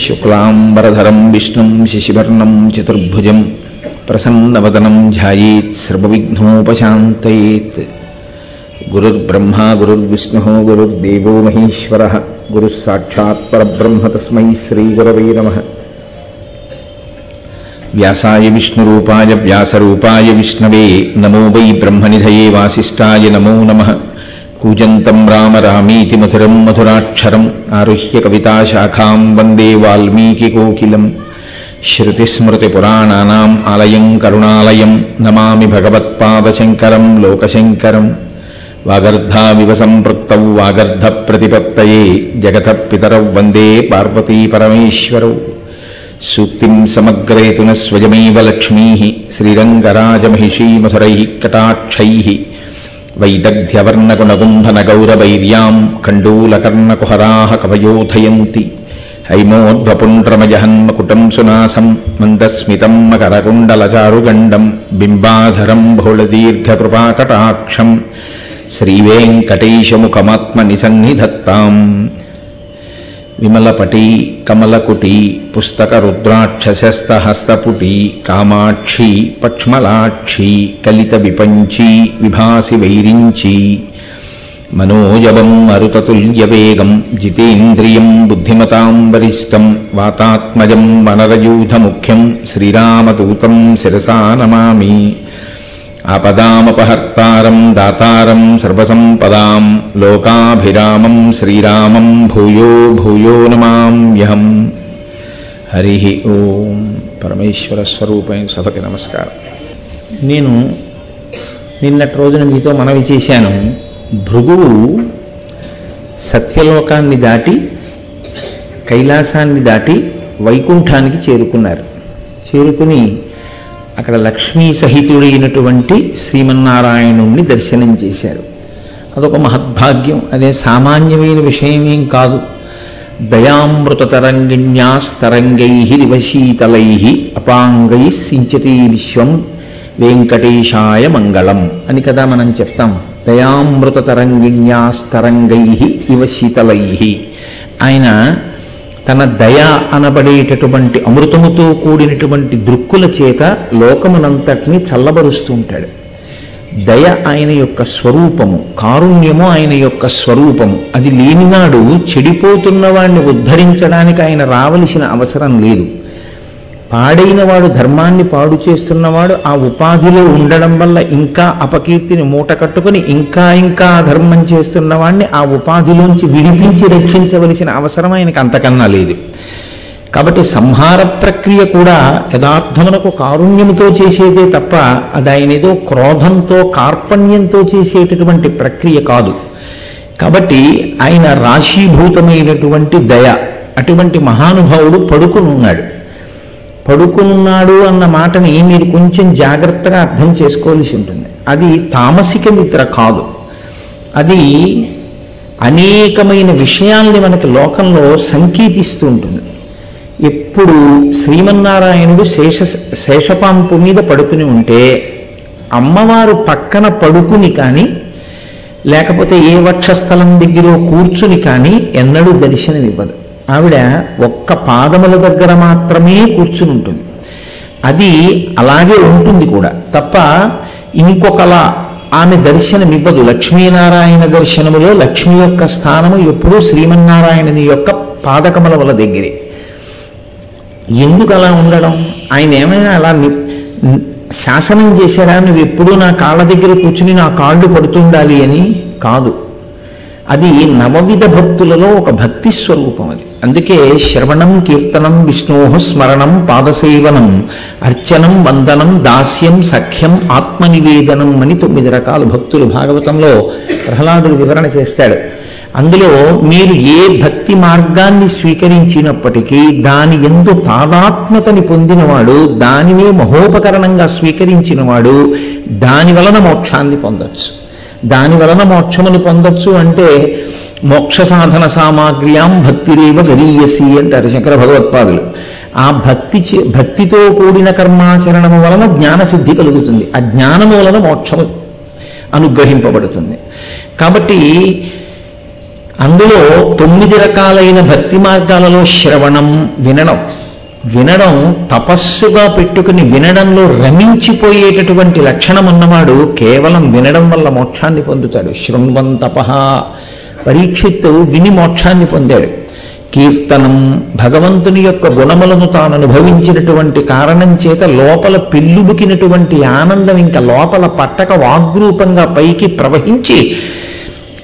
శుక్లాంబరధరం విష్ణుం శశివర్ణం చతుర్భుజం ప్రసన్నవదనం ధ్యాయేత్ సర్వవిఘ్నోపశాంతయేత్. గురుర్బ్రహ్మా గురుర్విష్ణుః గురుర్దేవో మహేశ్వరః గురుః సాక్షాత్ పరబ్రహ్మ తస్మై శ్రీగురవే నమః. వ్యాసాయ విష్ణురూపాయ వ్యాసరూపాయ విష్ణవే నమో వై బ్రహ్మనిధయే వాసిష్ఠాయ నమో నమః. కూజంతం రామ రామీతి మధురం మధురాక్షరం ఆరుహ్య కవితాశాఖాం వందే వాల్మీకికోకిలం. శ్రుతిస్మృతిపురాణానాం ఆలయం కరుణాలయం నమామి భగవత్పాదశంకరం లోకశంకరం. వాగర్ధావివ సంపృక్తౌ వాగర్ధప్రతిపత్తయే జగతః పితరౌ వందే పార్వతీపరమేశ్వరౌ. సూక్తిం సమగ్రయతున స్వయమేవ లక్ష్మీః శ్రీరంగరాజమహిషీమధురైః కటాక్షైః. వైదగ్ధ్యవర్ణకుణగుంభనగౌరవైర్యాం కండూలకర్ణకుహరాः కవయోధయంతి. హైమోద్వపుండ్రమజహన్మకుటం సునాసం మందస్మితం మకరకుండలచారుగండం బింబాధరం బహుళదీర్ఘకృపాకటాక్షం శ్రీవేంకటేశముఖమాత్మనిసన్నిధత్తాం. విమలపటీ కమలకుటీ పుస్తకరుద్రాక్షసస్తహస్తపుటీ కామాక్షీ పక్ష్మలాక్షీ కలిత విపంచీ విభాసి వైరించీ. మనోజవం మరుతతుల్యవేగం జితేంద్రియం బుద్ధిమతాం వరిష్టం వాతాత్మజం వనరయూధముఖ్యం శ్రీరామదూతం శిరసా నమామి. ఆపదామపహర్తారం దాతారం సర్వసంపదాం లోకాభిరామం శ్రీరామం భూయో భూయో నమామ్యహం. హరి ఓం. పరమేశ్వర స్వరూపమైన సభకి నమస్కారం. నేను నిన్నటి రోజున మీతో మనవి చేశాను. భృగువు సత్యలోకాన్ని దాటి కైలాసాన్ని దాటి వైకుంఠానికి చేరుకున్నారు. చేరుకుని అక్కడ లక్ష్మీ సహితుడైనటువంటి శ్రీమన్నారాయణుణ్ణి దర్శనం చేశారు. అదొక మహద్భాగ్యం. అదే సామాన్యమైన విషయమేం కాదు. దయామృతతరంగిణ్యాస్తరంగైః రివశీతలైః అపాంగైః సించతి విశ్వం వెంకటేశాయ మంగళం అని కదా మనం చెప్తాం. దయామృతతరంగిణ్యాస్తరంగైః ఇవ శీతలైః. ఆయన తన దయ అనబడేటటువంటి అమృతముతో కూడినటువంటి దృక్కుల చేత లోకమునంతటినీ చల్లబరుస్తూ ఉంటాడు. దయ ఆయన యొక్క స్వరూపము, కారుణ్యము ఆయన యొక్క స్వరూపము. అది లేనినాడు చెడిపోతున్న వాడిని ఉద్ధరించడానికి ఆయన రావలసిన అవసరం లేదు. పాడైన వాడు, ధర్మాన్ని పాడు చేస్తున్నవాడు ఆ ఉపాధిలో ఉండడం వల్ల ఇంకా అపకీర్తిని మూట కట్టుకుని ఇంకా ఇంకా ధర్మం చేస్తున్న వాడిని ఆ ఉపాధిలోంచి విడిపించి రక్షించవలసిన అవసరం ఆయనకు అంతకన్నా లేదు. కాబట్టి సంహార ప్రక్రియ కూడా యథార్థమునకు కారుణ్యముతో చేసేదే తప్ప అది ఆయన ఏదో క్రోధంతో కార్పణ్యంతో చేసేటటువంటి ప్రక్రియ కాదు. కాబట్టి ఆయన రాశీభూతమైనటువంటి దయ. అటువంటి మహానుభావుడు పడుకునున్నాడు. పడుకున్నాడు అన్న మాటని మీరు కొంచెం జాగ్రత్తగా అర్థం చేసుకోవాల్సి ఉంటుంది. అది తామసిక నిద్ర కాదు. అది అనేకమైన విషయాల్ని మనకి లోకంలో సంకేతిస్తూ ఉంటుంది. ఎప్పుడు శ్రీమన్నారాయణుడు శేషపాంపు మీద పడుకుని ఉంటే అమ్మవారు పక్కన పడుకుని కానీ లేకపోతే ఏ వక్షస్థలం దగ్గర కూర్చుని కానీ ఎన్నడూ దర్శనమివ్వదు. ఆవిడ ఒక్క పాదముల దగ్గర మాత్రమే కూర్చుని ఉంటుంది. అది అలాగే ఉంటుంది కూడా తప్ప ఇంకొకలా ఆమె దర్శనమివ్వదు. లక్ష్మీనారాయణ దర్శనములో లక్ష్మి యొక్క స్థానము ఎప్పుడూ శ్రీమన్నారాయణుని యొక్క పాదకమలముల దగ్గరే. ఎందుకు అలా ఉండడం? ఆయన ఏమైనా అలా శాసనం చేశాడా, నువ్వు ఎప్పుడూ నా కాళ్ళ దగ్గర కూర్చుని నా కాళ్ళు పడుతుండాలి అని? కాదు. అది నవవిధ భక్తులలో ఒక భక్తి స్వరూపం. అది అందుకే శ్రవణం కీర్తనం విష్ణోః స్మరణం పాదసేవనం అర్చనం వందనం దాస్యం సఖ్యం ఆత్మనివేదనం అని 9 రకాల భక్తులు భాగవతంలో ప్రహ్లాదుడు వివరణ చేస్తాడు. అందులో మీరు ఏ భక్తి మార్గాన్ని స్వీకరించినప్పటికీ దాని యందు తాదాత్మ్యతని పొందినవాడు, దానినే మహోపకరణంగా స్వీకరించినవాడు దాని వలన మోక్షాన్ని పొందొచ్చు. దాని వలన మోక్షమును పొందొచ్చు అంటే మోక్ష సాధన సామాగ్ర్యాం భక్తిరేవ గరీయసి అంటారు శంకర భగవత్పాదులు. ఆ భక్తితో కూడిన కర్మాచరణము వలన జ్ఞానసిద్ధి కలుగుతుంది. ఆ జ్ఞానము వలన మోక్షము అనుగ్రహింపబడుతుంది. కాబట్టి అందులో 9 రకాలైన భక్తి మార్గాలలో శ్రవణం, వినడం తపస్సుగా పెట్టుకుని వినడంలో రమించిపోయేటటువంటి లక్షణం ఉన్నవాడు కేవలం వినడం వల్ల మోక్షాన్ని పొందుతాడు. శృణ్వన్ తపః, పరీక్షిత్తు విని మోక్షాన్ని పొందాడు. కీర్తనం, భగవంతుని యొక్క గుణములను తాను అనుభవించినటువంటి కారణం చేత లోపల పెళ్ళుబుకినటువంటి ఆనందం ఇంకా లోపల పట్టక వాగ్రూపంగా పైకి ప్రవహించి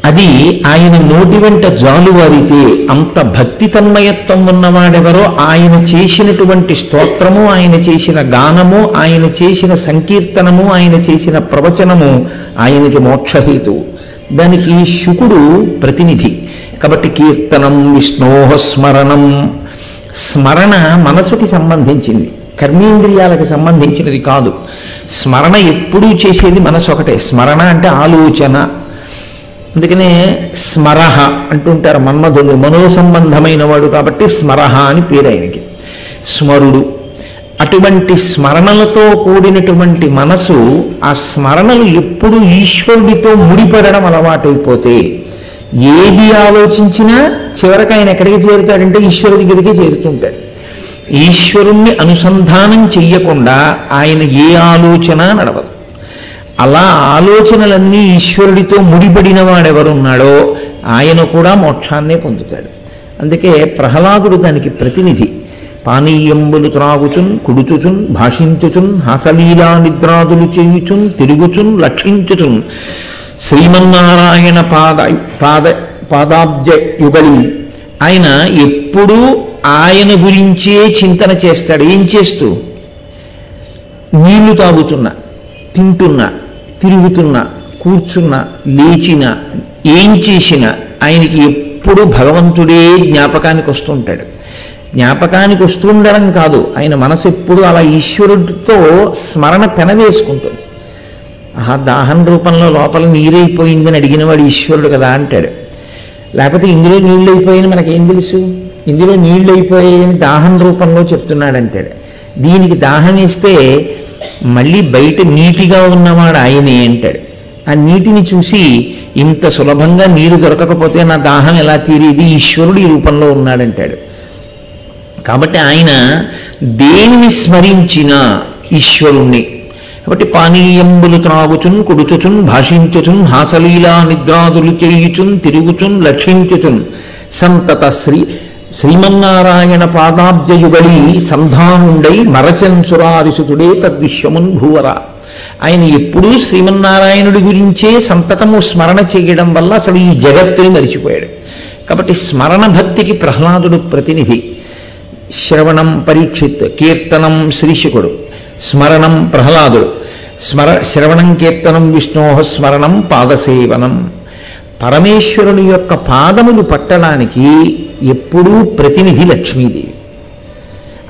అది ఆయన నోటి వెంట జాలువారితే అంత భక్తి తన్మయత్వం ఉన్నవాడెవరో ఆయన చేసినటువంటి స్తోత్రము, ఆయన చేసిన గానము, ఆయన చేసిన సంకీర్తనము, ఆయన చేసిన ప్రవచనము ఆయనకి మోక్షహేతువు. దానికి శుకుడు ప్రతినిధి. కాబట్టి కీర్తనం విష్ణోః స్మరణం. స్మరణ మనసుకి సంబంధించింది, కర్మేంద్రియాలకు సంబంధించినది కాదు. స్మరణ ఎప్పుడూ చేసేది మనసు ఒకటే. స్మరణ అంటే ఆలోచన. అందుకనే స్మరహ అంటుంటారు మన్మధుడు, మనోసంబంధమైన వాడు కాబట్టి స్మరహ అని పేరు ఆయనకి. స్మరుడు. అటువంటి స్మరణలతో కూడినటువంటి మనసు, ఆ స్మరణలు ఎప్పుడు ఈశ్వరుడితో ముడిపడడం అలవాటైపోతే ఏది ఆలోచించినా చివరికి ఆయన ఎక్కడికి చేరుతాడంటే ఈశ్వరుడి దగ్గరికి చేరుతుంటాడు. ఈశ్వరుణ్ణి అనుసంధానం చెయ్యకుండా ఆయన ఏ ఆలోచన నడవదు. అలా ఆలోచనలన్నీ ఈశ్వరుడితో ముడిపడిన వాడెవరున్నాడో ఆయన కూడా మోక్షాన్నే పొందుతాడు. అందుకే ప్రహ్లాదుడు దానికి ప్రతినిధి. పానీయంబులు త్రాగుచున్, కుడుచుచున్, భాషించుచున్, హాసలీలా నిద్రాదులు చేయుచున్, తిరుగుచున్, లక్షించుచున్, శ్రీమన్నారాయణ పాదాబ్జ యుగలి. ఆయన ఎప్పుడూ ఆయన గురించే చింతన చేస్తాడు. ఏం చేస్తూ? నీళ్లు తాగుతున్నా, తింటున్నా, తిరుగుతున్నా, కూర్చున్నా, లేచినా, ఏం చేసినా ఆయనకి ఎప్పుడు భగవంతుడే జ్ఞాపకానికి వస్తుంటాడు. జ్ఞాపకానికి వస్తుండడం కాదు, ఆయన మనసు ఎప్పుడు అలా ఈశ్వరుడితో స్మరణ పెనవేసుకుంటుంది. ఆహా, దాహం రూపంలో లోపల నీరైపోయిందని అడిగినవాడు ఈశ్వరుడు కదా అంటాడు. లేకపోతే ఇందులో నీళ్ళు అయిపోయాయని మనకేం తెలుసు? ఇందులో నీళ్ళు అయిపోయాయని దాహం రూపంలో చెప్తున్నాడు అంటాడు. దీనికి దాహం వేస్తే మళ్ళీ బయట నీటిగా ఉన్నవాడు ఆయనే అంటాడు. ఆ నీటిని చూసి ఇంత సులభంగా నీరు దొరకకపోతే నా దాహం ఎలా తీరేది? ఈశ్వరుడు ఈ రూపంలో ఉన్నాడంటాడు. కాబట్టి ఆయన దేనిని స్మరించినా ఈశ్వరుణ్ణి. కాబట్టి పానీయంబులు త్రాగుచున్, కుడుచుచున్, భాషించుచున్, హాసలీలా నిద్రాదులు చేయుచున్, తిరుగుచున్, లక్షించుచున్, సంతత శ్రీమన్నారాయణ పాదాబ్జయుగళి సంధానుండై మరచన్సురారిసుతుడే తద్విశ్వమున్ భూవర. ఆయన ఎప్పుడూ శ్రీమన్నారాయణుడి గురించే సంతతము స్మరణ చేయడం వల్ల అసలు ఈ జగత్తుని మరిచిపోయాడు. కాబట్టి స్మరణ భక్తికి ప్రహ్లాదుడు ప్రతినిధి. శ్రవణం పరీక్షిత్, కీర్తనం శ్రీశుకుడు, స్మరణం ప్రహ్లాదుడు. శ్రవణం కీర్తనం విష్ణోః స్మరణం పాదసేవనం. పరమేశ్వరుని యొక్క పాదములు పట్టడానికి ఎప్పుడూ ప్రతినిధి లక్ష్మీదేవి.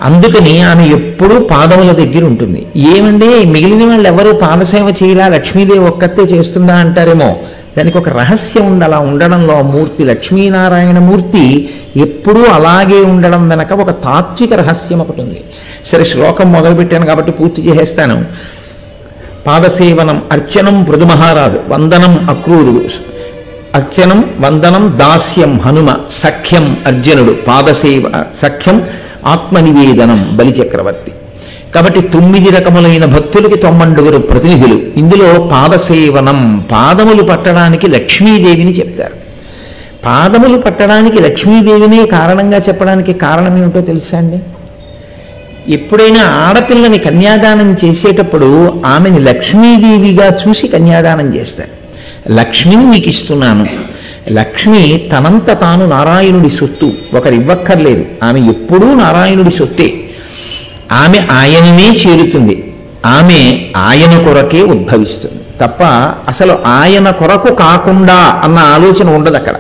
అందుకని ఆమె ఎప్పుడూ పాదముల దగ్గర ఉంటుంది. ఏమంటే మిగిలిన వాళ్ళు ఎవరు పాదసేవ చేయలా, లక్ష్మీదేవి ఒక్కతే చేస్తుందా అంటారేమో. దానికి ఒక రహస్యం ఉంది. అలా ఉండడంలో మూర్తి, లక్ష్మీనారాయణ మూర్తి ఎప్పుడూ అలాగే ఉండడం వెనక ఒక తాత్విక రహస్యం ఒకటి ఉంది. సరే, శ్లోకం మొదలుపెట్టాను కాబట్టి పూర్తి చేసేస్తాను. పాదసేవనం అర్చనం పృథుమహారాజు, వందనం అక్రూరుడు, అర్చనం వందనం దాస్యం హనుమ, సఖ్యం అర్జునుడు, పాదసేవ సఖ్యం ఆత్మనివేదనం బలిచక్రవర్తి. కాబట్టి 9 రకములైన భక్తులకి 99 ప్రతినిధులు. ఇందులో పాదసేవనం, పాదములు పట్టడానికి లక్ష్మీదేవిని చెప్తారు. పాదములు పట్టడానికి లక్ష్మీదేవిని కారణంగా చెప్పడానికి కారణం ఏమిటో తెలుసా అండి? ఎప్పుడైనా ఆడపిల్లని కన్యాదానం చేసేటప్పుడు ఆమెని లక్ష్మీదేవిగా చూసి కన్యాదానం చేస్తారు. లక్ష్మిని మీకు ఇస్తున్నాను. లక్ష్మి తనంత తాను నారాయణుడి సొత్తు, ఒకరు ఇవ్వక్కర్లేదు. ఆమె ఎప్పుడూ నారాయణుడి సొత్తే. ఆమె ఆయననే చేరుతుంది. ఆమె ఆయన కొరకే ఉద్భవిస్తుంది తప్ప అసలు ఆయన కొరకు కాకుండా అన్న ఆలోచన ఉండదు అక్కడ.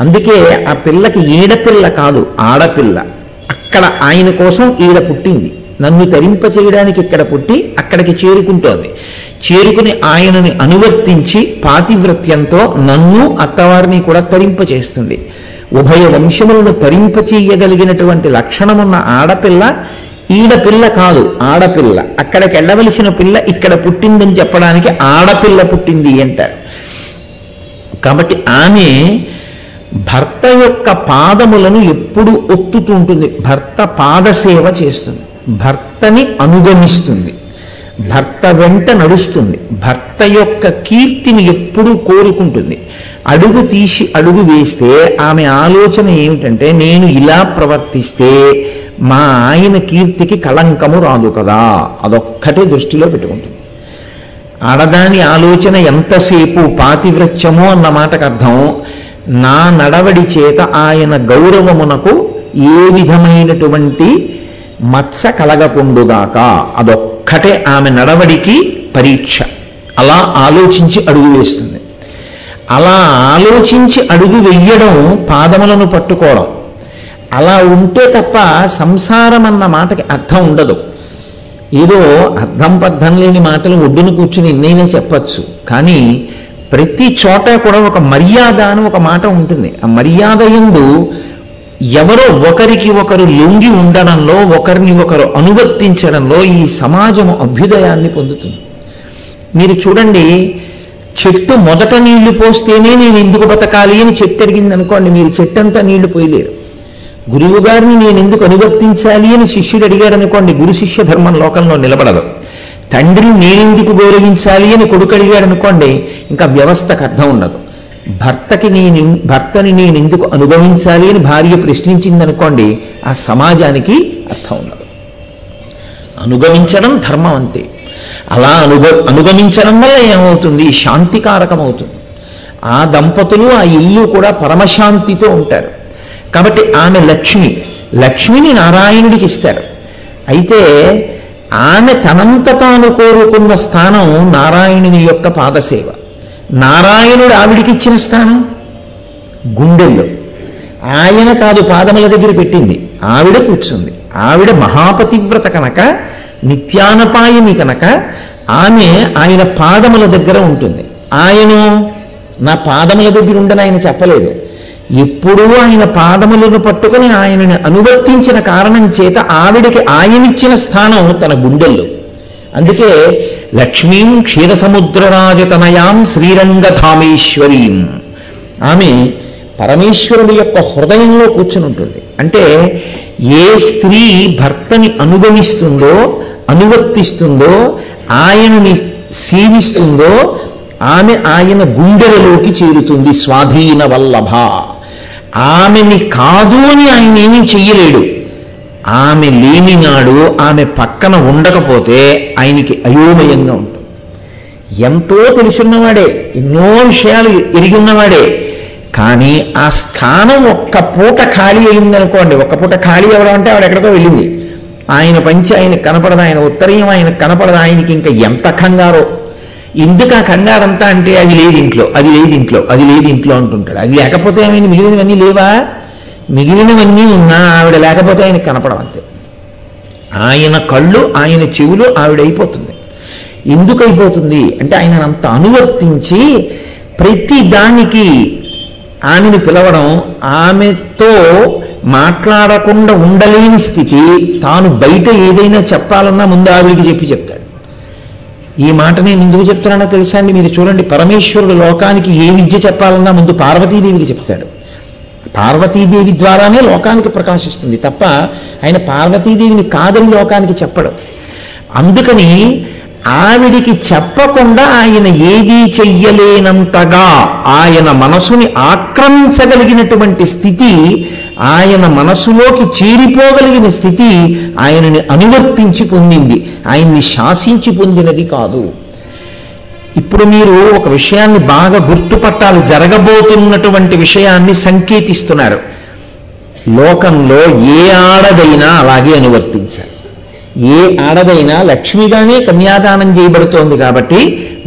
అందుకే ఆ పిల్లకి ఈడపిల్ల కాదు, ఆడపిల్ల. అక్కడ ఆయన కోసం ఈడ పుట్టింది. నన్ను తరింప చేయడానికి ఇక్కడ పుట్టి అక్కడికి చేరుకుంటోంది. చేరుకుని ఆయనని అనువర్తించి పాతివ్రత్యంతో నన్ను అత్తవారిని కూడా తరింప చేస్తుంది. ఉభయ వంశములను తరింప చేయగలిగినటువంటి లక్షణమున్న ఆడపిల్ల ఈడపిల్ల కాదు, ఆడపిల్ల. అక్కడికి వెళ్ళవలసిన పిల్ల ఇక్కడ పుట్టిందని చెప్పడానికి ఆడపిల్ల పుట్టింది అంటారు. కాబట్టి ఆమె భర్త యొక్క పాదములను ఎప్పుడు ఒత్తుతూ ఉంటుంది, భర్త పాదసేవ చేస్తుంది, భర్తని అనుగమిస్తుంది, భర్త వెంట నడుస్తుంది, భర్త యొక్క కీర్తిని ఎప్పుడూ కోరుకుంటుంది. అడుగు తీసి అడుగు వేస్తే ఆమె ఆలోచన ఏమిటంటే, నేను ఇలా ప్రవర్తిస్తే మా ఆయన కీర్తికి కళంకము రాదు కదా, అదొక్కటే దృష్టిలో పెట్టుకుంటుంది. ఆడదాని ఆలోచన ఎంతసేపు పాతివ్రత్యమో అన్న మాటకు అర్థం, నా నడవడి చేత ఆయన గౌరవమునకు ఏ విధమైనటువంటి మత్స కలగకుండుగాక, అదొక్కటే ఆమె నడవడికి పరీక్ష. అలా ఆలోచించి అడుగు వేస్తుంది. అలా ఆలోచించి అడుగు వెయ్యడం పాదములను పట్టుకోవడం. అలా ఉంటే తప్ప సంసారం అన్న మాటకి అర్థం ఉండదు. ఏదో అర్థం పద్ధం లేని మాటలు ఒడ్డును కూర్చుని ఎన్నైనా చెప్పచ్చు, కానీ ప్రతి చోట కూడా ఒక మర్యాద అని ఒక మాట ఉంటుంది. ఆ మర్యాద యందు ఎవరో ఒకరికి ఒకరు లొంగి ఉండడంలో, ఒకరిని ఒకరు అనువర్తించడంలో ఈ సమాజం అభ్యుదయాన్ని పొందుతుంది. మీరు చూడండి, చెట్టు మొదట నీళ్లు పోస్తేనే నేను ఎందుకు బతకాలి అని చెట్టు అడిగింది అనుకోండి, మీరు చెట్టంతా నీళ్లు పోయలేరు. గురువు గారిని నేను ఎందుకు అనువర్తించాలి అని శిష్యుడు అడిగాడు అనుకోండి, గురు శిష్య ధర్మం లోకంలో నిలబడదు. తండ్రిని నేనెందుకు గౌరవించాలి అని కొడుకు అడిగాడు అనుకోండి, ఇంకా వ్యవస్థకు అర్థం ఉండదు. భర్తని నేను ఎందుకు అనుభవించాలి అని భార్య ప్రశ్నించింది అనుకోండి, ఆ సమాజానికి అర్థం ఉండదు. అనుగమించడం ధర్మం అంతే. అలా అనుగమించడం వల్ల ఏమవుతుంది, శాంతికారకం అవుతుంది. ఆ దంపతులు ఆ ఇల్లు కూడా పరమశాంతితో ఉంటారు. కాబట్టి ఆమె లక్ష్మిని నారాయణుడికి ఇస్తారు. అయితే ఆమె తనంత తాను కోరుకున్న స్థానం నారాయణుని యొక్క పాదసేవ. నారాయణుడు ఆవిడికి ఇచ్చిన స్థానం గుండెల్లో. ఆయన కాదు పాదముల దగ్గర పెట్టింది, ఆవిడ కూర్చుంది. ఆవిడ మహాపతివ్రత కనుక, నిత్యానపాయని కనుక ఆమె ఆయన పాదముల దగ్గర ఉంటుంది. ఆయన నా పాదముల దగ్గర ఉండని ఆయన చెప్పలేదు. ఎప్పుడూ ఆయన పాదములను పట్టుకుని ఆయనని అనువర్తించిన కారణం చేత ఆవిడికి ఆయనిచ్చిన స్థానం తన గుండెల్లో. అందుకే లక్ష్మీం క్షీరసముద్రరాజతనయాం శ్రీరంగధామేశ్వరీం, ఆమె పరమేశ్వరుడి యొక్క హృదయంలో కూర్చుని ఉంటుంది. అంటే ఏ స్త్రీ భర్తని అనుగమిస్తుందో, అనువర్తిస్తుందో, ఆయనని సేవిస్తుందో ఆమె ఆయన గుండెలలోకి చేరుతుంది. స్వాధీన వల్లభ. ఆమెని కాదు అని ఆయన ఏమీ చెయ్యలేడు. ఆమె లేనినాడు, ఆమె పక్కన ఉండకపోతే ఆయనకి అయోమయంగా ఉంటుంది. ఎంతో తెలుసున్నవాడే, ఎన్నో విషయాలు ఎరిగి ఉన్నవాడే, కానీ ఆ స్థానం ఒక్క పూట ఖాళీ అయిందనుకోండి. ఒక్క పూట ఖాళీ అవ్వడం అంటే ఆవిడ ఎక్కడికో వెళ్ళింది, ఆయన పంచి ఆయనకు కనపడదు, ఆయన ఉత్తరీయం ఆయనకు కనపడదు, ఆయనకి ఇంకా ఎంత కంగారో. ఎందుకు ఆ కంగారంతా అంటే, అది లేదు ఇంట్లో, అది లేదు ఇంట్లో, అది లేదు ఇంట్లో అంటుంటాడు. అది లేకపోతే ఆయన మిగిలినవన్నీ లేవా? మిగిలినవన్నీ ఉన్నా ఆవిడ లేకపోతే ఆయన కనపడవంతే. ఆయన కళ్ళు, ఆయన చెవులు ఆవిడ అయిపోతుంది. ఎందుకు అయిపోతుంది అంటే, ఆయన అంత అనువర్తించి ప్రతి దానికి ఆమెను పిలవడం, ఆమెతో మాట్లాడకుండా ఉండలేని స్థితి. తాను బయట ఏదైనా చెప్పాలన్నా ముందు ఆవిడికి చెప్తాడు. ఈ మాట నేను ఎందుకు చెప్తున్నానో తెలుసా అండి? మీరు చూడండి, పరమేశ్వరుడు లోకానికి ఏ విద్య చెప్పాలన్నా ముందు పార్వతీదేవికి చెప్తాడు. పార్వతీదేవి ద్వారానే లోకానికి ప్రకాశిస్తుంది తప్ప ఆయన పార్వతీదేవిని కాదని లోకానికి చెప్పడు. అందుకని ఆవిడికి చెప్పకుండా ఆయన ఏదీ చెయ్యలేనంతగా ఆయన మనసుని ఆక్రమించగలిగినటువంటి స్థితి, ఆయన మనసులోకి చేరిపోగలిగిన స్థితి ఆయనని అనువర్తించి పొందింది, ఆయన్ని శాసించి పొందినది కాదు. ఇప్పుడు మీరు ఒక విషయాన్ని బాగా గుర్తుపట్టాలి, జరగబోతున్నటువంటి విషయాన్ని సంకేతిస్తున్నారు. లోకంలో ఏ ఆడదైనా అలాగే అనువర్తించాలి. ఏ ఆడదైనా లక్ష్మిగానే కన్యాదానం చేయబడుతోంది కాబట్టి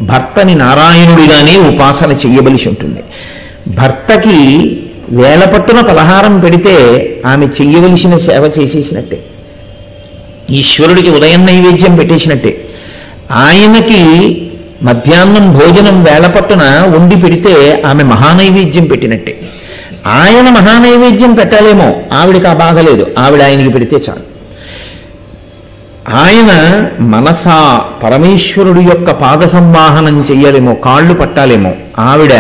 భర్తని నారాయణుడిగానే ఉపాసన చెయ్యవలసి ఉంటుంది. భర్తకి వేలపట్టున పలహారం పెడితే ఆమె చెయ్యవలసిన సేవ చేసేసినట్టే, ఈశ్వరుడికి ఉదయం నైవేద్యం పెట్టేసినట్టే. ఆయనకి మధ్యాహ్నం భోజనం వేలపట్టున వండి పెడితే ఆమె మహానైవేద్యం పెట్టినట్టే. ఆయన మహానైవేద్యం పెట్టాలేమో, ఆవిడికి ఆ బాధ లేదు, ఆవిడ ఆయనకి పెడితే చాలు. ఆయన మనసా పరమేశ్వరుడు యొక్క పాద సంవాహనం చెయ్యాలేమో, కాళ్ళు పట్టాలేమో, ఆవిడ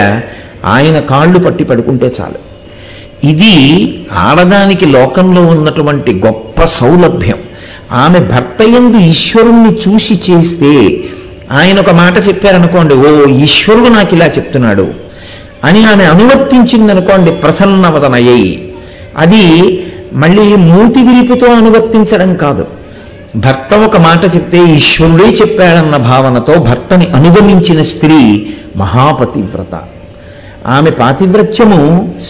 ఆయన కాళ్ళు పట్టి పడుకుంటే చాలు. ఇది ఆడదానికి లోకంలో ఉన్నటువంటి గొప్ప సౌలభ్యం. ఆమె భర్త యందు ఈశ్వరుణ్ణి చూసి చేస్తే, ఆయన ఒక మాట చెప్పారనుకోండి, ఓ ఈశ్వరుడు నాకు ఇలా చెప్తున్నాడు అని ఆమె అనువర్తించిందనుకోండి, ప్రసన్నవదనయ్యి. అది మళ్ళీ మూతి విరిపుతో అనువర్తించడం కాదు. భర్త ఒక మాట చెప్తే ఈశ్వరుడే చెప్పాడన్న భావనతో భర్తని అనుగమించిన స్త్రీ మహాపతివ్రత. ఆమె పాతివ్రత్యము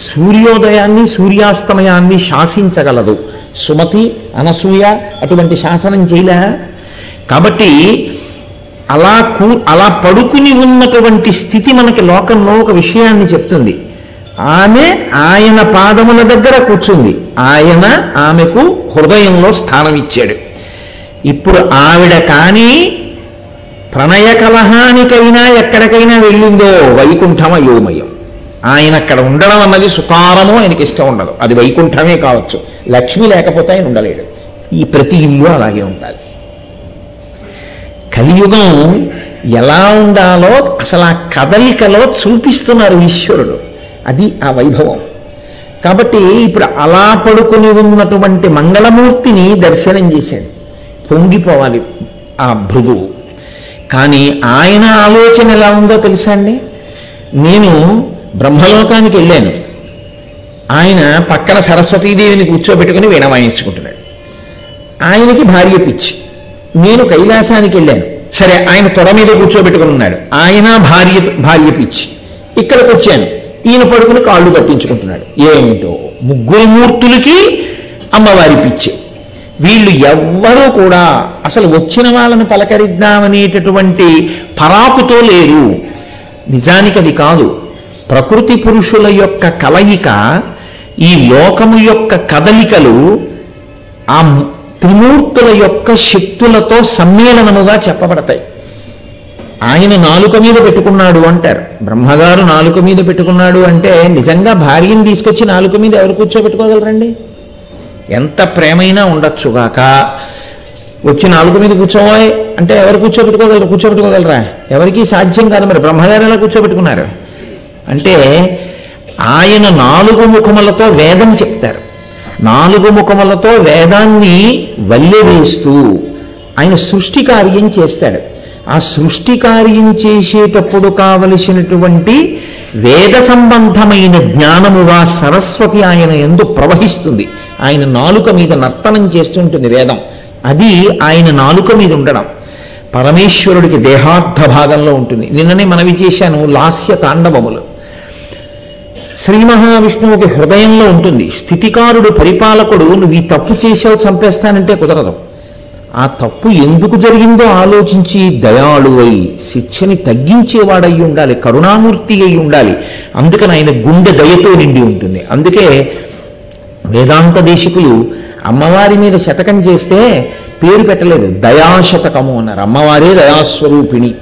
సూర్యోదయాన్ని సూర్యాస్తమయాన్ని శాసించగలదు. సుమతి, అనసూయ అటువంటి శాసనం చేయలే. కాబట్టి అలా పడుకుని ఉన్నటువంటి స్థితి మనకి లోకంలో ఒక విషయాన్ని చెప్తుంది. ఆమె ఆయన పాదముల దగ్గర కూర్చుంది, ఆయన ఆమెకు హృదయంలో స్థానం ఇచ్చాడు. ఇప్పుడు ఆవిడ కానీ ప్రణయ కలహానికైనా ఎక్కడికైనా వెళ్ళిందో వైకుంఠం అయోమయం. ఆయన అక్కడ ఉండడం అన్నది సుతారమో ఆయనకి ఇష్టం ఉండదు. అది వైకుంఠమే కావచ్చు, లక్ష్మి లేకపోతే ఆయన ఉండలేడు. ఈ ప్రతి ఇల్లు అలాగే ఉండాలి. కలియుగం ఎలా ఉండాలో అసలు ఆ కదలికలో చూపిస్తున్నారు ఈశ్వరుడు. అది ఆ వైభవం. కాబట్టి ఇప్పుడు అలా పడుకుని ఉన్నటువంటి మంగళమూర్తిని దర్శనం చేశాడు. పొంగిపోవాలి ఆ భృగువు. కానీ ఆయన ఆలోచన ఎలా ఉందో తెలుసా అండి? నేను బ్రహ్మలోకానికి వెళ్ళాను, ఆయన పక్కన సరస్వతీదేవిని కూర్చోబెట్టుకుని వీణ వాయించుకుంటున్నాడు. ఆయనకి భార్య పిచ్చి. నేను కైలాసానికి వెళ్ళాను, సరే ఆయన తొడ మీద కూర్చోబెట్టుకుని ఉన్నాడు, ఆయన భార్య పిచ్చి. ఇక్కడికి వచ్చాను, ఈయన పడుకుని కాళ్ళు కట్టించుకుంటున్నాడు. ఏమిటో ముగ్గురు మూర్తులకి అమ్మవారి పిచ్చి. వీళ్ళు ఎవ్వరూ కూడా అసలు వచ్చిన వాళ్ళని పలకరిద్దామనేటటువంటి పరాకుతో లేరు. నిజానికి అది కాదు. ప్రకృతి పురుషుల యొక్క కలయిక, ఈ లోకము యొక్క కదలికలు ఆ త్రిమూర్తుల యొక్క శక్తులతో సమ్మేళనముగా చెప్పబడతాయి. ఆయన నాలుక మీద పెట్టుకున్నాడు అంటారు. బ్రహ్మగారు నాలుక మీద పెట్టుకున్నాడు అంటే నిజంగా భార్యను తీసుకొచ్చి నాలుక మీద ఎవరు కూర్చోబెట్టుకోగలరండి? ఎంత ప్రేమైనా ఉండొచ్చుగాక, వచ్చి నాలుక మీద కూర్చోవాలి అంటే ఎవరు కూర్చోబెట్టుకోగలరా? ఎవరికీ సాధ్యం కాదు. మరి బ్రహ్మగారు ఎలా కూర్చోబెట్టుకున్నారు అంటే, ఆయన 4 ముఖములతో వేదం చెప్తారు. 4 ముఖములతో వేదాన్ని వల్లెవేస్తూ ఆయన సృష్టి కార్యం చేస్తాడు. ఆ సృష్టి కార్యం చేసేటప్పుడు కావలసినటువంటి వేద సంబంధమైన జ్ఞానముగా సరస్వతి ఆయన యందు ప్రవహిస్తుంది. ఆయన నాలుక మీద నర్తనం చేస్తుంటుంది వేదం. అది ఆయన నాలుక మీద ఉండడం. పరమేశ్వరుడికి దేహార్థ భాగంలో ఉంటుంది. నిన్ననే మనవి చేశాను, లాస్య తాండవములు శ్రీ మహావిష్ణువుకి హృదయంలో ఉంటుంది. స్థితికారుడు, పరిపాలకుడు నువ్వు ఈ తప్పు చేసావు చంపేస్తానంటే కుదరదు. ఆ తప్పు ఎందుకు జరిగిందో ఆలోచించి దయాళువై శిక్షని తగ్గించేవాడై ఉండాలి, కరుణామూర్తి అయి ఉండాలి. అందుకని ఆయన గుండె దయతో నిండి ఉంటుంది. అందుకే వేదాంత దేశికులు అమ్మవారి మీద శతకం చేస్తే పేరు పెట్టలేదు, దయాశతకము అన్నారు. అమ్మవారే దయాస్వరూపిణి.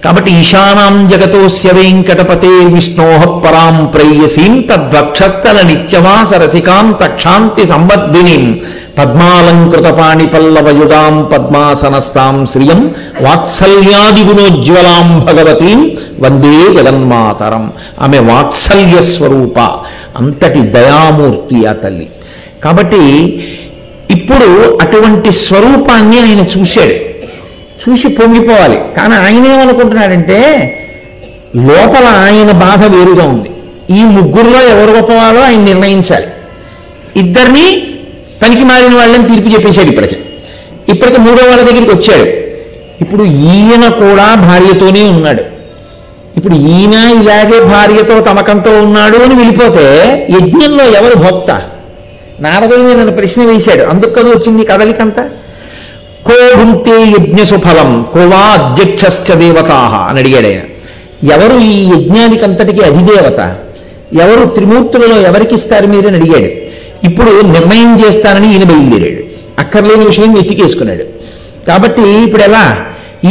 కాబట్టి ఈశానాం జగతోస్య వెంకటపతే విష్ణోః పరాం ప్రేయసీం తద్వక్షస్థల నిత్యవాస రసికాం తక్షాంతి సంవర్ధినీం పద్మాలంకృత పాణిపల్లవయుగాం పద్మాసనస్తాం శ్రియం వాత్సల్యాది గుణోజ్వలాం భగవతీం వందే జగన్మాతరం. ఆమె వాత్సల్య స్వరూప, అంతటి దయామూర్తి ఆ తల్లి. కాబట్టి ఇప్పుడు అటువంటి స్వరూపాన్ని ఆయన చూశాడు. చూసి పొంగిపోవాలి. కానీ ఆయన ఏమనుకుంటున్నాడంటే, లోపల ఆయన బాధ వేరుగా ఉంది. ఈ ముగ్గురులో ఎవరు గొప్పవారో ఆయన నిర్ణయించాలి. ఇద్దరిని పనికి మారిన వాళ్ళని తీర్పు చెప్పేశాడు. ఇప్పటికి మూడో వాళ్ళ దగ్గరికి వచ్చాడు. ఇప్పుడు ఈయన కూడా భార్యతోనే ఉన్నాడు. ఇప్పుడు ఈయన ఇలాగే భార్యతో తమకంతో ఉన్నాడు అని వెళ్ళిపోతే యజ్ఞంలో ఎవరు భోక్త? నారదుడు నన్ను ప్రశ్న వేశాడు. అందుకు కదా వచ్చింది కదలికంతా. కో భుంక్తే యజ్ఞసుఫలం కోవా అధ్యక్షశ్చ దేవతాః అని అడిగాడు ఆయన. ఎవరు ఈ యజ్ఞానికంతటికి అధిదేవత? ఎవరు త్రిమూర్తులలో ఎవరికి ఇస్తారు మీరు అని అడిగాడు. ఇప్పుడు నిర్ణయం చేస్తానని ఈయన బయలుదేరాడు. అక్కర్లేని విషయం వెతికేసుకున్నాడు. కాబట్టి ఇప్పుడు ఎలా?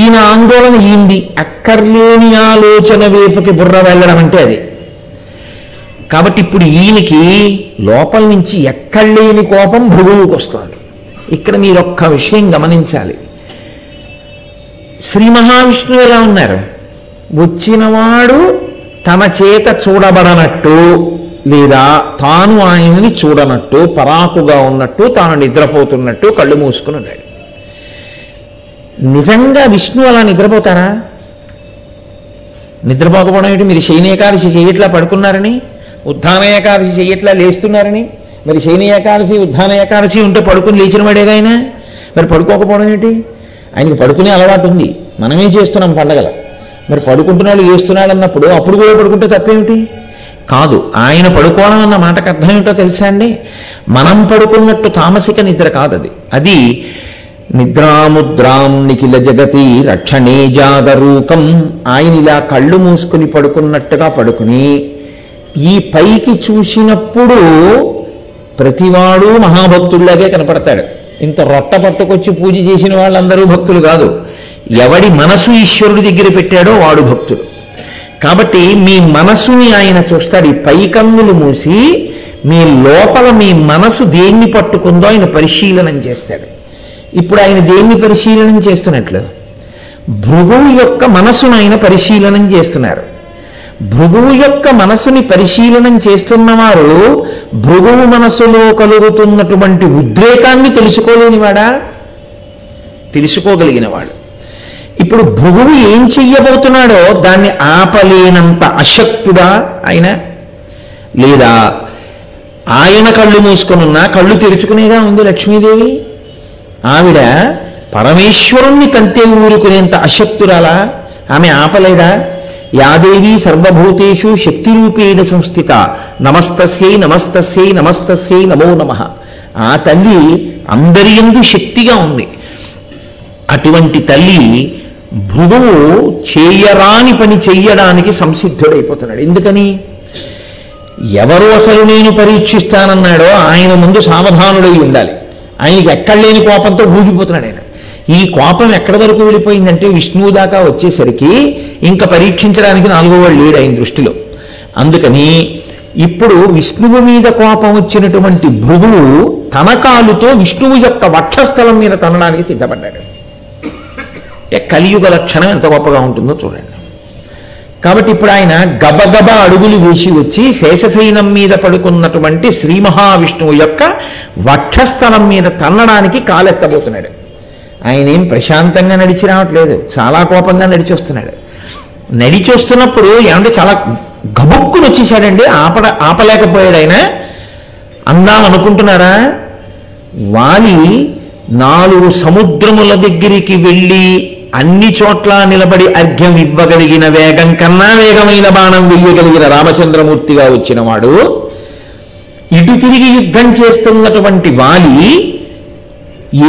ఈయన ఆందోళన ఈంది. అక్కర్లేని ఆలోచన వైపుకి బుర్ర వెళ్ళడం అంటే అది. కాబట్టి ఇప్పుడు ఈయనకి లోపల నుంచి ఎక్కడలేని కోపం భృగువుకి వస్తుంది. ఇక్కడ మీరు ఒక్క విషయం గమనించాలి. శ్రీ మహావిష్ణువు ఎలా ఉన్నారు? వచ్చినవాడు తన చేత చూడబడనట్టు లేదా తాను ఆయనని చూడనట్టు, పరాకుగా ఉన్నట్టు, తాను నిద్రపోతున్నట్టు కళ్ళు మూసుకుని ఉన్నాడు. నిజంగా విష్ణువు అలా నిద్రపోతారా? నిద్రపోకపోవడం ఏంటి? మీరు శయన ఏకాదశి చెయ్యట్లా పడుకున్నారని, ఉద్ధాన ఏకాదశి చెయ్యట్లా లేస్తున్నారని. మరి శయన ఏకాదశి, ఉద్ధాన ఏకాదశి ఉంటే పడుకుని లేచిన వాడేగా ఆయన. మరి పడుకోకపోవడం ఏంటి? ఆయనకి పడుకునే అలవాటు ఉంది, మనమే చేస్తున్నాం పండగల. మరి పడుకుంటున్నాడు లేస్తున్నాడు అన్నప్పుడు అప్పుడు కూడా పడుకుంటే తప్పేమిటి? కాదు, ఆయన పడుకోవడం అన్న మాటకు అర్థం ఏమిటో తెలుసా అండి? మనం పడుకున్నట్టు తామసిక నిద్ర కాదు అది. అది నిద్రాముద్రాం నిఖిల జగతి రక్షణే జాగరూకం. ఆయన ఇలా కళ్ళు మూసుకుని పడుకున్నట్టుగా పడుకుని ఈ పైకి చూసినప్పుడు ప్రతివాడు మహాభక్తుల్లాగే కనపడతాడు. ఇంత రొట్ట పట్టుకొచ్చి పూజ చేసిన వాళ్ళందరూ భక్తులు కాదు. ఎవడి మనసు ఈశ్వరుడి దగ్గర పెట్టాడో వాడు భక్తుడు. కాబట్టి మీ మనసుని ఆయన చూస్తాడు. ఈ పైకన్నులు మూసి మీ లోపల మీ మనసు దేన్ని పట్టుకుందో ఆయన పరిశీలనం చేస్తాడు. ఇప్పుడు ఆయన దేన్ని పరిశీలనం చేస్తున్నట్లు? భృగువు యొక్క మనసును ఆయన పరిశీలనం చేస్తున్నారు. భృగువు యొక్క మనసుని పరిశీలనం చేస్తున్నవారు భృగువు మనసులో కలుగుతున్నటువంటి ఉద్రేకాన్ని తెలుసుకోలేనివాడా? తెలుసుకోగలిగినవాడు. ఇప్పుడు భృగువు ఏం చెయ్యబోతున్నాడో దాన్ని ఆపలేనంత అశక్తుడా ఆయన? లేదా ఆయన కళ్ళు మూసుకునున్నా కళ్ళు తెరుచుకునేగా ఉంది లక్ష్మీదేవి. ఆవిడ పరమేశ్వరుణ్ణి తంతే ఊరుకునేంత అశక్తురాలా? ఆమె ఆపలేదా? యాదేవి సర్వభూతేషు శక్తిరూపేణ సంస్థిత నమస్తస్యై నమస్తస్యై నమస్తస్యై నమో నమః. ఆ తల్లి అందరి యందు శక్తిగా ఉంది. అటువంటి తల్లి భృగువు చేయరాని పని చెయ్యడానికి సంసిద్ధుడైపోతున్నాడు. ఎందుకని? ఎవరు అసలు నేను పరీక్షిస్తానన్నాడో ఆయన ముందు సావధానుడై ఉండాలి. ఆయనకి ఎక్కడ లేని కోపంతో ఊగిపోతున్నాడు ఆయన. ఈ కోపం ఎక్కడి వరకు వెళ్ళిపోయిందంటే విష్ణువు దాకా వచ్చేసరికి ఇంకా పరీక్షించడానికి నాలుగో వాడు లేడు ఆయన దృష్టిలో. అందుకని ఇప్పుడు విష్ణువు మీద కోపం వచ్చినటువంటి భృగువు తన కాలుతో విష్ణువు యొక్క వక్షస్థలం మీద తనడానికి సిద్ధపడ్డాడు. కలియుగ లక్షణం ఎంత గొప్పగా ఉంటుందో చూడండి. కాబట్టి ఇప్పుడు ఆయన గబగబ అడుగులు వేసి వచ్చి శేషశయనం మీద పడుకున్నటువంటి శ్రీ మహావిష్ణువు యొక్క వక్షస్థలం మీద తన్నడానికి కాలెత్తబోతున్నాడు. ఆయన ఏం ప్రశాంతంగా నడిచి రావట్లేదు, చాలా కోపంగా నడిచొస్తున్నాడు. నడిచొస్తున్నప్పుడు ఏమంటే చాలా గబుక్కుని వచ్చేసాడండి. ఆపలేకపోయాడు ఆయన. అందాం అనుకుంటున్నారా? వాలి 4 సముద్రముల దగ్గరికి వెళ్ళి అన్ని చోట్ల నిలబడి అర్ఘ్యం ఇవ్వగలిగిన వేగం కన్నా వేగమైన బాణం వెయ్యగలిగిన రామచంద్రమూర్తిగా వచ్చిన వాడు ఇటు తిరిగి యుద్ధం చేస్తున్నటువంటి వాలి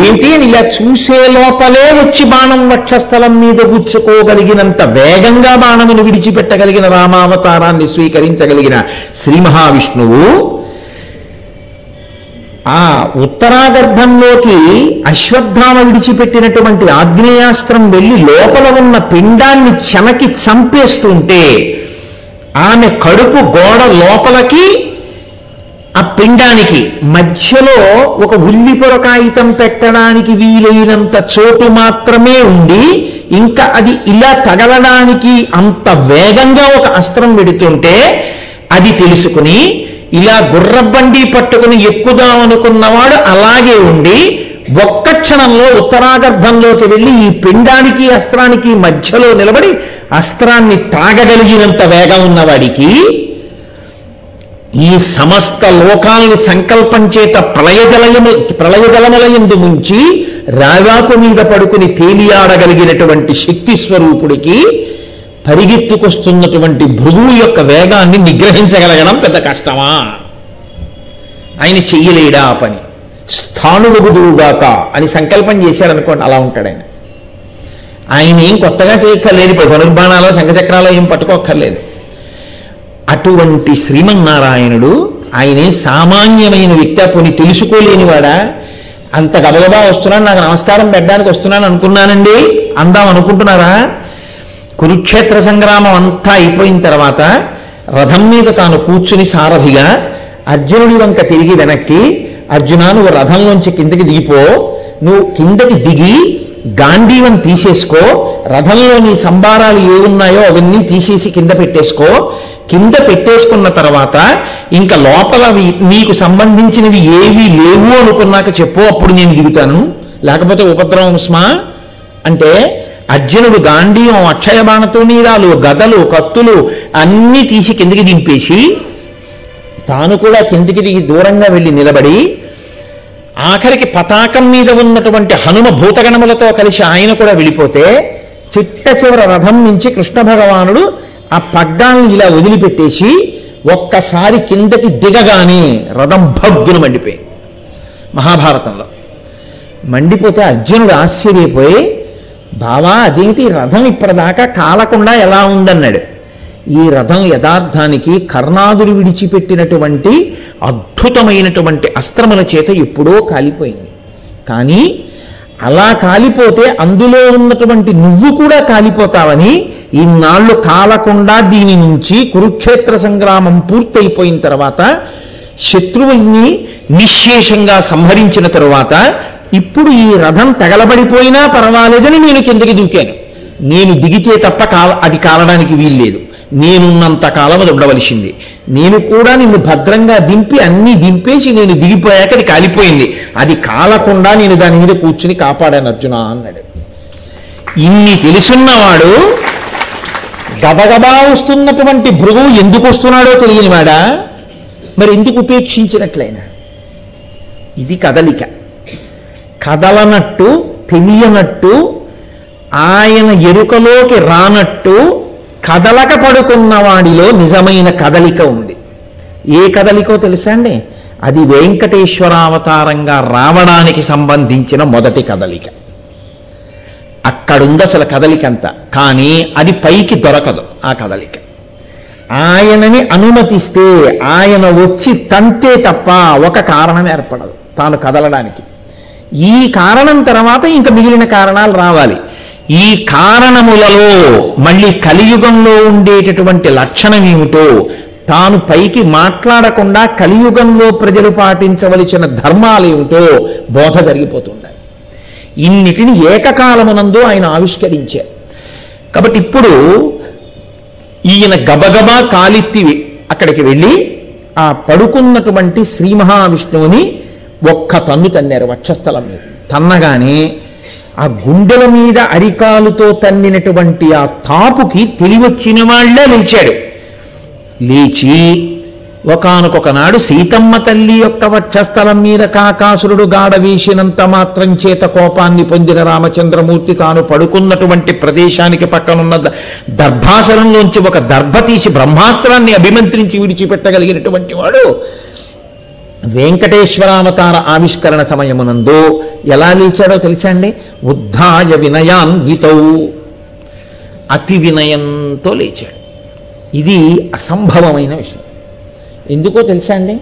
ఏంటి అని ఇలా చూసే లోపలే వచ్చి బాణం వక్షస్థలం మీద గుచ్చుకోగలిగినంత వేగంగా బాణమును విడిచిపెట్టగలిగిన రామావతారాన్ని స్వీకరించగలిగిన శ్రీ మహావిష్ణువు ఆ ఉత్తరాగర్భంలోకి అశ్వత్థామ విడిచిపెట్టినటువంటి ఆగ్నేయాస్త్రం వెళ్ళి లోపల ఉన్న పిండాన్ని చెనకి చంపేస్తుంటే ఆమె కడుపు గోడ లోపలికి ఆ పిండానికి మధ్యలో ఒక ఉల్లి పొరకాయితం పెట్టడానికి వీలైనంత చోటు మాత్రమే ఉండి ఇంకా అది ఇలా తగలడానికి అంత వేగంగా ఒక అస్త్రం పెడుతుంటే అది తెలుసుకుని ఇలా గుర్రబండి పట్టుకుని ఎక్కుదామనుకున్నవాడు అలాగే ఉండి ఒక్క క్షణంలో ఉత్తరాగర్భంలోకి వెళ్ళి ఈ పిండానికి అస్త్రానికి మధ్యలో నిలబడి అస్త్రాన్ని తాగగలిగినంత వేగం ఉన్నవాడికి ఈ సమస్త లోకాలను సంకల్పం చేత ప్రళయజలములయందు ముంచి రావాకు మీద పడుకుని తేలియాడగలిగినటువంటి శక్తి స్వరూపుడికి పరిగెత్తుకొస్తున్నటువంటి భృగువు యొక్క వేగాన్ని నిగ్రహించగలగడం పెద్ద కష్టమా? ఆయన చెయ్యలేడా ఆ పని? స్థాణువుగాక అని సంకల్పం చేశారనుకోండి, అలా ఉంటాడు ఆయన. ఆయన ఏం కొత్తగా చేయక్కర్లేదు, ఇప్పుడు ధనుర్బాణాలో శంఖచక్రాలో ఏం పట్టుకోక్కర్లేదు. అటువంటి శ్రీమన్నారాయణుడు ఆయనే సామాన్యమైన వ్యక్తి. పోని తెలుసుకోలేనివాడా? అంత గబగబా వస్తున్నాను, నాకు నమస్కారం పెట్టడానికి వస్తున్నాను అనుకున్నానండి అందాం అనుకుంటున్నారా? కురుక్షేత్ర సంగ్రామం అంతా అయిపోయిన తర్వాత రథం మీద తాను కూర్చుని సారథిగా అర్జునుడి వంక తిరిగి వెనక్కి, అర్జున నువ్వు రథంలోంచి కిందకి దిగిపో, నువ్వు కిందకి దిగి గాంధీవం తీసేసుకో, రథంలో నీ సంబారాలు ఏమున్నాయో అవన్నీ తీసేసి కింద పెట్టేసుకో, కింద పెట్టేసుకున్న తర్వాత ఇంకా లోపల నీకు సంబంధించినవి ఏవి లేవు అనుకున్నాక చెప్పు, అప్పుడు నేను దిగుతాను, లేకపోతే ఉపద్రవం స్మా అంటే అర్జునుడు గాంధీవం, అక్షయ బాణతోనీరాలు, గదలు, కత్తులు అన్నీ తీసి కిందికి దింపేసి తాను కూడా కిందికి దిగి దూరంగా వెళ్ళి నిలబడి ఆఖరికి పతాకం మీద ఉన్నటువంటి హనుమ భూతగణములతో కలిసి ఆయన కూడా వెళ్ళిపోతే చిట్ట చివర రథం నుంచి కృష్ణ భగవానుడు ఆ పగ్గాన్ని ఇలా వదిలిపెట్టేసి ఒక్కసారి కిందకి దిగగానే రథం భగ్గును మండిపోయింది. మహాభారతంలో మండిపోతే అర్జునుడు ఆశ్చర్యపోయి, బావా అదేంటి రథం ఇప్పటిదాకా కాలకుండా ఎలా ఉందన్నాడు. ఈ రథం యథార్థానికి కర్ణాదులు విడిచిపెట్టినటువంటి అద్భుతమైనటువంటి అస్త్రముల చేత ఎప్పుడో కాలిపోయింది. కానీ అలా కాలిపోతే అందులో ఉన్నటువంటి నువ్వు కూడా కాలిపోతావని ఇన్నాళ్ళు కాలకుండా దీని నుంచి కురుక్షేత్ర సంగ్రామం పూర్తయిపోయిన తర్వాత శత్రువుల్ని నిశ్శేషంగా సంహరించిన తరువాత ఇప్పుడు ఈ రథం తగలబడిపోయినా పర్వాలేదని నేను కిందకి దూకాను. నేను దిగితే తప్ప అది కాలడానికి వీల్లేదు, నేనున్నంత కాలం అది ఉండవలసింది. నేను కూడా నిన్ను భద్రంగా దింపి అన్నీ దింపేసి నేను దిగిపోయాక అది కాలిపోయింది, అది కాలకుండా నేను దాని మీద కూర్చుని కాపాడాను అర్జున అన్నాడు. ఇన్ని తెలుసున్నవాడు గబగబా వస్తున్నటువంటి భృగువు ఎందుకు వస్తున్నాడో తెలియనివాడా, మరి ఎందుకు ఉపేక్షించినట్లయినా? ఇది కదలిక. కదలనట్టు తెలియనట్టు ఆయన ఎరుకలోకి రానట్టు కదలక పడుకున్న వాడిలో నిజమైన కదలిక ఉంది. ఏ కదలికో తెలుసా అండి? అది వెంకటేశ్వరావతారంగా రావడానికి సంబంధించిన మొదటి కదలిక. అక్కడుంది అసలు కదలిక అంతా. కానీ అది పైకి దొరకదు ఆ కదలిక. ఆయనని అనుమతిస్తే ఆయన వచ్చి తంతే తప్ప ఒక కారణం ఏర్పడదు తాను కదలడానికి. ఈ కారణం తర్వాత ఇంకా మిగిలిన కారణాలు రావాలి. ఈ కారణములలో మళ్ళీ కలియుగంలో ఉండేటటువంటి లక్షణం ఏమిటో, తాను పైకి మాట్లాడకుండా కలియుగంలో ప్రజలు పాటించవలసిన ధర్మాలు ఏమిటో బోధ జరిగిపోతుండాలి. ఇన్నిటిని ఏకకాలమునందు ఆయన ఆవిష్కరించారు. కాబట్టి ఇప్పుడు ఈయన గబగబా కాలిత్తి అక్కడికి వెళ్ళి ఆ పడుకున్నటువంటి శ్రీ మహావిష్ణువుని ఒక్క తన్ను తన్నారు వక్షస్థలం మీద. తన్నగానే ఆ గుండెల మీద అరికాలుతో తన్నినటువంటి ఆ తాపుకి తెలివచ్చిన వాళ్లే లేచాడు. లేచి ఒకానొక నాడు సీతమ్మ తల్లి యొక్క వక్షస్థలం మీద కాకాసురుడు గాఢ వీసినంత మాత్రం చేత కోపాన్ని పొందిన రామచంద్రమూర్తి తాను పడుకున్నటువంటి ప్రదేశానికి పక్కనున్న దర్భాసనంలోంచి ఒక దర్భ తీసి బ్రహ్మాస్త్రాన్ని అభిమంత్రించి విడిచిపెట్టగలిగినటువంటి వాడు వెంకటేశ్వరావతార ఆవిష్కరణ సమయమునందు ఎలా లేచాడో తెలుసా అండి? ఉద్ధాయ వినయాన్వితౌ, అతి వినయంతో లేచాడు. ఇది అసంభవమైన విషయం. ఎందుకో తెలుసా అండి?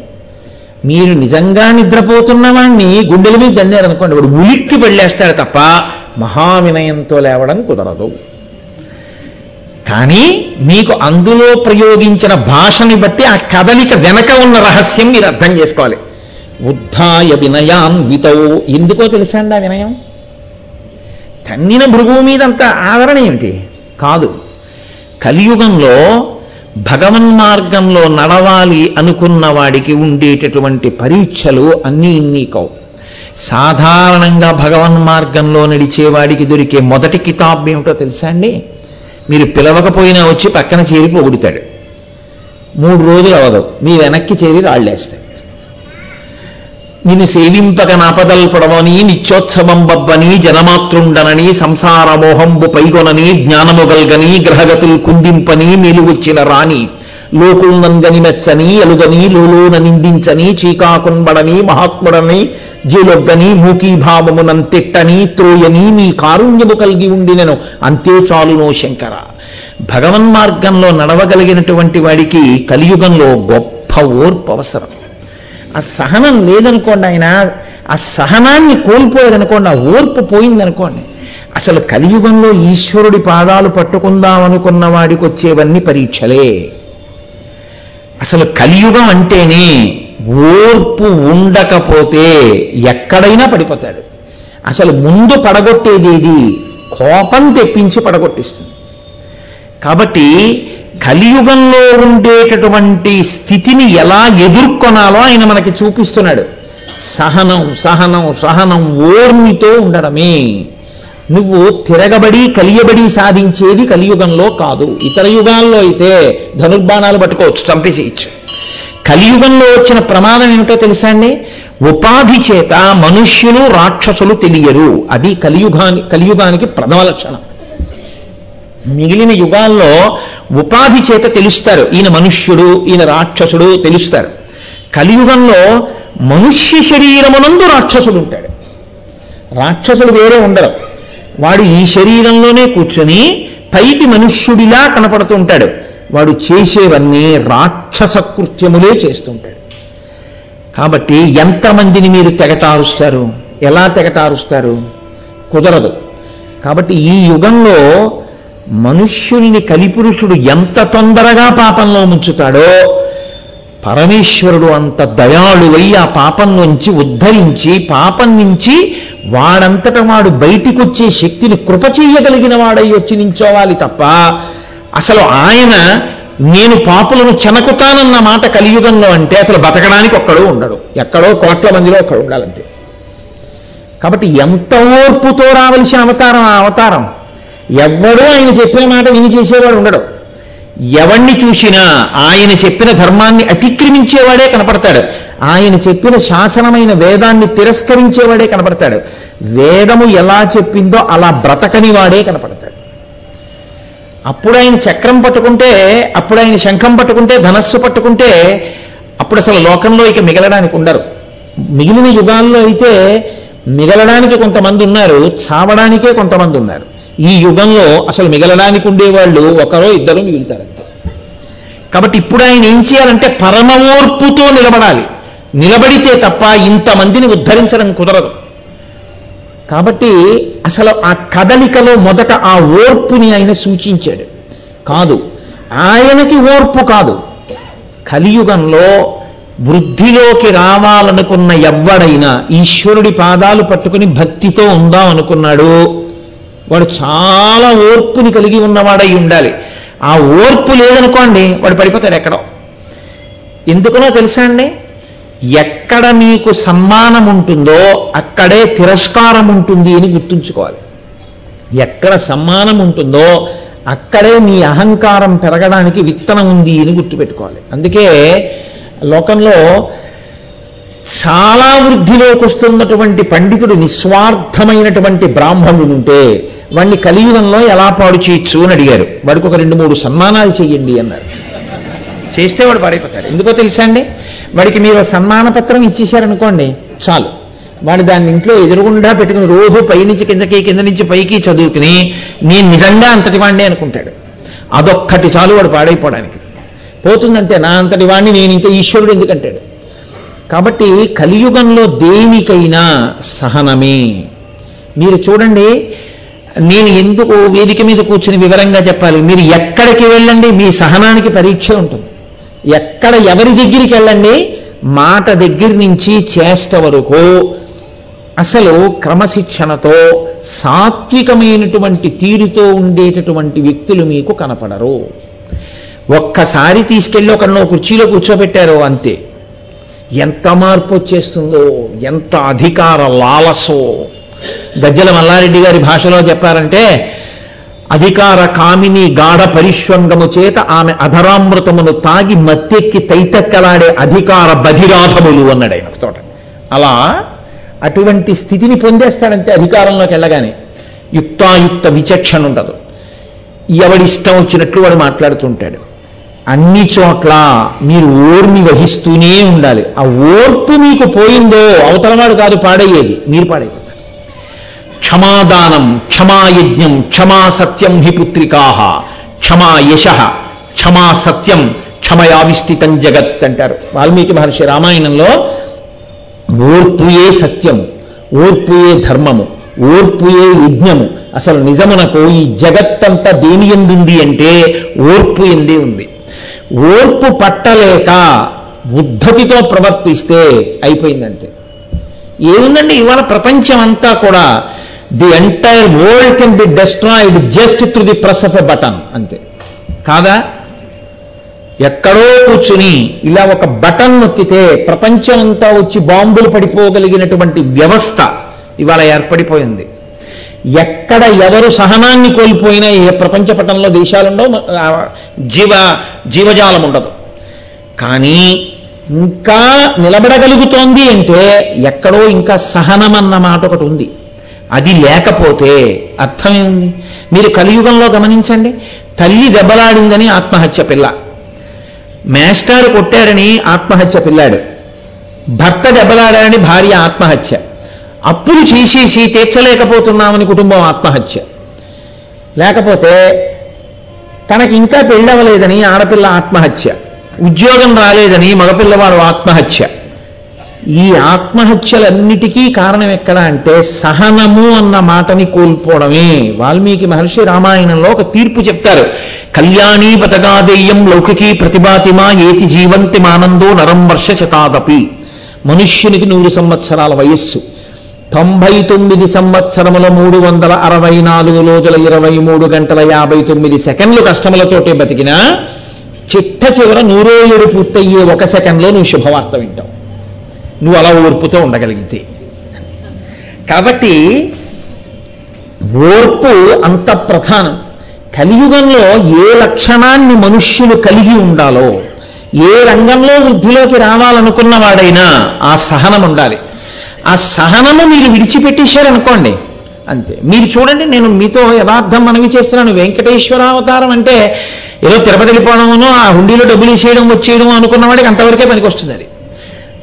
మీరు నిజంగా నిద్రపోతున్న వాడిని గుండెల మీద దన్నారనుకోండి, వాడు ఉలిక్కి పళ్ళేస్తాడు తప్ప మహావినయంతో లేవడం కుదరదు. కానీ మీకు అందులో ప్రయోగించిన భాషని బట్టి ఆ కదలిక వెనక ఉన్న రహస్యం మీరు అర్థం చేసుకోవాలి. ఉద్ధాయ వినయాన్వితౌ. ఎందుకో తెలుసా అండి ఆ వినయం? తన్నిన భృగువు మీదంత ఆదరణ ఏమిటి కాదు. కలియుగంలో భగవన్మార్గంలో నడవాలి అనుకున్న వాడికి ఉండేటటువంటి పరీక్షలు అన్నీ ఇన్ని కావు. సాధారణంగా భగవన్మార్గంలో నడిచేవాడికి దొరికే మొదటి కితాబ్ ఏమిటో తెలుసా అండి? మీరు పిలవకపోయినా వచ్చి పక్కన చేరి పొగుడుతాడు. 3 రోజులు అవదు, మీ వెనక్కి చేరి రాళ్ళేస్తాడు. నిన్ను సేవింపక నాపదల్పడవని, నిత్యోత్సవం బబ్బని, జనమాతృండనని, సంసార మోహంబు పైగొనని, జ్ఞానము గల్గని, గ్రహగతులు కుందింపని, మేలువచ్చిన రాణి, లోకుల్నంగని మెచ్చని, ఎలుగని, లోలోన నిందించని, చీకాకున్బడని, మహాత్ముడని, జీలొగ్గని, మూకీభావమునంతెట్టని, త్రోయని, మీ కారుణ్యము కలిగి ఉండినను అంతే చాలునో శంకర. భగవన్మార్గంలో నడవగలిగినటువంటి వాడికి కలియుగంలో గొప్ప ఓర్పు అవసరం. ఆ సహనం లేదనుకోండి, ఆయన ఆ సహనాన్ని కోల్పోయాడనుకోండి, ఆ ఓర్పు పోయిందనుకోండి, అసలు కలియుగంలో ఈశ్వరుడి పాదాలు పట్టుకుందామనుకున్న వాడికి వచ్చేవన్నీ పరీక్షలే. అసలు కలియుగం అంటేనే ఓర్పు ఉండకపోతే ఎక్కడైనా పడిపోతాడు. అసలు ముందు పడగొట్టేది ఏది? కోపం తెప్పించి పడగొట్టిస్తుంది. కాబట్టి కలియుగంలో ఉండేటటువంటి స్థితిని ఎలా ఎదుర్కొనాలో ఆయన మనకి చూపిస్తున్నాడు. సహనం సహనం సహనం, ఓర్మితో ఉండడమే. నువ్వు తిరగబడి కలియబడి సాధించేది కలియుగంలో కాదు. ఇతర యుగాల్లో అయితే ధనుర్బాణాలు పట్టుకోవచ్చు, చంపేసేయచ్చు. కలియుగంలో వచ్చిన ప్రమాదం ఏమిటో తెలుసా అండి? ఉపాధి చేత మనుష్యులు రాక్షసులు తెలియరు. అది కలియుగానికి ప్రథమ లక్షణం. మిగిలిన యుగాల్లో ఉపాధి చేత తెలుస్తారు, ఈయన మనుష్యుడు ఈయన రాక్షసుడు తెలుస్తారు. కలియుగంలో మనుష్య శరీరమునందు రాక్షసుడు ఉంటాడు. రాక్షసులు వేరే ఉండరు. వాడు ఈ శరీరంలోనే కూర్చొని పైకి మనుష్యుడిలా కనపడుతూ ఉంటాడు. వాడు చేసేవన్నీ రాక్షస కృత్యములే చేస్తుంటాడు. కాబట్టి ఎంతమందిని మీరు తెగటారుస్తారు? ఎలా తెగటారుస్తారు? కుదరదు. కాబట్టి ఈ యుగంలో మనుష్యుల్ని కలిపురుషుడు ఎంత తొందరగా పాపంలో ముంచుతాడో పరమేశ్వరుడు అంత దయాళువై ఆ పాపం నుంచి ఉద్ధరించి, పాపం నుంచి వాడంతట వాడు బయటికి వచ్చే శక్తిని కృప చెయ్యగలిగిన వాడై వచ్చి నించోవాలి తప్ప అసలు ఆయన నేను పాపులను చెనకుతానన్న మాట కలియుగంలో అంటే అసలు బతకడానికి ఒక్కడూ ఉండడు. ఎక్కడో కోట్ల మందిలో ఒక్కడు ఉండాలంతే. కాబట్టి ఎంత ఓర్పుతో రావలసిన అవతారం ఆ అవతారం. ఎవ్వడూ ఆయన చెప్పిన మాట విని చేసేవాడు ఉండడు. ఎవణ్ణి చూసినా ఆయన చెప్పిన ధర్మాన్ని అతిక్రమించేవాడే కనపడతాడు. ఆయన చెప్పిన శాసనమైన వేదాన్ని తిరస్కరించేవాడే కనపడతాడు. వేదము ఎలా చెప్పిందో అలా బ్రతకని వాడే కనపడతాడు. అప్పుడు ఆయన చక్రం పట్టుకుంటే, అప్పుడు ఆయన శంఖం పట్టుకుంటే, ధనస్సు పట్టుకుంటే అప్పుడు అసలు లోకంలో ఇక మిగలడానికి ఉండరు. మిగిలిన యుగాల్లో అయితే మిగలడానికి కొంతమంది ఉన్నారు, చావడానికే కొంతమంది ఉన్నారు. ఈ యుగంలో అసలు మిగలడానికి ఉండేవాళ్ళు ఒకరో ఇద్దరు మిగులుతారంతే. కాబట్టి ఇప్పుడు ఆయన ఏం చేయాలంటే పరమ ఓర్పుతో నిలబడాలి. నిలబడితే తప్ప ఇంతమందిని ఉద్ధరించడం కుదరదు. కాబట్టి అసలు ఆ కదలికలో మొదట ఆ ఓర్పుని ఆయన సూచించాడు. కాదు, ఆయనకి ఓర్పు కాదు. కలియుగంలో వృద్ధిలోకి రావాలనుకున్న ఎవ్వడైనా ఈశ్వరుడి పాదాలు పట్టుకుని భక్తితో ఉందాం అనుకున్నాడు, వాడు చాలా ఓర్పుని కలిగి ఉన్నవాడై ఉండాలి. ఆ ఓర్పు లేదనుకోండి వాడు పడిపోతాడు ఎక్కడో. ఎందుకనో తెలుసా అండి? ఎక్కడ మీకు సమ్మానం ఉంటుందో అక్కడే తిరస్కారం ఉంటుంది అని గుర్తుంచుకోవాలి. ఎక్కడ సమ్మానం ఉంటుందో అక్కడే మీ అహంకారం పెరగడానికి విత్తనం ఉంది అని గుర్తుపెట్టుకోవాలి. అందుకే లోకంలో చాలా వృద్ధిలోకి వస్తున్నటువంటి పండితుడు, నిస్వార్థమైనటువంటి బ్రాహ్మణుడు ఉంటే వాడిని కలియుగంలో ఎలా పాడు చేయొచ్చు అని అడిగారు. వాడికి ఒక 2-3 సన్మానాలు చెయ్యండి అన్నారు. చేస్తే వాడు పాడైపోతాడు. ఎందుకో తెలుసా అండి? వాడికి మీరు సన్మాన పత్రం ఇచ్చేశారనుకోండి చాలు, వాడు దాన్ని ఇంట్లో ఎదురుగుండా పెట్టుకుని రోజు పైనుంచి కిందకి కింద నుంచి పైకి చదువుకుని నేను నిజంగా అంతటి వాడిని అనుకుంటాడు. అదొక్కటి చాలు వాడు పాడైపోవడానికి. పోతుందంతే, నా అంతటి వాడిని నేను ఇంకా ఈశ్వరుడు ఎందుకంటాడు. కాబట్టి కలియుగంలో దేనికైనా సహనమే. మీరు చూడండి, నేను ఎందుకు వేదిక మీద కూర్చుని వివరంగా చెప్పాలి? మీరు ఎక్కడికి వెళ్ళండి మీ సహనానికి పరీక్ష ఉంటుంది. ఎక్కడ ఎవరి దగ్గరికి వెళ్ళండి, మాట దగ్గర నుంచి చేష్ట వరకు అసలు క్రమశిక్షణతో సాత్వికమైనటువంటి తీరుతో ఉండేటటువంటి వ్యక్తులు మీకు కనపడరు. ఒక్కసారి తీసుకెళ్ళి ఒకరినో కుర్చీలో కూర్చోబెట్టారో అంతే, ఎంత మార్పు వచ్చేస్తుందో, ఎంత అధికార లాలసో. గజ్జల మల్లారెడ్డి గారి భాషలో చెప్పారంటే, అధికార కామిని గాఢ పరిశ్వంగము చేత ఆమె అధరామృతమును తాగి మత్తెక్కి తైతక్కలాడే అధికార బధిరాధములు అన్నాడు ఆయన తోట. అలా అటువంటి స్థితిని పొందేస్తాడంతే అధికారంలోకి వెళ్ళగానే. యుక్తాయుక్త విచక్షణ ఉండదు. ఎవడి ఇష్టం వచ్చినట్లు వాడు మాట్లాడుతుంటాడు. అన్ని చోట్ల మీరు ఓర్మి వహిస్తూనే ఉండాలి. ఆ ఓర్పు మీకు పోయిందో అవతలవాడు కాదు పాడయ్యేది, మీరు పాడైపోతారు. క్షమాదానం, క్షమాయజ్ఞం, క్షమా సత్యం హి పుత్రికాః, క్షమా యశః, క్షమా సత్యం, క్షమయావిష్ఠితం జగత్ అంటారు వాల్మీకి మహర్షి రామాయణంలో. ఓర్పుయే సత్యము, ఓర్పుయే ధర్మము, ఓర్పుయే యజ్ఞము. అసలు నిజమునకు ఈ జగత్తంతా దేని ఎందుంది అంటే ఓర్పు ఎందే ఉంది. ఓర్పు పట్టలేక ఉద్ధతితో ప్రవర్తిస్తే అయిపోయిందంతే. ఏముందండి ఇవాళ ప్రపంచం అంతా కూడా the entire world can be destroyed just through the press of a button, అంతే కాదా? ఎక్కడో కూర్చుని ఇలా ఒక బటన్ నొక్కితే ప్రపంచం అంతా వచ్చి బాంబులు పడిపోగలిగినటువంటి వ్యవస్థ ఇవాళ ఏర్పడిపోయింది. ఎక్కడ ఎవరు సహనాన్ని కోల్పోయినా ఏ ప్రపంచ పటంలో దేశాలుండవు, జీవజాలం ఉండదు. కానీ ఇంకా నిలబడగలుగుతోంది అంటే ఎక్కడో ఇంకా సహనం అన్న మాట ఒకటి ఉంది. అది లేకపోతే అర్థమేముంది? మీరు కలియుగంలో గమనించండి, తల్లి దెబ్బలాడిందని ఆత్మహత్య పిల్ల, మేస్టారు కొట్టారని ఆత్మహత్య పిల్లాడు, భర్త దెబ్బలాడారని భార్య ఆత్మహత్య, అప్పులు చేసేసి తీర్చలేకపోతున్నామని కుటుంబం ఆత్మహత్య, లేకపోతే తనకి ఇంకా పెళ్ళవలేదని ఆడపిల్ల ఆత్మహత్య, ఉద్యోగం రాలేదని మగపిల్లవాడు ఆత్మహత్య. ఈ ఆత్మహత్యలన్నిటికీ కారణం ఎక్కడ అంటే సహనము అన్న మాటని కోల్పోవడమే. వాల్మీకి మహర్షి రామాయణంలో ఒక తీర్పు చెప్తారు. కళ్యాణీ పతగాదేయం లౌకికీ ప్రతిభాతిమా ఏతి జీవంతి మానందో నరం వర్ష శతాదపి. మనుష్యునికి 100 సంవత్సరాల వయస్సు, 99 సంవత్సరముల 364 రోజుల 23 గంటల 59 సెకండ్లు కష్టములతోటే బతికినా చిట్ట చివర 107 పూర్తయ్యే 1 సెకండ్లో నువ్వు శుభవార్త వింటావు, నువ్వు అలా ఓర్పుతో ఉండగలిగితే. కాబట్టి ఓర్పు అంత ప్రధానం. కలియుగంలో ఏ లక్షణాన్ని మనుష్యులు కలిగి ఉండాలో, ఏ రంగంలో వృద్ధిలోకి రావాలనుకున్నవాడైనా ఆ సహనం ఉండాలి. ఆ సహనము మీరు విడిచిపెట్టేశారనుకోండి అంతే. మీరు చూడండి, నేను మీతో యథార్థం మనవి చేస్తున్నాను. వెంకటేశ్వరావతారం అంటే ఏదో తిరుపతి వెళ్ళిపోవడమునో ఆ హుండీలో డబ్బులు వేసేయడం వచ్చేయడం అనుకున్న వాడికి అంతవరకే పనికి వస్తుంది. అది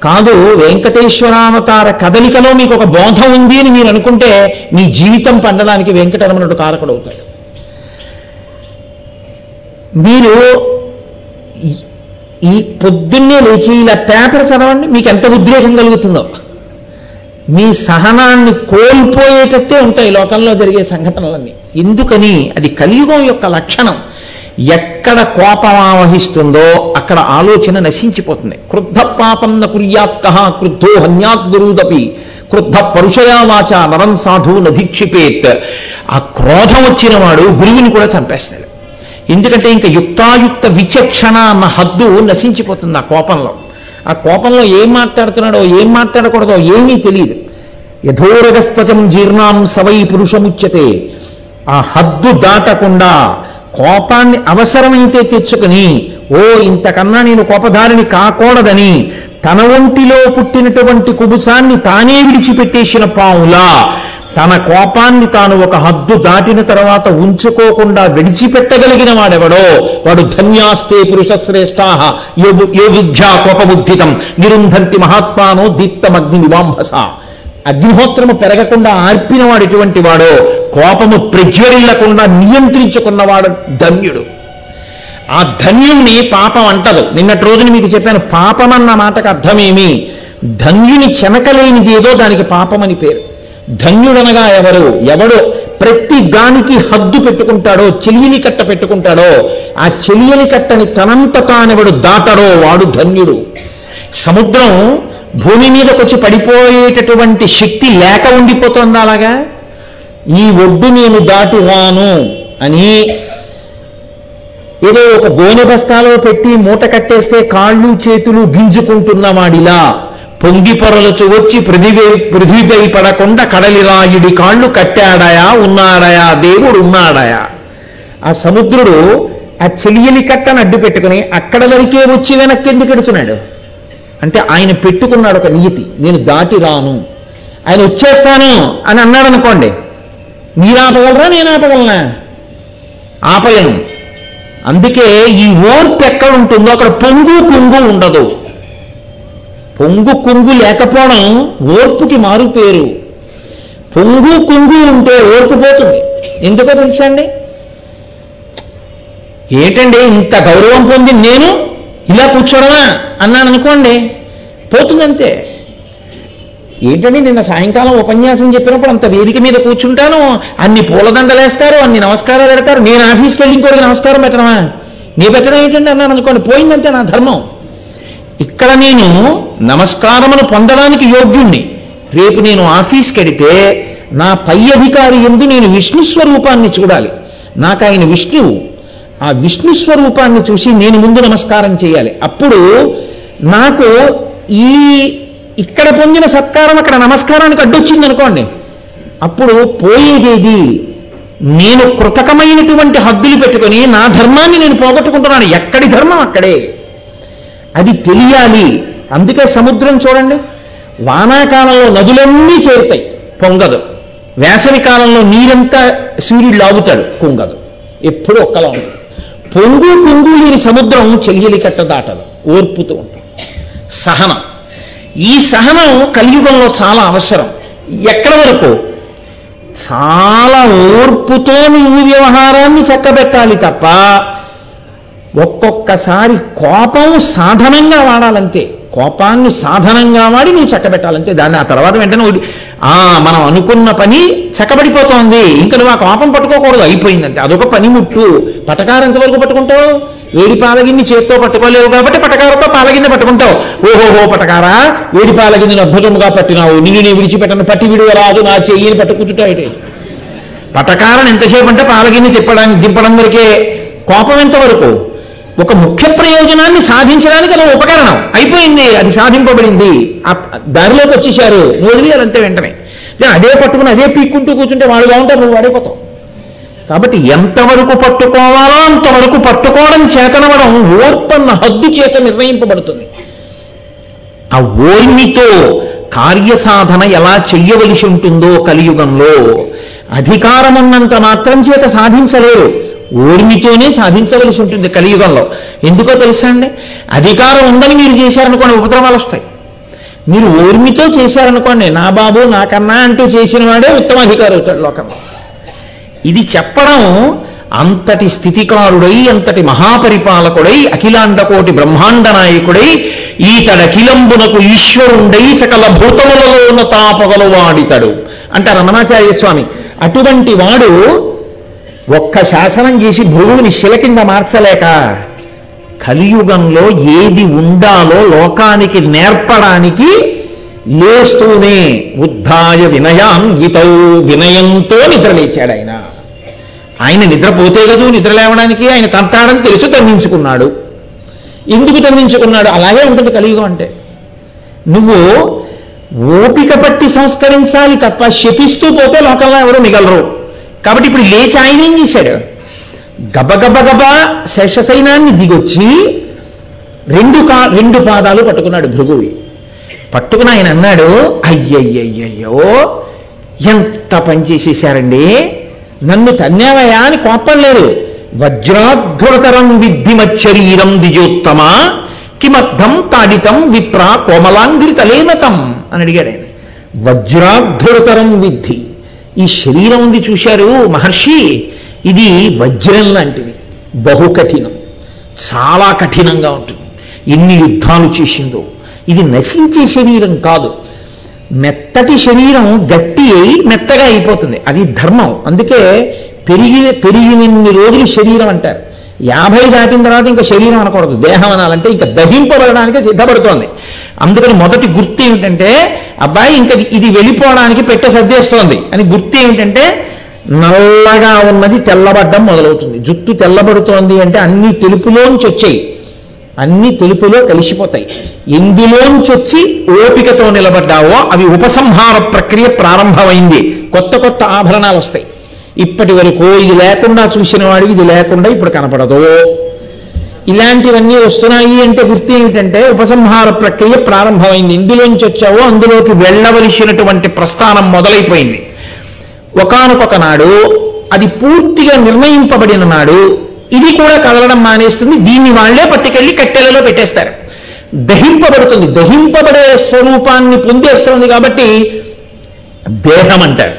కాదు. వెంకటేశ్వరావతార కదలికలో మీకు ఒక బోధం ఉంది అని మీరు అనుకుంటే మీ జీవితం పండడానికి వెంకటరమణుడు కారకుడు అవుతాడు. మీరు ఈ పొద్దున్నే లేచి ఇలా పేపర్ చదవండి, మీకు ఎంత ఉద్రేకం కలుగుతుందో. మీ సహనాన్ని కోల్పోయేటట్టే ఉంటాయి లోకంలో జరిగే సంఘటనలన్నీ. ఎందుకని? అది కలియుగం యొక్క లక్షణం. ఎక్కడ కోపం ఆవహిస్తుందో అక్కడ ఆలోచన నశించిపోతుంది. క్రుద్ధ పాపన్న కుర్యాత్కః క్రుద్ధో హన్యాత్ గురుదపి క్రుద్ధ పరుషయా వాచ నరం సాధు నధిక్షిపేత్. ఆ క్రోధం వచ్చిన వాడు గురువుని కూడా చంపేస్తాడు. ఎందుకంటే ఇంకా యుక్తాయుక్త విచక్షణ అన్న హద్దు నశించిపోతుంది ఆ కోపంలో. ఆ కోపంలో ఏం మాట్లాడుతున్నాడో ఏం మాట్లాడకూడదో ఏమీ తెలియదు. యథోరగస్త్వచం జీర్ణాం సవై పురుషముచ్యతే. ఆ హద్దు దాటకుండా కోపాన్ని అవసరమైతే తెచ్చుకుని, ఓ ఇంతకన్నా నేను కోపధారిని కాకూడదని తన ఒంటిలో పుట్టినటువంటి కుబుసాన్ని తానే విడిచిపెట్టేసిన పావులా తన కోపాన్ని తాను ఒక హద్దు దాటిన తర్వాత ఉంచుకోకుండా విడిచిపెట్టగలిగిన వాడెవడో వాడు ధన్యాస్తే పురుష శ్రేష్ఠాః యో విద్యా కోపబుద్ధితం నిరుంధంతి మహాత్మానో దీప్తమగ్ని వివాంభస. అగ్నిహోత్రము పెరగకుండా ఆర్పినవాడు ఎటువంటి వాడో, కోపము ప్రజ్వరిల్లకుండా నియంత్రించుకున్నవాడు ధన్యుడు. ఆ ధన్యుణ్ణి పాపం అంటదు. నిన్నటి రోజున మీకు చెప్పాను, పాపం అన్న మాటకు అర్థమేమి? ధన్యుని చెనకలేనిది ఏదో దానికి పాపమని పేరు. ధన్యుడనగా ఎవడు ప్రతి దానికి హద్దు పెట్టుకుంటాడో, చెలియని కట్ట పెట్టుకుంటాడో, ఆ చెలియని కట్టని తనంత తానెవడు దాటడో వాడు ధన్యుడు. సముద్రం భూమి మీదకి వచ్చి పడిపోయేటటువంటి శక్తి లేక ఉండిపోతుంది. అలాగా ఈ ఒడ్డు నేను దాటి రాను అని ఏదో ఒక గోనె బస్తాలో పెట్టి మూట కట్టేస్తే కాళ్ళు చేతులు గింజుకుంటున్న వాడిలా పొంగి పొరలుచు వచ్చి పృథివీపై పడకుండా కడలి రాయుడి కాళ్ళు కట్టాడయా ఉన్నాడయా దేవుడు ఉన్నాడయా. ఆ సముద్రుడు ఆ చెలియలి కట్టను అడ్డు పెట్టుకుని అక్కడ వరకే వచ్చి వెనక్కి ఎందుకు ఎడుతున్నాడు అంటే ఆయన పెట్టుకున్నాడు ఒక నియతి, నేను దాటి రాను. ఆయన వచ్చేస్తాను అని అన్నాడు అనుకోండి, మీరు ఆపగలరా నేను ఆపగలనా? ఆపలేను. అందుకే ఈ ఓర్పు ఎక్కడ ఉంటుందో అక్కడ పొంగు కుంగు ఉండదు. పొంగు కుంగు లేకపోవడం ఓర్పుకి మారు పేరు. పొంగు కుంగు ఉంటే ఓర్పు పోతుంది. ఎందుకో తెలుసా అండి? ఏంటండి ఇంత గౌరవం పొంది నేను ఇలా కూర్చోడమా అన్నాను అనుకోండి, పోతుందంతే. ఏంటండి నిన్న సాయంకాలం ఉపన్యాసం చెప్పినప్పుడు అంత వేదిక మీద కూర్చుంటాను, అన్ని పూలదండలేస్తారు, అన్ని నమస్కారాలు పెడతారు, నేను ఆఫీస్కి వెళ్ళి ఇంకోటికి నమస్కారం పెట్టడమా? నీ పెట్టడం ఏంటండి అన్నాను అనుకోండి, పోయిందంతే నా ధర్మం. ఇక్కడ నేను నమస్కారమును పొందడానికి యోగ్యుణ్ణి, రేపు నేను ఆఫీస్కి వెడితే నా పై అధికారి యందు నేను విష్ణు స్వరూపాన్ని చూడాలి. నాకు ఆయన విష్ణువు. ఆ విష్ణు స్వరూపాన్ని చూసి నేను ముందు నమస్కారం చేయాలి. అప్పుడు నాకు ఇక్కడ పొందిన సత్కారం అక్కడ నమస్కారానికి అడ్డొచ్చింది అనుకోండి, అప్పుడు పోయేదేది నేను కృతకమైనటువంటి హద్దులు పెట్టుకొని నా ధర్మాన్ని నేను పోగొట్టుకుంటున్నాను. ఎక్కడి ధర్మం అక్కడే. అది తెలియాలి. అందుకే సముద్రం చూడండి, వానాకాలంలో నదులన్నీ చేరుతాయి, పొంగదు. వేసవి కాలంలో నీరంతా సూర్యుడు లాగుతాడు, కుంగదు. ఎప్పుడూ ఒక్కలా ఉంటుంది. పొంగు కుంగు లేని సముద్రం చెయ్యలి కట్ట దాటదు, ఓర్పుతూ ఉంటుంది. సహనం. ఈ సహనం కలియుగంలో చాలా అవసరం. ఎక్కడ వరకు? చాలా ఓర్పుతో నువ్వు వ్యవహారాన్ని చక్కబెట్టాలి తప్ప ఒక్కొక్కసారి కోపం సాధనంగా వాడాలంతే. కోపాన్ని సాధనంగా వాడి నువ్వు చక్కబెట్టాలంతే. దాన్ని ఆ తర్వాత వెంటనే మనం అనుకున్న పని చక్కబడిపోతోంది, ఇంకా నువ్వు ఆ కోపం పట్టుకోకూడదు, అయిపోయిందంటే అదొక పనిముట్టు. పటకారం ఎంతవరకు పట్టుకుంటావు? వేడి పాలగిన్ని చేత్తో పట్టుకోలేవు కాబట్టి పటకారతో పాలగిన్నె పట్టుకుంటావు. ఓహోహో పటకారా, వేడి పాలగిన్నెను అద్భుతంగా పట్టినావు, నిన్ను నీ విడిచిపెట్టను, పట్టి విడువరాదు నా చెయ్యిని పట్టుకుంటుంటే. పటకారం ఎంతసేపు అంటే పాలగిన్ని దింపడం వరకే. కోపం ఎంతవరకు? ఒక ముఖ్య ప్రయోజనాన్ని సాధించడానికి అది ఉపకరణం, అయిపోయింది, అది సాధింపబడింది, దారిలోకి వచ్చేసారు, నువ్వు వదిలేయాలంతే వెంటనే. అదే పట్టుకుని అదే పీక్కుంటూ కూర్చుంటే వాడుగా ఉంటారు, నువ్వు వాడిపోతావు. కాబట్టి ఎంతవరకు పట్టుకోవాలో అంతవరకు పట్టుకోవడం చేతనవడం ఓర్పన్న హద్దు చేత నిర్ణయింపబడుతుంది. ఆ ఓర్మితో కార్యసాధన ఎలా చెయ్యవలసి ఉంటుందో కలియుగంలో అధికారం ఉన్నంత మాత్రం చేత సాధించలేరు, ఓర్మితోనే సాధించవలసి ఉంటుంది కలియుగంలో. ఎందుకో తెలుసా అండి? అధికారం ఉందని మీరు చేశారనుకోండి ఉపద్రవాలు వస్తాయి. మీరు ఓర్మితో చేశారనుకోండి, నా బాబు నాకన్నా అంటూ చేసిన వాడే ఉత్తమ అధికారి అవుతాడు లోకంలో. ఇది చెప్పడం అంతటి స్థితికారుడై, అంతటి మహాపరిపాలకుడై, అఖిలాండకోటి బ్రహ్మాండ నాయకుడై, ఈతడఖిలంబునకు ఈశ్వరుండై సకల భూతములలో ఉన్న తాపగలు వాడితడు అంటారు రమణాచార్య స్వామి. అటువంటి వాడు ఒక్క శాసనం చేసి భృగువుని శిల కింద మార్చలేక కలియుగంలో ఏది ఉండాలో లోకానికి నేర్పడానికి లేస్తూనే ఉద్ధాయ వినయాంగితౌ, వినయంతో నిద్రలేచాడు ఆయన. ఆయన నిద్రపోతే కదూ నిద్ర లేవడానికి, ఆయన తంతాడని తెలుసు దండించుకున్నాడు. ఎందుకు దండించుకున్నాడు? అలాగే ఉంటుంది కలియుగం అంటే. నువ్వు ఓపిక పట్టి సంస్కరించాలి తప్ప శపిస్తూ పోతే లోకంలో ఎవరు మిగలరు. కాబట్టి ఇప్పుడు లేచి ఆయన ఏం చేశాడు? గబగబగబా శేషసైనాన్ని దిగొచ్చి రెండు పాదాలు పట్టుకున్నాడు భృగువి. పట్టుకుని ఆయన అన్నాడు, అయ్యయ్యయ్యో ఎంత పని చేసేశారండి, నన్ను తన్యావయా అని కోపం లేదు. వజ్రాధృతరం విద్ధిమచ్చరీరం ద్విజోత్తమ కిమర్థం తాడితం విప్ర కోమలాంగిరి తలేనతం అని అడిగాడు ఆయన. వజ్రాధృతరం విద్ధి, ఈ శరీరం ఉంది చూశారు మహర్షి, ఇది వజ్రం లాంటిది, బహుకఠినం, చాలా కఠినంగా ఉంటుంది. ఎన్ని యుద్ధాలు చేసిందో. ఇది నశించే శరీరం కాదు, మెత్తటి శరీరం గట్టి అయి మెత్తగా అయిపోతుంది, అది ధర్మం. అందుకే పెరిగినన్ని రోజులు శరీరం అంటారు. 50 దాటిన తర్వాత ఇంకా శరీరం అనకూడదు, దేహం అనాలంటే ఇంకా దహింపబడడానికి సిద్ధపడుతోంది. అందుకని మొదటి గుర్తు ఏమిటంటే, అబ్బాయి ఇంకా ఇది వెళ్ళిపోవడానికి పెట్టె సర్దేస్తోంది అని గుర్తు ఏమిటంటే, నల్లగా ఉన్నది తెల్లబడ్డం మొదలవుతుంది. జుట్టు తెల్లబడుతోంది అంటే అన్ని తెలుపులోంచి వచ్చాయి, అన్ని తెలుపులో కలిసిపోతాయి. ఎందులోంచి వచ్చి ఓపికతో నిలబడ్డావో అవి ఉపసంహార ప్రక్రియ ప్రారంభమైంది. కొత్త కొత్త ఆభరణాలు వస్తాయి. ఇప్పటి వరకు ఇది లేకుండా చూసిన వాడికి ఇది లేకుండా ఇప్పుడు కనపడదు. ఇలాంటివన్నీ వస్తున్నాయి అంటే గుర్తు ఏమిటంటే ఉపసంహార ప్రక్రియ ప్రారంభమైంది. ఇందులోంచి వచ్చావో అందులోకి వెళ్ళవలసినటువంటి ప్రస్థానం మొదలైపోయింది. ఒకానొక నాడు అది పూర్తిగా నిర్ణయింపబడిన నాడు ఇది కూడా కదలడం మానేస్తుంది. దీన్ని వాళ్లే పట్టుకెళ్ళి కట్టెలలో పెట్టేస్తారు, దహింపబడుతుంది. దహింపబడే స్వరూపాన్ని పొందేస్తుంది కాబట్టి దేహం అంటారు.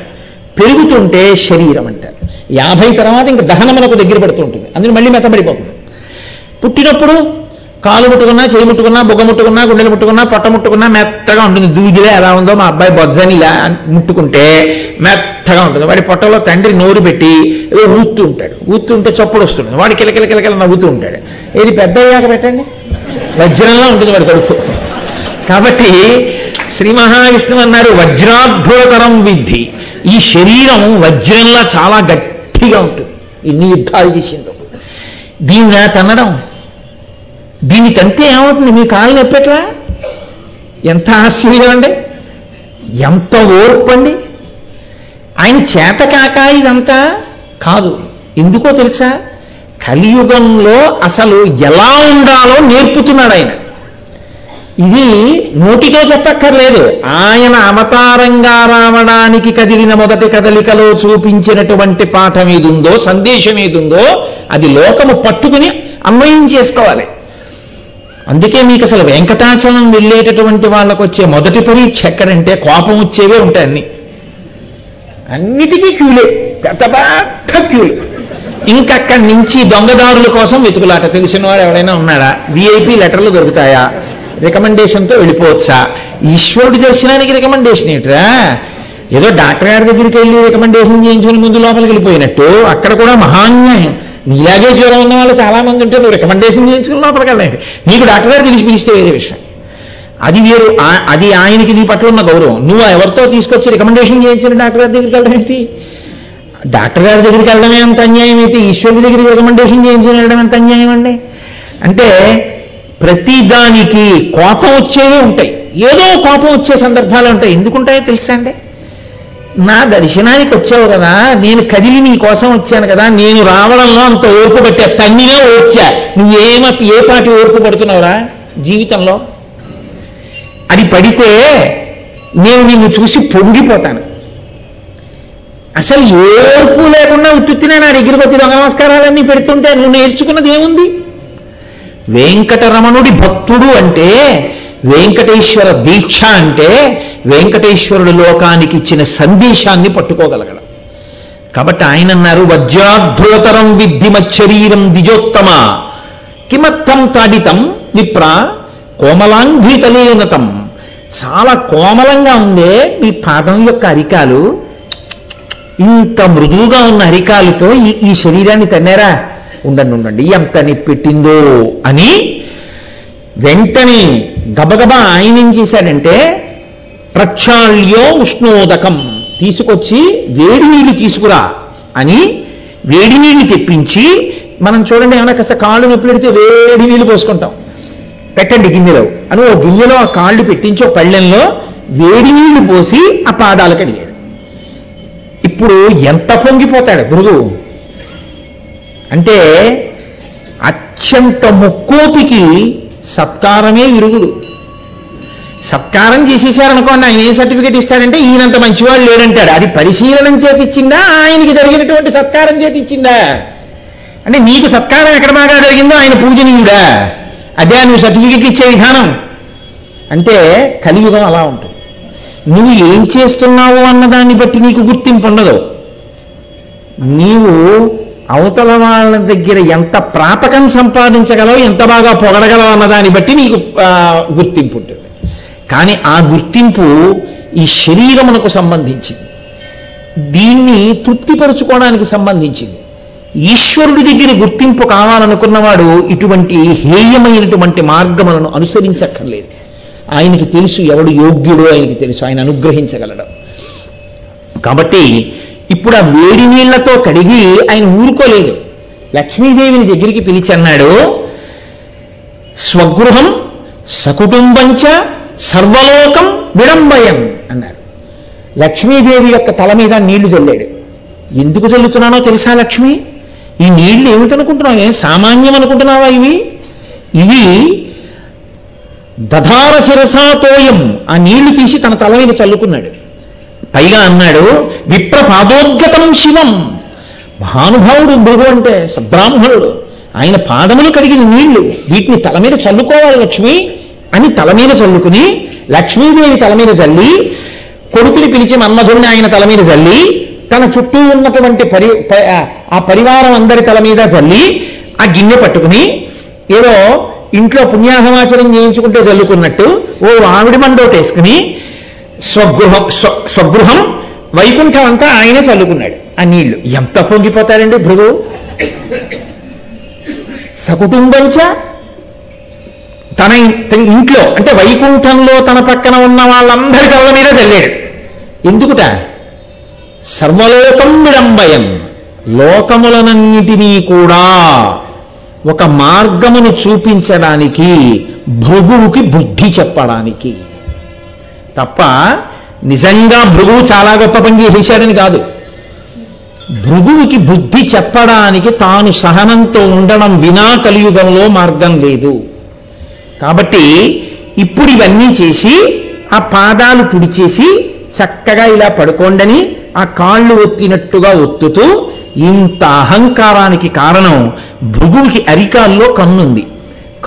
పెరుగుతుంటే శరీరం అంటారు. 50 తర్వాత ఇంకా దహనమునకు దగ్గర పడుతూ ఉంటుంది, అందులో మళ్ళీ మెత్తబడిపోతుంది. పుట్టినప్పుడు కాలు ముట్టుకున్నా, చేయి ముట్టుకున్నా, బొగ్గ ముట్టుకున్నా, గుండెలు ముట్టుకున్నా, పొట్ట ముట్టుకున్నా మెత్తగా ఉంటుంది. దూదిలే ఎలా ఉందో మా అబ్బాయి బొజ్జని ఇలా ముట్టుకుంటే మెత్తగా ఉంటుంది. వాడి పొట్టలో తండ్రి నోరు పెట్టి ఏదో ఊతూ ఉంటాడు, ఊతూ ఉంటే చప్పుడు వస్తుంది, వాడు కిలకిల నవ్వుతూ ఉంటాడు. ఏది పెద్ద అయ్యాక పెట్టండి, వజ్రంలో ఉంటుంది వాడి కడుపు. కాబట్టి శ్రీ మహావిష్ణువు అన్నారు వజ్రాధ్రుతరం విద్ధి. ఈ శరీరం వజ్రంలా చాలా గట్టిగా ఉంటుంది, ఇన్ని యుద్ధాలు చేసిందో. దీన్ని తన్నడం, దీన్ని తంతే ఏమవుతుంది? మీ కాళ్ళు నొప్పెట్లా? ఎంత ఆశ్చర్యం అండి, ఎంత ఓర్పు అండి. ఆయన చేతకాక ఇదంతా కాదు. ఎందుకో తెలుసా? కలియుగంలో అసలు ఎలా ఉండాలో నేర్పుతున్నాడు ఆయన. ఇది నోటితో చెప్పక్కర్లేదు. ఆయన అవతారంగా రావడానికి కదిలిన మొదటి కదలికలో చూపించినటువంటి పాఠం ఏదుందో, సందేశం ఏదుందో, అది లోకము పట్టుకుని అన్వయం చేసుకోవాలి. అందుకే మీకు అసలు వెంకటాచలం వెళ్ళేటటువంటి వాళ్ళకు వచ్చే మొదటి పరీక్ష ఎక్కడంటే కోపం వచ్చేవే ఉంటాయి. అన్నిటికీ క్యూలే, పెద్ద పెద్ద క్యూలే. ఇంకక్కడి నుంచి దొంగదారుల కోసం వెతుకులాట. తెలిసిన వాడు ఎవరైనా ఉన్నాడా? విఐపి లెటర్లు దొరుకుతాయా? రికమెండేషన్తో వెళ్ళిపోవచ్చా? ఈశ్వరుడి దర్శనానికి రికమెండేషన్ ఏంట్రా? ఏదో డాక్టర్ గారి దగ్గరికి వెళ్ళి రికమెండేషన్ చేయించుకుని ముందు లోపలికి వెళ్ళిపోయినట్టు అక్కడ కూడా మహాన్యాయం. నీలాగే జ్వరం ఉన్న వాళ్ళు చాలా మంది ఉంటే నువ్వు రికమెండేషన్ చేయించుకుని లోపలికి వెళ్ళండి. నీకు డాక్టర్ గారు తెలిసి పిలిస్తే వేరే విషయం, అది వేరు. అది ఆయనకి నీ పట్ల ఉన్న గౌరవం. నువ్వు ఎవరితో తీసుకొచ్చి రికమెండేషన్ చేయించిన డాక్టర్ గారి దగ్గరికి వెళ్ళడం ఏంటి? డాక్టర్ గారి దగ్గరికి వెళ్ళడమే అంత అన్యాయం అయితే ఈశ్వరుడి దగ్గరికి రికమెండేషన్ చేయించుకుని వెళ్ళడం ఎంత అన్యాయం అండి. అంటే ప్రతిదానికి కోపం వచ్చేవే ఉంటాయి, ఏదో కోపం వచ్చే సందర్భాలు ఉంటాయి. ఎందుకుంటాయో తెలుసా అండి? నా దర్శనానికి వచ్చావు కదా, నేను కదిలి నీ కోసం వచ్చాను కదా, నేను రావడంలో అంత ఓర్పు పట్టా, తన్నిగా ఓర్చా. నువ్వు ఏ పాటి ఓర్పు పడుతున్నావురా జీవితంలో? అది పడితే నేను నిన్ను చూసి పొంగిపోతాను. అసలు ఓర్పు లేకుండా ఉత్తుత్తినే నా దగ్గరికి వచ్చి దొంగ నమస్కారాలన్నీ పెడుతుంటే నువ్వు నేర్చుకున్నది ఏముంది? వెంకటరమణుడి భక్తుడు అంటే, వెంకటేశ్వర దీక్ష అంటే వెంకటేశ్వరుడు లోకానికి ఇచ్చిన సందేశాన్ని పట్టుకోగలగడం. కాబట్టి ఆయన అన్నారు వజ్రాధ్రుతరం విద్ధి మచ్చరీరం ద్విజోత్తమ కిమర్థం తాడితం విప్ర కోమలాంఘ్రితలేనతం. చాలా కోమలంగా ఉందే మీ పాదం యొక్క అరికాలు, ఇంత మృదువుగా ఉన్న అరికాలతో ఈ శరీరాన్ని తన్నారా? ఉండండి ఎంత నిప్పెట్టిందో అని వెంటనే గబగబా ఆయన ఏం చేశాడంటే ప్రక్షాళ్యో ఉష్ణోదకం తీసుకొచ్చి వేడి నీళ్లు తీసుకురా అని వేడి నీళ్లు తెప్పించి, మనం చూడండి ఏమైనా కాస్త కాళ్ళు నొప్పి పెడితే వేడి నీళ్లు పోసుకుంటాం, పెట్టండి గిన్నెలో అని ఓ గిన్నెలో ఆ కాళ్ళు పెట్టించి ఓ పళ్ళెంలో వేడి నీళ్లు పోసి ఆ పాదాలు కడిగాడు. ఇప్పుడు ఎంత పొంగిపోతాడు గురువు అంటే, అత్యంత ముక్కోపికి సత్కారమే విరుగుడు. సత్కారం చేసేసారనుకోండి, ఆయన ఏం సర్టిఫికేట్ ఇస్తాడంటే ఈయనంత మంచివాడు లేడంటాడు. అది పరిశీలనం చేతి ఇచ్చిందా, ఆయనకి జరిగినటువంటి సత్కారం చేతి ఇచ్చిందా? అంటే నీకు సత్కారం ఎక్కడ బాగా జరిగిందో ఆయన పూజనీయుడా? అదే నువ్వు సర్టిఫికేట్ ఇచ్చే విధానం. అంటే కలియుగం అలా ఉంటుంది. నువ్వు ఏం చేస్తున్నావు అన్నదాన్ని బట్టి నీకు గుర్తింపు ఉండదు. నీవు అవతల వాళ్ళ దగ్గర ఎంత ప్రాపకం సంపాదించగలవు, ఎంత బాగా పొగడగలవు అన్నదాన్ని బట్టి నీకు గుర్తింపు ఉంటుంది. కానీ ఆ గుర్తింపు ఈ శరీరమునకు సంబంధించింది, దీన్ని తృప్తిపరుచుకోవడానికి సంబంధించింది. ఈశ్వరుడి దగ్గర గుర్తింపు కావాలనుకున్నవాడు ఇటువంటి హేయమైనటువంటి మార్గములను అనుసరించక్కర్లేదు. ఆయనకి తెలుసు ఎవడు యోగ్యుడో, ఆయనకి తెలుసు, ఆయన అనుగ్రహించగలడు. కాబట్టి ఇప్పుడు ఆ వేడి నీళ్లతో కడిగి ఆయన ఊరుకోలేదు. లక్ష్మీదేవిని దగ్గరికి పిలిచి అన్నాడు స్వగృహం సకుటుంబంచ సర్వలోకం విడంబయం అన్నాడు. లక్ష్మీదేవి యొక్క తల మీద నీళ్లు చల్లాడు. ఎందుకు చల్లుతున్నానో తెలుసా లక్ష్మి? ఈ నీళ్లు ఏమిటనుకుంటున్నావు? ఏం సామాన్యం అనుకుంటున్నావా? ఇవి దధార శిరసాతోయం. ఆ నీళ్లు తీసి తన తల మీద చల్లుకున్నాడు. పైగా అన్నాడు విప్ర పాదోద్గతం శివం. మహానుభావుడు భృగు అంటే సబ్రాహ్మణుడు, ఆయన పాదములు కడిగిన నీళ్లు, వీటిని తల మీద చల్లుకోవాలి లక్ష్మి అని తల మీద చల్లుకుని, లక్ష్మీదేవి తల మీద చల్లి, కొడుకుని పిలిచి మన్మధుడిని ఆయన తల మీద చల్లి, తన చుట్టూ ఉన్నటువంటి ఆ పరివారం అందరి తల మీద చల్లి, ఆ గిన్నె పట్టుకుని ఏదో ఇంట్లో పుణ్యాహమాచరం చేయించుకుంటే చల్లుకున్నట్టు ఓ ఆవిడి మండోటేసుకుని స్వగృహం వైకుంఠం అంతా ఆయనే చల్లుకున్నాడు ఆ నీళ్లు. ఎంత పొంగిపోతారండి భృగు. సకుటుంబంచ తన ఇంట్లో అంటే వైకుంఠంలో తన పక్కన ఉన్న వాళ్ళందరి కళ్ళ మీద చల్లాడు. ఎందుకుట? సర్వలోకం విడంబయం, లోకములనన్నిటినీ కూడా ఒక మార్గమును చూపించడానికి, భృగువుకి బుద్ధి చెప్పడానికి తప్ప నిజంగా భృగువు చాలా గొప్ప పని చేశాడని కాదు. భృగువుకి బుద్ధి చెప్పడానికి తాను సహనంతో ఉండడం వినా కలియుగంలో మార్గం లేదు. కాబట్టి ఇప్పుడు ఇవన్నీ చేసి ఆ పాదాలు తుడిచేసి చక్కగా ఇలా పడుకోండని ఆ కాళ్ళు ఒత్తినట్టుగా ఒత్తుతూ, ఇంత అహంకారానికి కారణం భృగువుకి అరికాల్లో కన్నుంది.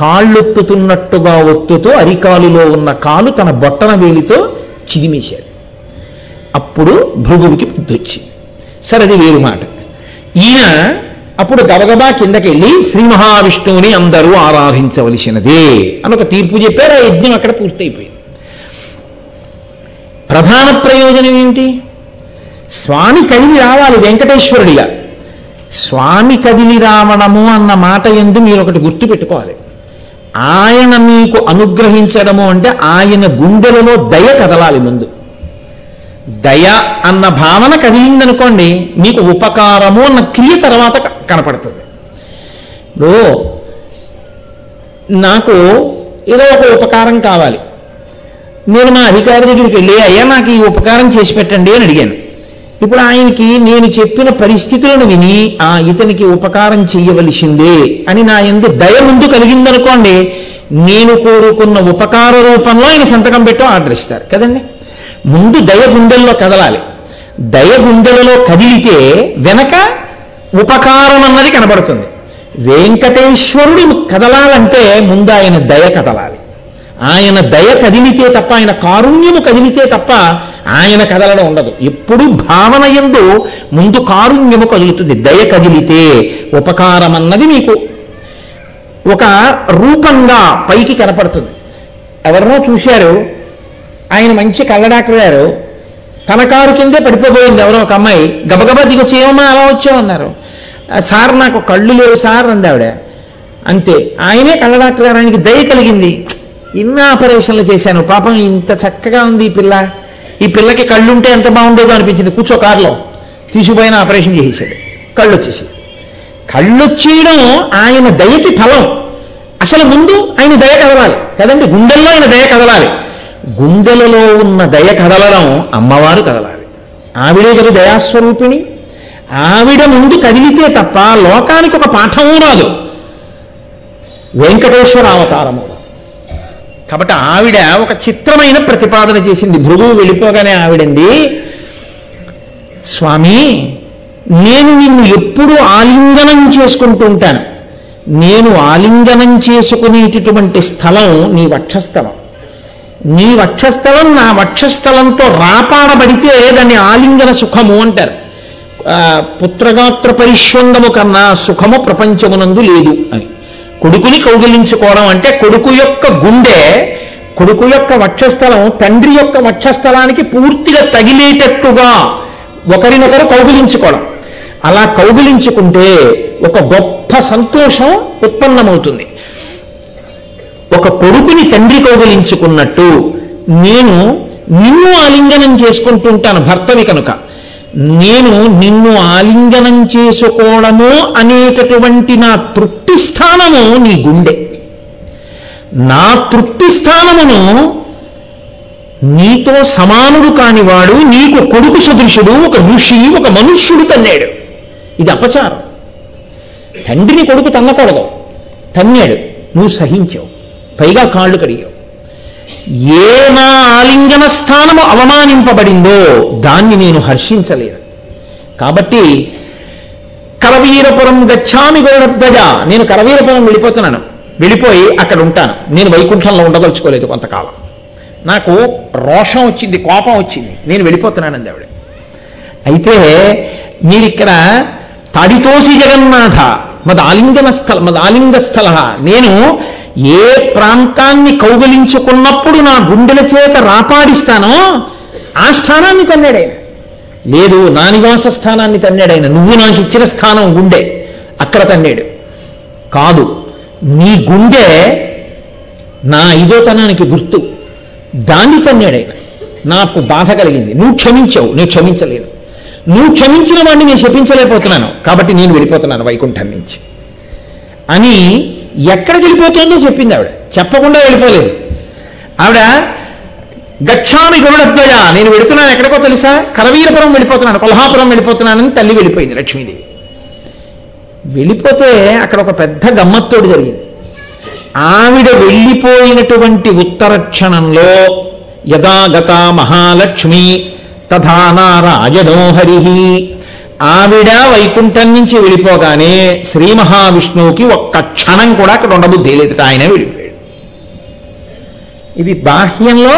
కాళ్ళొత్తుతున్నట్టుగా ఒత్తుతూ అరికాలులో ఉన్న కాలు తన బొట్టన వేలితో చిదిమేశాడు. అప్పుడు భృగువుకి బుద్ధి వచ్చింది. సరే, అది వేరు మాట. ఈయన అప్పుడు గబగబా కిందకెళ్ళి శ్రీ మహావిష్ణువుని అందరూ ఆరాధించవలసినదే అని ఒక తీర్పు చెప్పారు. ఆ యజ్ఞం అక్కడ పూర్తయిపోయింది. ప్రధాన ప్రయోజనం ఏమిటి? స్వామి కదిలి రావాలి వెంకటేశ్వరుడిగా. స్వామి కదిలి రావడము అన్న మాట యందు మీరు ఒకటి గుర్తు పెట్టుకోవాలి. ఆయన మీకు అనుగ్రహించడము అంటే ఆయన గుండెలలో దయ కదలాలి. ముందు దయ అన్న భావన కదిలిందనుకోండి, మీకు ఉపకారము అన్న క్రియ తర్వాత కనపడుతుంది. ఇప్పుడు నాకు ఏదో ఒక ఉపకారం కావాలి, నేను మా అధికారి దగ్గరికి వెళ్ళి అయ్యా నాకు ఈ ఉపకారం చేసి పెట్టండి అని అడిగాను. ఇప్పుడు ఆయనకి నేను చెప్పిన పరిస్థితులను విని ఇతనికి ఉపకారం చెయ్యవలసిందే అని నా యందు దయ ముందు కలిగిందనుకోండి, నేను కోరుకున్న ఉపకార రూపంలో ఆయన సంతకం పెట్టో ఆర్డర్ ఇస్తారు కదండి. ముందు దయ గుండెల్లో కదలాలి. దయ గుండెలలో కదిలితే వెనక ఉపకారం అన్నది కనబడుతుంది. వెంకటేశ్వరుడు కదలాలంటే ముందు ఆయన దయ కదలాలి. ఆయన దయ కదిలితే తప్ప, ఆయన కారుణ్యము కదిలితే తప్ప ఆయన కదలడం ఉండదు. ఎప్పుడు భావన యందు ముందు కారుణ్యము కదులుతుంది. దయ కదిలితే ఉపకారం అన్నది మీకు ఒక రూపంగా పైకి కనపడుతుంది. ఎవరినో చూశారు, ఆయన మంచి కళ్ళ డాక్టర్ గారు, తన కారు కిందే పడిపోయింది ఎవరో ఒక అమ్మాయి. గబగబా దిగొచ్చి ఏమమ్మా అలా వచ్చామన్నారు. సార్ నాకు కళ్ళు లేవు సార్ అంది ఆవిడ. అంతే, ఆయనే కళ్ళ డాక్టర్ గారు, ఆయనకి దయ కలిగింది. ఇన్ని ఆపరేషన్లు చేశాను, పాపం ఇంత చక్కగా ఉంది ఈ పిల్లకి కళ్ళుంటే ఎంత బాగుండేదో అనిపించింది. కూర్చో కారులో తీసుకుపోయిన ఆపరేషన్ చేసేసాడు. కళ్ళు వచ్చేసి, కళ్ళొచ్చేయడం ఆయన దయకి ఫలం. అసలు ముందు ఆయన దయ కదలాలి కదండి, గుండెల్లో ఆయన దయ కదలాలి. గుండెలలో ఉన్న దయ కదలడం అమ్మవారు కదలాలి. ఆవిడే కదా దయాస్వరూపిణి. ఆవిడ ముందు కదిలితే తప్ప లోకానికి ఒక పాఠము రాదు, వెంకటేశ్వర అవతారము. కాబట్టి ఆవిడ ఒక చిత్రమైన ప్రతిపాదన చేసింది. భృగువు వెళ్ళిపోగానే ఆవిడంది, స్వామి నేను నిన్ను ఎప్పుడు ఆలింగనం చేసుకుంటూ ఉంటాను. నేను ఆలింగనం చేసుకునేటటువంటి స్థలం నీ వక్షస్థలం. నీ వక్షస్థలం నా వక్షస్థలంతో రాపాడబడితే దాన్ని ఆలింగన సుఖము అంటారు. పుత్రగాత్ర పరిష్వంగము కన్నా సుఖము ప్రపంచమునందు లేదు అని. కొడుకుని కౌగిలించుకోవడం అంటే కొడుకు యొక్క గుండె, కొడుకు యొక్క వక్షస్థలం తండ్రి యొక్క వక్షస్థలానికి పూర్తిగా తగిలేటట్టుగా ఒకరినొకరు కౌగిలించుకోవడం. అలా కౌగిలించుకుంటే ఒక గొప్ప సంతోషం ఉత్పన్నమవుతుంది. ఒక కొడుకుని తండ్రి కౌగిలించుకున్నట్టు నేను నిన్ను ఆలింగనం చేసుకుంటుంటాను భర్తవి కనుక. నేను నిన్ను ఆలింగనం చేసుకోవడము అనేటటువంటి నా తృప్తి స్థానము నీ గుండె. నా తృప్తి స్థానమును నీతో సమానుడు కానివాడు, నీకు కొడుకు సదృశుడు, ఒక ఋషి, ఒక మనుష్యుడు తన్నాడు. ఇది అపచారం. తండ్రిని కొడుకు తన్నకూడదు, తన్నాడు, నువ్వు సహించావు, పైగా కాళ్ళు కడిగావు. ఏ నా ఆలింగన స్థానము అవమానింపబడిందో దాన్ని నేను హర్షించలేను. కాబట్టి కరవీరపురం గచ్చామి గరుడధ్వజ, నేను కరవీరపురం వెళ్ళిపోతున్నాను, వెళ్ళిపోయి అక్కడ ఉంటాను. నేను వైకుంఠంలో ఉండదలుచుకోలేదు కొంతకాలం. నాకు రోషం వచ్చింది, కోపం వచ్చింది, నేను వెళ్ళిపోతున్నానండి ఆవిడ. అయితే మీరిక్కడ తడితోసి జగన్నాథ మదాలింగ స్థల, నేను ఏ ప్రాంతాన్ని కౌగలించుకున్నప్పుడు నా గుండెల చేత రాపాడిస్తానో ఆ స్థానాన్ని తన్నాడైన. లేదు, నా నివాస స్థానాన్ని తన్నాడైన. నువ్వు నాకు ఇచ్చిన స్థానం గుండె, అక్కడ తన్నాడు. కాదు, నీ గుండె నా ఐదోతనానికి గుర్తు. దాన్ని తన్నాడు ఆయన. నాకు బాధ కలిగింది, నువ్వు క్షమించావు, నేను క్షమించలేను. నువ్వు క్షమించిన వాడిని నేను శపించలేకపోతున్నాను, కాబట్టి నేను వెళ్ళిపోతున్నాను వైకుంఠం నుంచి అని ఎక్కడికి వెళ్ళిపోతుందో చెప్పింది ఆవిడ. చెప్పకుండా వెళ్ళిపోలేదు ఆవిడ. గచ్చామి గరుడధ్వజ, నేను వెళుతున్నాను ఎక్కడికో తెలుసా, కరవీరపురం వెళ్ళిపోతున్నాను, కొల్హాపురం వెళ్ళిపోతున్నానని తల్లి వెళ్ళిపోయింది లక్ష్మీదేవి. వెళ్ళిపోతే అక్కడ ఒక పెద్ద గమ్మత్తోడు జరిగింది. ఆవిడ వెళ్ళిపోయినటువంటి ఉత్తర క్షణంలో యదాగత మహాలక్ష్మి తథా నారాయణో హరి, ఆవిడ వైకుంఠం నుంచి వెళ్ళిపోగానే శ్రీ మహావిష్ణువుకి ఒక్క క్షణం కూడా అక్కడ ఉండబుద్ధి లేదు, ఆయన వెళ్ళిపోయాడు. ఇది బాహ్యంలో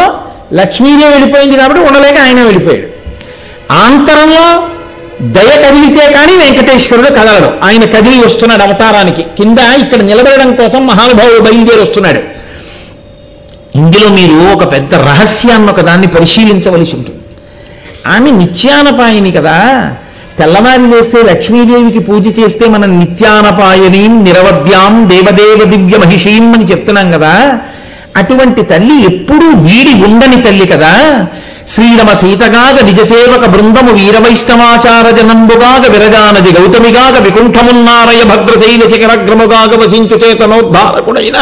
లక్ష్మీదేవి వెళ్ళిపోయింది కాబట్టి ఉండలేక ఆయన వెళ్ళిపోయాడు. ఆంతరంలో దయ కదిలితే కానీ వెంకటేశ్వరుడు కదలడు. ఆయన కదిలి వస్తున్నాడు అవతారానికి. కింద ఇక్కడ నిలబడడం కోసం మహానుభావుడు బయలుదేరి వస్తున్నాడు. ఇందులో మీరు ఒక పెద్ద రహస్యాన్ని ఒకదాన్ని పరిశీలించవలసి ఉంటుంది. ఆమె నిత్యానపాయని కదా. తెల్లవారి లేస్తే లక్ష్మీదేవికి పూజ చేస్తే మనం నిత్యానపాయనీం నిరవద్యాం దేవదేవ దివ్య మహిషీం అని చెప్తున్నాం కదా. అటువంటి తల్లి ఎప్పుడూ వీడి ఉండని తల్లి కదా. శ్రీరమ సీతగాగ నిజసేవక బృందము వీరవైష్ణవాచార జనంబుగాగ విరజానది గౌతమిగాగ వికుంఠమున్నారయ భద్రశైల శిఖరగ్రముగాగ వసించు చేతనోద్ధారకుడైన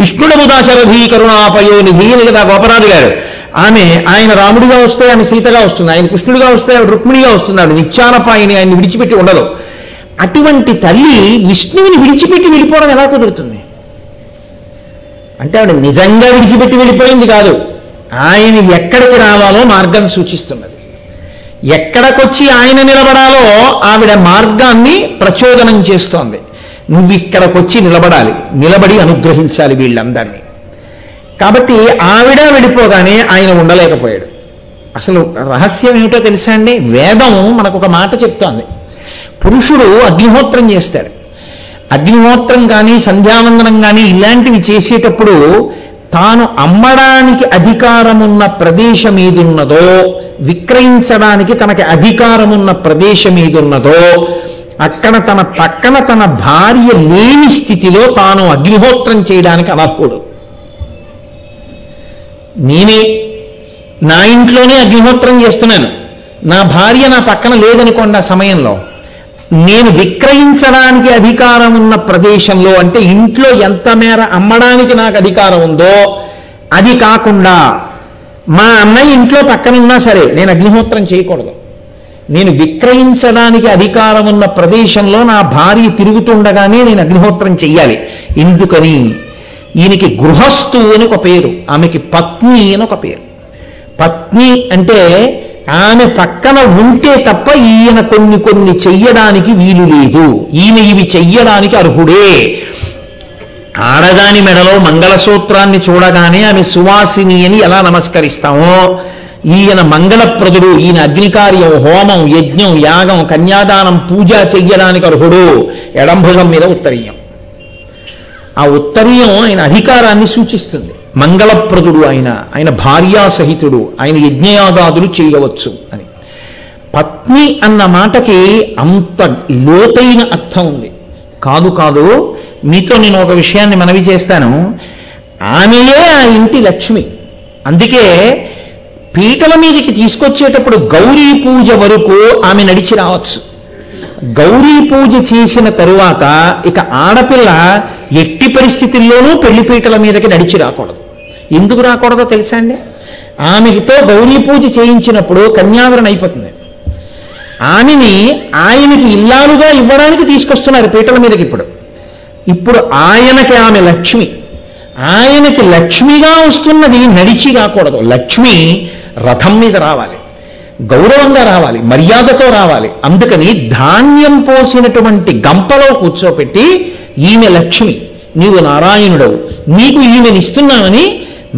విష్ణుడముదాశరథీ కరుణాపయోనిధి అని కదా గోపరాజు గారు. ఆయన రాముడిగా వస్తే ఆమె సీతగా వస్తుంది, ఆయన కృష్ణుడిగా వస్తే ఆవిడ రుక్మిణిగా వస్తున్నాడు. నిత్యానపాయని ఆయన్ని విడిచిపెట్టి ఉండదు. అటువంటి తల్లి విష్ణువుని విడిచిపెట్టి వెళ్ళిపోవడం ఎలా కుదురుతుంది అంటే ఆవిడ నిజంగా విడిచిపెట్టి వెళ్ళిపోయింది కాదు, ఆయన ఎక్కడికి రావాలో మార్గం సూచిస్తున్నది. ఎక్కడికొచ్చి ఆయన నిలబడాలో ఆవిడ మార్గాన్ని ప్రచోదనం చేస్తోంది. నువ్వు ఇక్కడికొచ్చి నిలబడాలి, నిలబడి అనుగ్రహించాలి వీళ్ళందరినీ. కాబట్టి ఆవిడ వెళ్ళిపోగానే ఆయన ఉండలేకపోయాడు. అసలు రహస్యం ఏమిటో తెలుసా అండి? వేదం మనకు ఒక మాట చెప్తోంది. పురుషుడు అగ్నిహోత్రం చేస్తాడు. అగ్నిహోత్రం కానీ సంధ్యావందనం కానీ ఇలాంటివి చేసేటప్పుడు తాను అమ్మడానికి అధికారం ఉన్న ప్రదేశం ఏదున్నదో, విక్రయించడానికి తనకి అధికారం ఉన్న ప్రదేశం ఏదున్నదో అక్కడ తన పక్కన తన భార్య లేని స్థితిలో తాను అగ్నిహోత్రం చేయడానికి అనర్హుడు. నేనే నా ఇంట్లోనే అగ్నిహోత్రం చేస్తున్నాను, నా భార్య నా పక్కన లేదనుకోండి, ఆ సమయంలో నేను విక్రయించడానికి అధికారం ఉన్న ప్రదేశంలో, అంటే ఇంట్లో ఎంత మేర అమ్మడానికి నాకు అధికారం ఉందో అది కాకుండా మా అన్నయ్య ఇంట్లో పక్కన ఉన్నా సరే నేను అగ్నిహోత్రం చేయకూడదు. నేను విక్రయించడానికి అధికారం ఉన్న ప్రదేశంలో నా భార్య తిరుగుతుండగానే నేను అగ్నిహోత్రం చెయ్యాలి. ఎందుకని? ఈయనకి గృహస్థు అని ఒక పేరు, ఆమెకి పత్ని అని ఒక పేరు. పత్ని అంటే ఆమె పక్కన ఉంటే తప్ప ఈయన కొన్ని చెయ్యడానికి వీలు లేదు, ఈయన ఇవి చెయ్యడానికి అర్హుడే. ఆడదాని మెడలో మంగళసూత్రాన్ని చూడగానే ఆమె సువాసిని అని ఎలా నమస్కరిస్తామో, ఈయన మంగళప్రదుడు, ఈయన అగ్నికార్యం, హోమం, యజ్ఞం, యాగం, కన్యాదానం, పూజ చెయ్యడానికి అర్హుడు. ఎడంభుజం మీద ఉత్తరీయం. ఆ ఉత్తరీయం ఆయన అధికారాన్ని సూచిస్తుంది. మంగళప్రదుడు ఆయన భార్యాసహితుడు, ఆయన యజ్ఞయాగాదులు చేయవచ్చు అని. పత్ని అన్న మాటకి అంత లోతైన అర్థం ఉంది. కాదు మీతో నేను ఒక విషయాన్ని మనవి చేస్తాను. ఆమెయే ఆ ఇంటి లక్ష్మి. అందుకే పీటల మీదకి తీసుకొచ్చేటప్పుడు గౌరీ పూజ వరకు ఆమె నడిచి రావచ్చు. గౌరీ పూజ చేసిన తరువాత ఇక ఆడపిల్ల ఎట్టి పరిస్థితుల్లోనూ పెళ్లిపీటల మీదకి నడిచి రాకూడదు. ఎందుకు రాకూడదో తెలుసా అండి? ఆమెతో గౌరీ పూజ చేయించినప్పుడు కన్యావరణ అయిపోతుంది. ఆమెని ఆయనకి ఇల్లాలుగా ఇవ్వడానికి తీసుకొస్తున్నారు పీటల మీదకి. ఇప్పుడు ఆయనకి ఆమె లక్ష్మి, ఆయనకి లక్ష్మిగా వస్తున్నది నడిచి రాకూడదు. లక్ష్మి రథం మీద రావాలి, గౌరవంగా రావాలి, మర్యాదతో రావాలి. అందుకని ధాన్యం పోసినటువంటి గంపలో కూర్చోపెట్టి ఈమె లక్ష్మి, నీవు నారాయణుడవు, నీకు ఈమెనిస్తున్నామని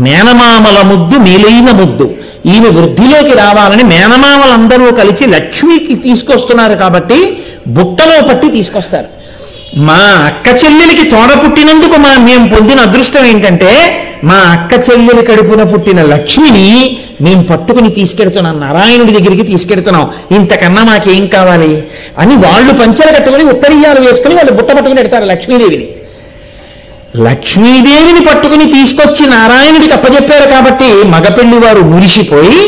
మేనమామల ముద్దు మేలైన ముద్దు, ఈమె వృద్ధిలోకి రావాలని మేనమామలందరూ కలిసి లక్ష్మికి తీసుకొస్తున్నారు. కాబట్టి బుట్టలో పట్టి తీసుకొస్తారు. మా అక్క చెల్లెలికి తోడ పుట్టినందుకు మేము పొందిన అదృష్టం ఏంటంటే మా అక్క చెల్లెలి కడుపున పుట్టిన లక్ష్మిని మేము పట్టుకుని తీసుకెడుతున్నాం, నారాయణుడి దగ్గరికి తీసుకెడుతున్నాం, ఇంతకన్నా మాకేం కావాలి అని వాళ్ళు పంచెలు కట్టుకుని ఉత్తరీయాలు వేసుకుని వాళ్ళు బుట్ట పట్టుకుని పెడతారు లక్ష్మీదేవిని. లక్ష్మీదేవిని పట్టుకుని తీసుకొచ్చి నారాయణుడికి అప్పచెప్పారు కాబట్టి మగపెళ్లి వారు మురిసిపోయి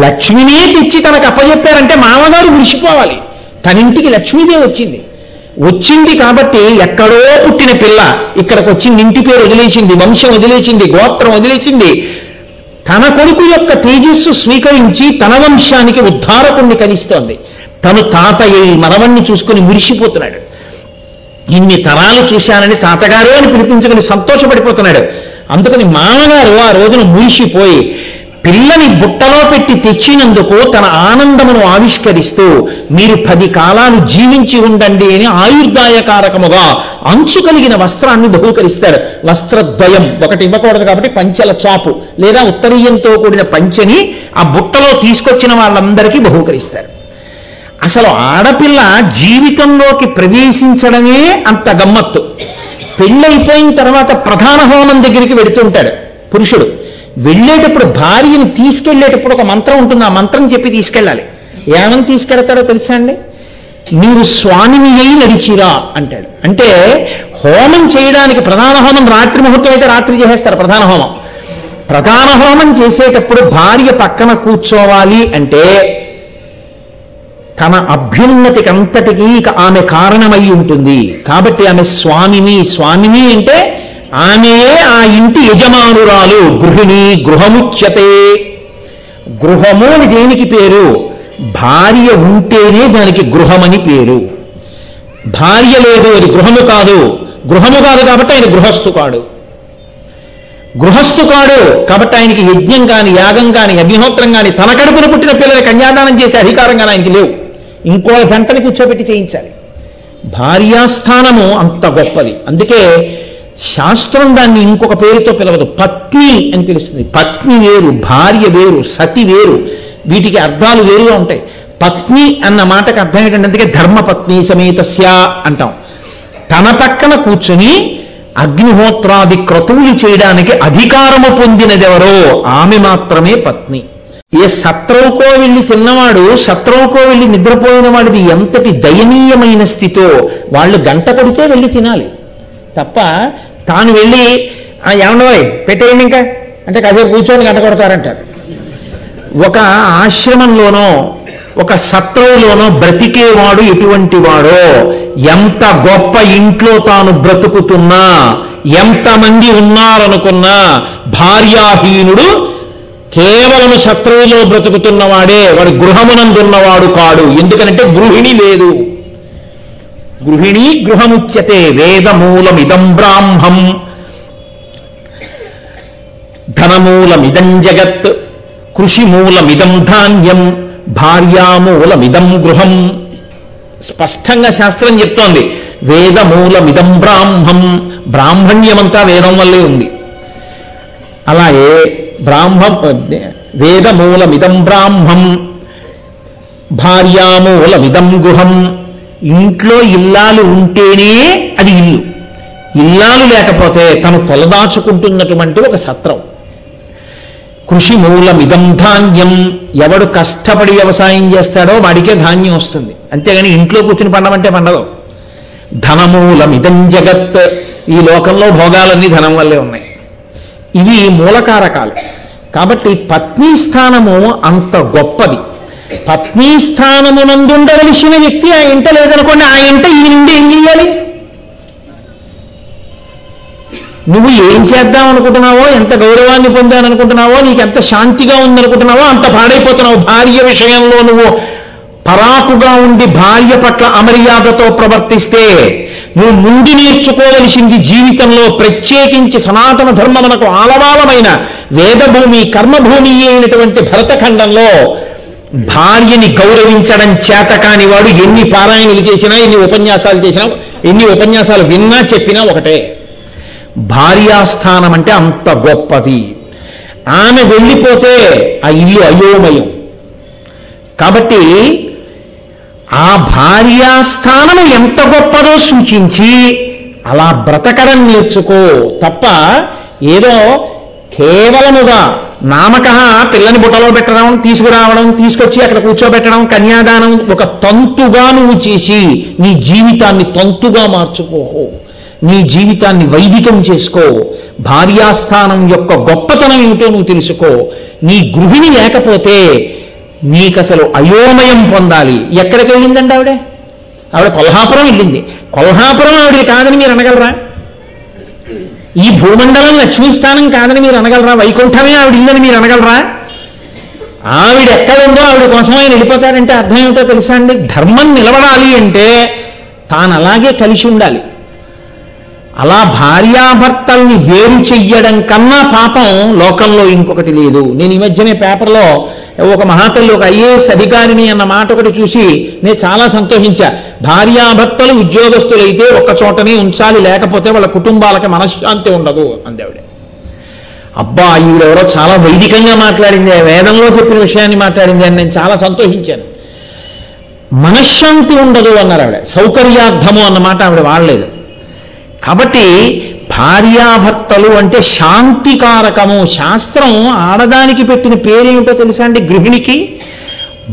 లక్ష్మినే తెచ్చి తనకు అప్పచెప్పారంటే మామగారు మురిసిపోవాలి. తన ఇంటికి లక్ష్మీదేవి వచ్చింది కాబట్టి ఎక్కడో పుట్టిన పిల్ల ఇక్కడికి వచ్చింది, ఇంటి పేరు వదిలేసింది, వంశం వదిలేసింది, గోత్రం వదిలేసింది. తన కొడుకు యొక్క తేజస్సు స్వీకరించి తన వంశానికి ఉద్ధారకుణ్ణి కలిస్తోంది. తను తాతయ్య మనవణ్ణి చూసుకుని మురిసిపోతున్నాడు. ఇన్ని తరాలు చూశానని తాతగారే అని పిలిపించుకుని సంతోషపడిపోతున్నాడు. అందుకని మామగారు ఆ రోజున మురిసిపోయి పిల్లని బుట్టలో పెట్టి తెచ్చినందుకు తన ఆనందమును ఆవిష్కరిస్తూ మీరు 10 కాలాలు జీవించి ఉండండి అని ఆయుర్దాయకారకముగా అంచు కలిగిన వస్త్రాన్ని బహూకరిస్తాడు. వస్త్రద్వయం, ఒకటి ఇవ్వకూడదు కాబట్టి పంచెల చాపు లేదా ఉత్తరీయంతో కూడిన పంచెని ఆ బుట్టలో తీసుకొచ్చిన వాళ్ళందరికీ బహూకరిస్తారు. అసలు ఆడపిల్ల జీవితంలోకి ప్రవేశించడమే అంత గమ్మత్తు. పెళ్ళైపోయిన తర్వాత ప్రధాన హోమం దగ్గరికి వెడుతుంటాడు పురుషుడు. వెళ్ళేటప్పుడు భార్యని తీసుకెళ్లేటప్పుడు ఒక మంత్రం ఉంటుంది, ఆ మంత్రం చెప్పి తీసుకెళ్ళాలి. ఏమని తీసుకెళ్తాడో తెలుసా అండి? మీరు స్వామిని అయి నడిచిరా అంటాడు. అంటే హోమం చేయడానికి ప్రధాన హోమం రాత్రి ముహూర్తం అయితే రాత్రి చేసేస్తారు. ప్రధాన హోమం చేసేటప్పుడు భార్య పక్కన కూర్చోవాలి అంటే తన అభ్యున్నతికి అంతటికీ ఇక ఆమె కారణమై ఉంటుంది. కాబట్టి ఆమె స్వామిని అంటే ఆమెయే ఆ ఇంటి యజమానురాలు. గృహిణి గృహముచ్యతే. గృహము అని దేనికి పేరు? భార్య ఉంటేనే దానికి గృహమని పేరు. భార్య లేదు అది గృహము కాదు. గృహము కాదు కాబట్టి ఆయన గృహస్థు కాడు కాబట్టి ఆయనకి యజ్ఞం కాని, యాగం కాని, అగ్నిహోత్రం కాని, తన కడుపున పుట్టిన పిల్లలు కన్యాదానం చేసే అధికారం కానీ ఆయనకి లేవు. ఇంకో గంటని కూర్చోబెట్టి చేయించాలి. భార్యాస్థానము అంత గొప్పది. అందుకే శాస్త్రం దాన్ని ఇంకొక పేరుతో పిలవదు, పత్ని అని పిలుస్తుంది. పత్ని వేరు, భార్య వేరు, సతి వేరు, వీటికి అర్థాలు వేరుగా ఉంటాయి. పత్ని అన్న మాటకు అర్థం ఏంటంటే అందుకే ధర్మపత్ని సమేతస్య అంటాం. తన పక్కన కూర్చుని అగ్నిహోత్రాది క్రతువులు చేయడానికి అధికారము పొందినదెవరో ఆమె మాత్రమే పత్ని. ఏ సత్రవుకో వెళ్ళి తిన్నవాడు, సత్రవుకో వెళ్ళి నిద్రపోయిన వాడిది ఎంతటి దయనీయమైన స్థితో వాళ్ళు గంట కొడితే వెళ్ళి తినాలి తప్ప తాను వెళ్ళి ఏమండోయ్ పెట్టేయండి ఇంకా అంటే కాసేపు కూర్చొని గంట కొడతారంటారు. ఒక ఆశ్రమంలోనో ఒక సత్రవులోనో బ్రతికేవాడు ఎటువంటి వాడో, ఎంత గొప్ప ఇంట్లో తాను బ్రతుకుతున్నా, ఎంతమంది ఉన్నారనుకున్నా భార్యాహీనుడు కేవలం సత్రవులో బ్రతుకుతున్నవాడే, వాడు గృహమునందున్నవాడు కాడు. ఎందుకనంటే గృహిణి లేదు. గృహిణీ గృహముచ్యతే. వేదమూలమిదం బ్రాహ్మం ధనమూలమిదం జగత్ కృషిమూలమిదం ధాన్యం భార్యామూలమిదం గృహం. స్పష్టంగా శాస్త్రం చెప్తోంది. వేదమూలమిదం బ్రాహ్మం. బ్రాహ్మణ్యమంతా వేదం వల్లే ఉంది. అలాగే వేదమూలమిదం బ్రాహ్మం భార్యామూలమిదం గృహం. ఇంట్లో ఇల్లాలు ఉంటేనే అది ఇల్లు. ఇల్లాలు లేకపోతే తను తొలదాచుకుంటున్నటువంటి ఒక సత్రం. కృషి మూలమిదం ధాన్యం. ఎవడు కష్టపడి వ్యవసాయం చేస్తాడో వాడికే ధాన్యం వస్తుంది, అంతేగాని ఇంట్లో కూర్చుని పండమంటే పండదు. ధనమూలమిదం జగత్. ఈ లోకంలో భోగాలన్నీ ధనం వల్లే ఉన్నాయి. ఇవి మూలకారకాలు. కాబట్టి పత్ని స్థానము అంత గొప్పది. పత్ని స్థానమునందుండవలసిన వ్యక్తి ఆ ఇంట లేదనుకోండి, ఆ ఇంట ఈ నుండి ఏం చెయ్యాలి? నువ్వు ఏం చేద్దాం అనుకుంటున్నావో, ఎంత గౌరవాన్ని పొందాలనుకుంటున్నావో, నీకు ఎంత శాంతిగా ఉందనుకుంటున్నావో అంత పాడైపోతున్నావు. భార్య విషయంలో నువ్వు పరాకుగా ఉండి భార్య పట్ల అమర్యాదతో ప్రవర్తిస్తే నువ్వు ముందు నేర్చుకోవలసింది జీవితంలో, ప్రత్యేకించి సనాతన ధర్మమునకు ఆలవాలమైన వేదభూమి కర్మభూమి అయినటువంటి భరతఖండంలో భార్యని గౌరవించడం చేత కాని వాడు ఎన్ని పారాయణలు చేసినా, ఎన్ని ఉపన్యాసాలు చేసినా, ఎన్ని ఉపన్యాసాలు విన్నా చెప్పినా ఒకటే. భార్యాస్థానం అంటే అంత గొప్పది. ఆమె వెళ్ళిపోతే ఆ ఇల్లు అయోమయం. కాబట్టి ఆ భార్యాస్థానము ఎంత గొప్పదో సూచించి అలా బ్రతకడం నేర్చుకో తప్ప ఏదో కేవలముగా నామక పిల్లని బుట్టలో పెట్టడం, తీసుకురావడం, తీసుకొచ్చి అక్కడ కూర్చోబెట్టడం, కన్యాదానం ఒక తంతుగా నువ్వు చేసి నీ జీవితాన్ని తంతుగా మార్చుకోకు. నీ జీవితాన్ని వైదికం చేసుకో, భార్యాస్థానం యొక్క గొప్పతనం ఏమిటో నువ్వు తెలుసుకో. నీ గృహిణి లేకపోతే నీకసలు అయోమయం పొందాలి. ఎక్కడికి వెళ్ళిందండి ఆవిడ కొల్హాపురం వెళ్ళింది. కొల్హాపురం ఆవిడ కాదని మీరు అనగలరా? ఈ భూమండలం లక్ష్మీస్థానం కాదని మీరు అనగలరా? వైకుంఠమే ఆవిడ ఇల్లని మీరు అనగలరా? ఆవిడ ఎక్కడుందో ఆవిడ కోసం ఆయన వెళ్ళిపోతారంటే అర్థం ఏమిటో తెలుసా అండి? ధర్మం నిలబడాలి అంటే తాను అలాగే కలిసి ఉండాలి. అలా భార్యాభర్తల్ని వేరు చెయ్యడం కన్నా పాపం లోకంలో ఇంకొకటి లేదు. నేను ఈ మధ్యనే పేపర్లో ఒక మహాతల్లి, ఒక ఐఏఎస్ అధికారిని అన్న మాట ఒకటి చూసి నేను చాలా సంతోషించా. భార్యాభర్తలు ఉద్యోగస్తులైతే ఒక్క చోటనే ఉంచాలి, లేకపోతే వాళ్ళ కుటుంబాలకి మనశ్శాంతి ఉండదు అంది ఆవిడ. అబ్బా, ఈవిడెవరో చాలా వైదికంగా మాట్లాడింది, వేదంలో చెప్పిన విషయాన్ని మాట్లాడింది అని నేను చాలా సంతోషించాను. మనశ్శాంతి ఉండదు అన్నారు ఆవిడ. సౌకర్యార్థము అన్నమాట ఆవిడ వాడలేదు. కాబట్టి భార్యాభర్తలు అంటే శాంతికారకము. శాస్త్రం ఆడదానికి పెట్టిన పేరేమిటో తెలుసా అండి? గృహిణికి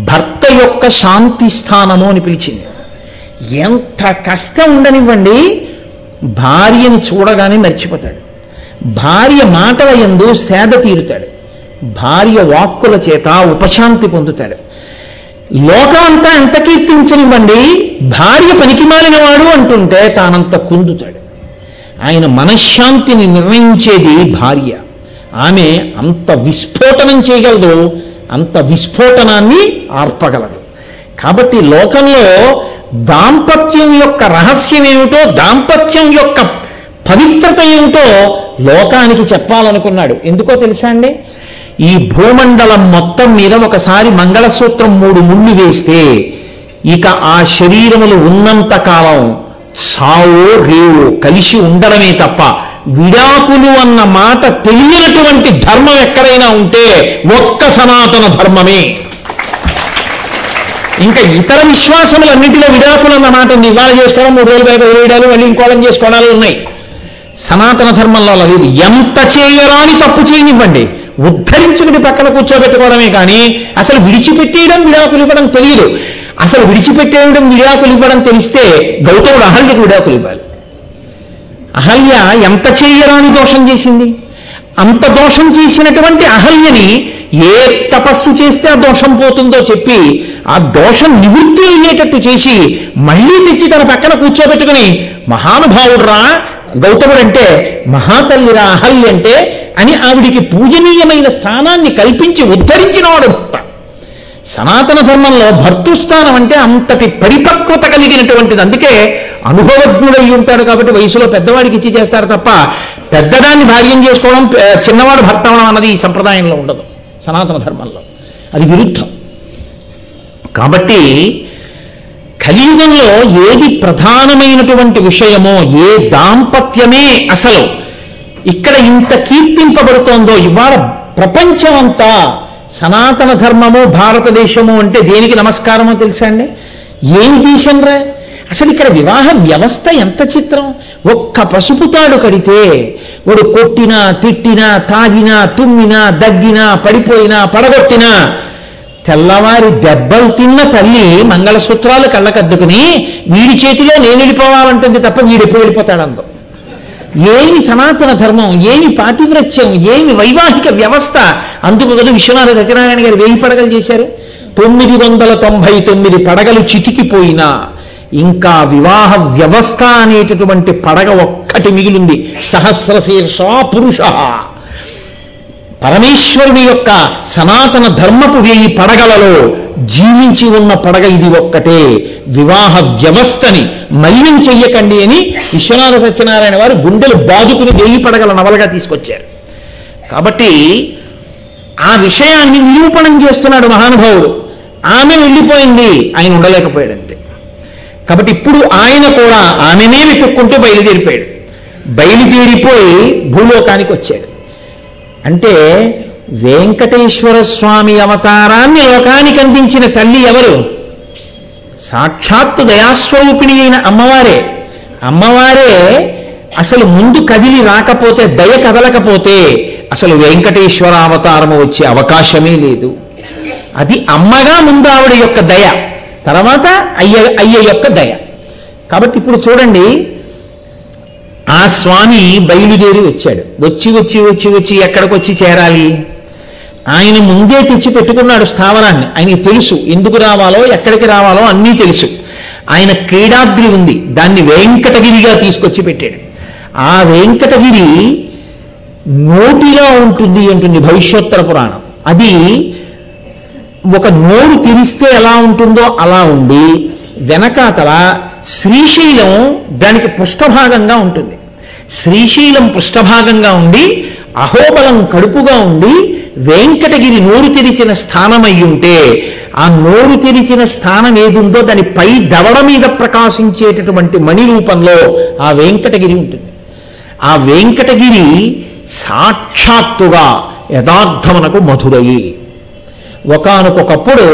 భర్త యొక్క శాంతి స్థానము అని పిలిచింది. ఎంత కష్టం ఉండనివ్వండి, భార్యని చూడగానే మర్చిపోతాడు. భార్య మాటల యందు సేద తీరుతాడు. భార్య వాక్కుల చేత ఉపశాంతి పొందుతాడు. లోకమంతా ఎంత కీర్తించనివ్వండి, భార్య పనికిమాలిన వాడు అంటుంటే తానంత కుందుతాడు. ఆయన మనశ్శాంతిని నిర్ణయించేది భార్య. ఆమె అంత విస్ఫోటనం చేయగలదు, అంత విస్ఫోటనాన్ని ఆర్పగలదు. కాబట్టి లోకంలో దాంపత్యం యొక్క రహస్యం ఏమిటో, దాంపత్యం యొక్క పవిత్రత ఏమిటో లోకానికి చెప్పాలనుకున్నాడు. ఎందుకో తెలుసా అండి? ఈ భూమండలం మొత్తం మీద ఒకసారి మంగళసూత్రం 3 ముళ్ళు వేస్తే ఇక ఆ శరీరములు ఉన్నంత కాలం సావో రేవో కలిసి ఉండడమే తప్ప విడాకులు అన్న మాట తెలియనటువంటి ధర్మం ఎక్కడైనా ఉంటే ఒక్క సనాతన ధర్మమే. ఇంకా ఇతర విశ్వాసములన్నింటిలో విడాకులు అన్న మాట ఉంది. ఇవాళ చేసుకోవడం, 3 రోజులు బయట వేయడాలు, మళ్ళీ ఇంకోవడం చేసుకోవడాలు ఉన్నాయి. సనాతన ధర్మంలో అలా లేదు. ఎంత చేయరాని తప్పు చేయనివ్వండి, ఉద్ధరించుకుని పక్కన కూర్చోబెట్టుకోవడమే కానీ అసలు విడిచిపెట్టేయడం, విడాకులు ఇవ్వడం తెలియదు. అసలు విడిచిపెట్టేయడం, విడాకులు ఇవ్వడం తెలిస్తే గౌతముడు అహల్యకు విడాకులు ఇవ్వాలి. అహల్య ఎంత చేయరాని దోషం చేసింది. అంత దోషం చేసినటువంటి అహల్యని ఏ తపస్సు చేస్తే ఆ దోషం పోతుందో చెప్పి ఆ దోషం నివృత్తి అయ్యేటట్టు చేసి మళ్ళీ తెచ్చి తన పక్కన కూర్చోబెట్టుకుని, మహానుభావుడురా గౌతముడు అంటే, మహాతల్లిరా అహల్య అంటే అని ఆవిడికి పూజనీయమైన స్థానాన్ని కల్పించి ఉద్ధరించిన వాడు భర్త. సనాతన ధర్మంలో భర్తృస్థానం అంటే అంతటి పరిపక్వత కలిగినటువంటిది. అందుకే అనుభవజ్ఞుడై ఉంటాడు కాబట్టి వయసులో పెద్దవాడికి ఇచ్చి చేస్తారు తప్ప పెద్దదాన్ని భార్యం చేసుకోవడం, చిన్నవాడు భర్త అవడం అన్నది ఈ సంప్రదాయంలో ఉండదు. సనాతన ధర్మంలో అది విరుద్ధం. కాబట్టి కలియుగంలో ఏది ప్రధానమైనటువంటి విషయమో, ఏ దాంపత్యమే అసలు ఇక్కడ ఇంత కీర్తింపబడుతోందో, ఇవాళ ప్రపంచమంతా సనాతన ధర్మము, భారతదేశము అంటే దేనికి నమస్కారమో తెలుసా అండి? ఏమి దేశం రా అసలు? ఇక్కడ వివాహ వ్యవస్థ ఎంత చిత్రం. ఒక్క పసుపు తాడు కడితే వాడు కొట్టినా, తిట్టినా, తాగినా, తుమ్మినా, దగ్గినా, పడిపోయినా, పడగొట్టినా, తెల్లవారి దెబ్బలు తిన్న తల్లి మంగళసూత్రాలు కళ్ళకద్దుకుని వీడి చేతిలో నేను వెళ్ళిపోవాలంటుంది తప్ప వీడు ఎప్పుడు వెళ్ళిపోతాడంతో. ఏమి సనాతన ధర్మం, ఏమి పాతివ్రత్యం, ఏమి వైవాహిక వ్యవస్థ. అందుకు కదా విశ్వనాథ సత్యనారాయణ గారు 1000 పడగలు చేశారు. 999 పడగలు చితికిపోయినా ఇంకా వివాహ వ్యవస్థ అనేటటువంటి పడగ ఒక్కటి మిగిలింది. సహస్రశీర్ష పురుష, పరమేశ్వరుని యొక్క సనాతన ధర్మపు 1000 పడగలలో జీవించి ఉన్న పడగ ఇది ఒక్కటే. వివాహ వ్యవస్థని మలినం చెయ్యకండి అని విశ్వనాథ సత్యనారాయణ వారు గుండెలు బాదుకుని 1000 పడగల నవలగా తీసుకొచ్చారు. కాబట్టి ఆ విషయాన్ని నిరూపణం చేస్తున్నాడు మహానుభావుడు. ఆమె వెళ్ళిపోయింది, ఆయన ఉండలేకపోయాడు అంతే. కాబట్టి ఇప్పుడు ఆయన కూడా ఆమెనే వెతుక్కుంటూ బయలుదేరిపోయాడు. బయలుదేరిపోయి భూలోకానికి వచ్చాడు. అంటే వెంకటేశ్వర స్వామి అవతారాన్ని లోకానికి అందించిన తల్లి ఎవరు? సాక్షాత్తు దయాస్వరూపిణి అయిన అమ్మవారే. అమ్మవారే అసలు ముందు కదిలి రాకపోతే, దయ కదలకపోతే అసలు వెంకటేశ్వర అవతారము వచ్చే అవకాశమే లేదు. అది అమ్మగా ముందు ఆవిడ యొక్క దయ, తర్వాత అయ్య యొక్క దయ. కాబట్టి ఇప్పుడు చూడండి, ఆ స్వామి బయలుదేరి వచ్చాడు. వచ్చి వచ్చి వచ్చి వచ్చి ఎక్కడికి వచ్చి చేరాలి? ఆయన ముందే తెచ్చి పెట్టుకున్నాడు స్థావరాన్ని. ఆయనకి తెలుసు ఎందుకు రావాలో, ఎక్కడికి రావాలో అన్నీ తెలుసు. ఆయన క్రీడాద్రి ఉంది, దాన్ని వెంకటగిరిగా తీసుకొచ్చి పెట్టాడు. ఆ వెంకటగిరి నోటిగా ఉంటుంది అంటుంది భవిష్యోత్తర పురాణం. అది ఒక నోరు తెరిస్తే ఎలా ఉంటుందో అలా ఉండి, వెనకాతల శ్రీశైలం దానికి పృష్ఠభాగంగా ఉంటుంది. శ్రీశైలం పృష్ఠభాగంగా ఉండి, అహోబలం కడుపుగా ఉండి, వెంకటగిరి నోరు తెరిచిన స్థానం అయి ఉంటే, ఆ నోరు తెరిచిన స్థానం ఏదుందో దాని పై దవడ మీద ప్రకాశించేటటువంటి మణి రూపంలో ఆ వెంకటగిరి ఉంటుంది. ఆ వెంకటగిరి సాక్షాత్తుగా యథార్థమునకు మధురయి. ఒకానొకప్పుడు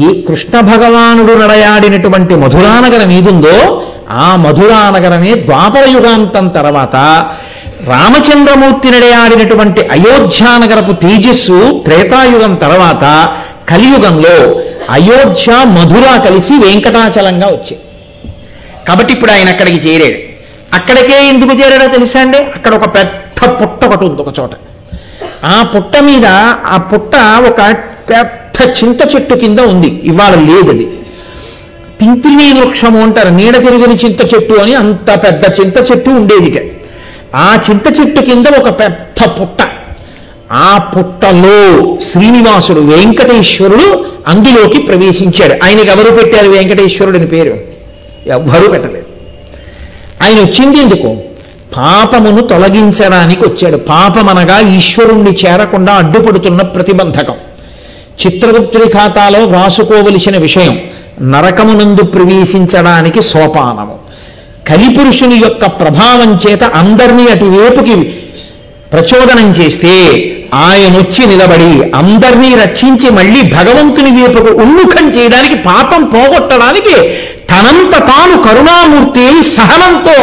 ఈ కృష్ణ భగవానుడు నడయాడినటువంటి మధురానగరం ఏదుందో ఆ మధురానగరమే ద్వాపర యుగాంతం తర్వాత రామచంద్రమూర్తి నడయాడినటువంటి అయోధ్యానగరపు తేజస్సు త్రేతాయుగం తర్వాత కలియుగంలో అయోధ్య మధుర కలిసి వెంకటాచలంగా వచ్చాయి. కాబట్టి ఇప్పుడు ఆయన అక్కడికి చేరాడు. అక్కడికే ఎందుకు చేరాడో తెలుసా అండి? అక్కడ ఒక పెద్ద పుట్ట ఒకటి ఉంది ఒక చోట. ఆ పుట్ట మీద ఆ పుట్ట ఒక పెద్ద చింత చెట్టు కింద ఉంది. ఇవాళ లేదు అది. తింతిని వృక్షము అంటారు, నీడ తిరిగిన చింత చెట్టు అని. అంత పెద్ద చింత చెట్టు ఉండేది. ఆ చింత చెట్టు కింద ఒక పెద్ద పుట్ట. ఆ పుట్టలో శ్రీనివాసుడు వెంకటేశ్వరుడు అందులోకి ప్రవేశించాడు. ఆయనకి ఎవరు పెట్టారు వెంకటేశ్వరుడిని పేరు? ఎవ్వరూ పెట్టలేదు. ఆయన వచ్చింది ఎందుకు? పాపమును తొలగించడానికి వచ్చాడు. పాపమనగా ఈశ్వరుణ్ణి చేరకుండా అడ్డుపడుతున్న ప్రతిబంధకం. చిత్రగుప్తుడి ఖాతాలో వ్రాసుకోవలసిన విషయం, నరకమునందు ప్రవేశించడానికి సోపానము. కలిపురుషుని యొక్క ప్రభావం చేత అందరినీ అటువైపుకి ప్రచోదనం చేస్తే ఆయన వచ్చి నిలబడి అందరినీ రక్షించి మళ్ళీ భగవంతుని వైపుకు ఉన్ముఖం చేయడానికి, పాపం పోగొట్టడానికి తనంత తాను కరుణామూర్తి సహనంతో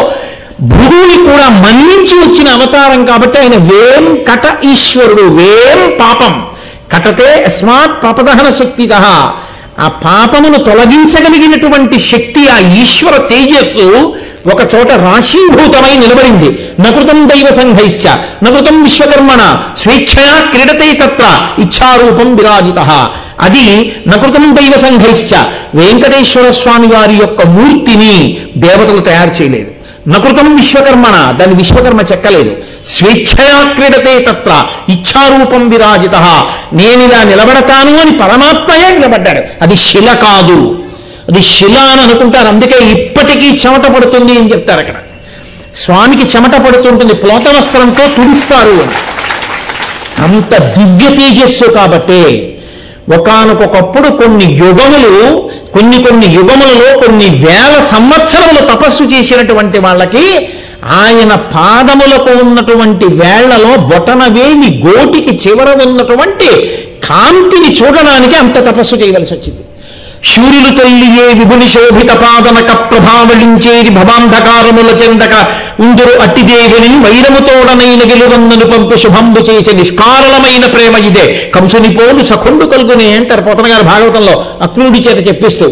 భృగుని కూడా మన్నించి వచ్చిన అవతారం. కాబట్టి ఆయన వేం కట ఈశ్వరుడు. వేం పాపం కటతే అస్మాత్ పాపదహన శక్తిత. ఆ పాపమును తొలగించగలిగినటువంటి శక్తి, ఆ ఈశ్వర తేజస్సు ఒక చోట రాశీభూతమై నిలబడింది. నకృతం దైవ సంఘైశ్చ నకృతం విశ్వకర్మణ స్వేచ్ఛయా క్రీడతే తత్ర ఇచ్ఛారూపం విరాజిత. అది నకృతం దైవ సంఘైశ్చ. వెంకటేశ్వర స్వామి వారి యొక్క మూర్తిని దేవతలు తయారు చేయలేదు. నకృతం విశ్వకర్మణ, దాన్ని విశ్వకర్మ చెక్కలేదు. స్వేచ్ఛయా క్రీడతే తత్ర ఇచ్ఛారూపం విరాజిత. నేను ఇలా నిలబడతాను అని పరమాత్మయే నిలబడ్డాడు. అది శిల కాదు, అది శిల అని అనుకుంటారు. అందుకే ఇప్పటికీ చెమట పడుతుంది అని చెప్తారు. అక్కడ స్వామికి చెమట పడుతుంటుంది, ప్లోత వస్త్రంతో తుడుస్తారు అని. అంత దివ్య తేజస్సు. కాబట్టి ఒకానొకప్పుడు కొన్ని యుగములలో కొన్ని వేల సంవత్సరములు తపస్సు చేసినటువంటి వాళ్ళకి ఆయన పాదములకు ఉన్నటువంటి వేళ్లలో బొటనవేలి గోటికి చివర ఉన్నటువంటి కాంతిని చూడడానికి అంత తపస్సు చేయవలసి వచ్చింది. శూర్యులు తల్లియే విభుని శోభిత పాదనక ప్రభావళించేది భవాంధకారముల చెందక ఉందురు అట్టిదేవిని వైరముతోడనైన గెలువన్నను పంపి శుభంబు చేసి నిష్కారణమైన ప్రేమ ఇదే కంసుని పోలు సఖుండు కలుగునే అంటారు పోతన గారు భాగవతంలో అక్రూడి చేత చెప్పిస్తూ.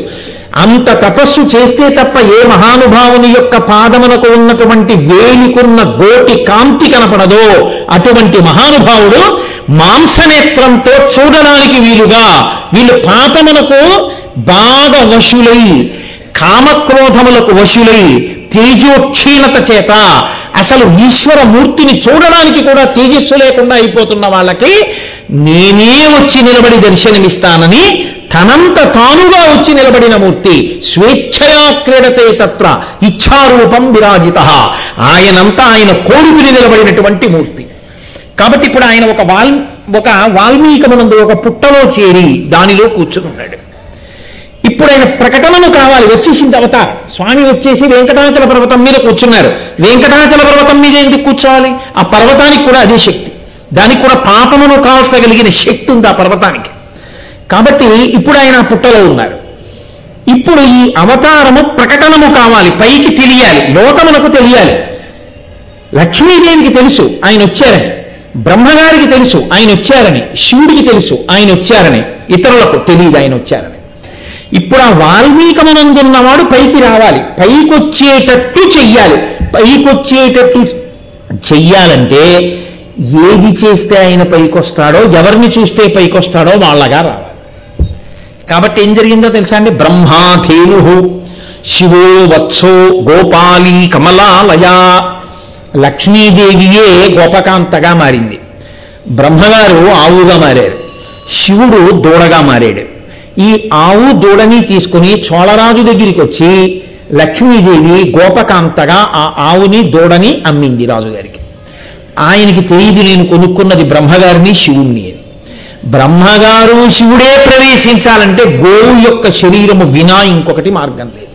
అంత తపస్సు చేస్తే తప్ప ఏ మహానుభావుని యొక్క పాదమునకు ఉన్నటువంటి వేలికున్న గోటి కాంతి కనపడదో అటువంటి మహానుభావుడు మాంసనేత్రంతో చూడడానికి వీలుగా వీళ్ళు పాపమునకు బాగా వశులై, కామక్రోధములకు వశులై, తేజోక్షీణత చేత అసలు ఈశ్వర మూర్తిని చూడడానికి కూడా తేజస్సు లేకుండా అయిపోతున్న వాళ్ళకి నేనే వచ్చి నిలబడి దర్శనమిస్తానని తనంత తానుగా వచ్చి నిలబడిన మూర్తి. స్వేచ్ఛయా క్రీడతే తత్ర ఇచ్ఛారూపం విరాజిత. ఆయనంతా ఆయన కోరుకుని నిలబడినటువంటి మూర్తి. కాబట్టి ఇప్పుడు ఆయన ఒక వాల్మీకమునందు ఒక పుట్టలో చేరి దానిలో కూర్చున్నాడు. ఇప్పుడు ఆయన ప్రకటనను కావాలి, వచ్చేసింది అవతారం. స్వామి వచ్చేసి వెంకటాచల పర్వతం మీద కూర్చున్నారు. వెంకటాచల పర్వతం మీద ఎందుకు కూర్చోవాలి? ఆ పర్వతానికి కూడా అదే శక్తి, దానికి కూడా పాపమును కాల్చగలిగిన శక్తి ఉంది ఆ పర్వతానికి. కాబట్టి ఇప్పుడు ఆయన ఆ పుట్టలో ఉన్నారు. ఇప్పుడు ఈ అవతారము ప్రకటనము కావాలి, పైకి తెలియాలి, లోకమునకు తెలియాలి. లక్ష్మీదేవికి తెలుసు ఆయన వచ్చారని, బ్రహ్మగారికి తెలుసు ఆయన వచ్చారని, శివుడికి తెలుసు ఆయన వచ్చారని, ఇతరులకు తెలియదు ఆయన వచ్చారని. ఇప్పుడు ఆ వాల్మీకమునందున్నవాడు పైకి రావాలి, పైకొచ్చేటట్టు చెయ్యాలి. పైకొచ్చేటట్టు చెయ్యాలంటే ఏది చేస్తే ఆయన పైకొస్తాడో, ఎవరిని చూస్తే పైకొస్తాడో వాళ్ళగా రావాలి. కాబట్టి ఏం జరిగిందో తెలుసా అండి? బ్రహ్మాధేను శివో వత్సో గోపాలీ కమలాలయ. లక్ష్మీదేవియే గోపకాంతగా మారింది, బ్రహ్మగారు ఆవుగా మారారు, శివుడు దూడగా మారాడు. ఈ ఆవు దూడని తీసుకుని చోళరాజు దగ్గరికి వచ్చి లక్ష్మీదేవి గోపకాంతగా ఆ ఆవుని దూడని అమ్మింది రాజుగారికి. ఆయనకి తెలియదు నేను కొనుక్కున్నది బ్రహ్మగారిని శివుణ్ణి అని. బ్రహ్మగారు శివుడే ప్రవేశించాలంటే గోవు యొక్క శరీరము వినా ఇంకొకటి మార్గం లేదు.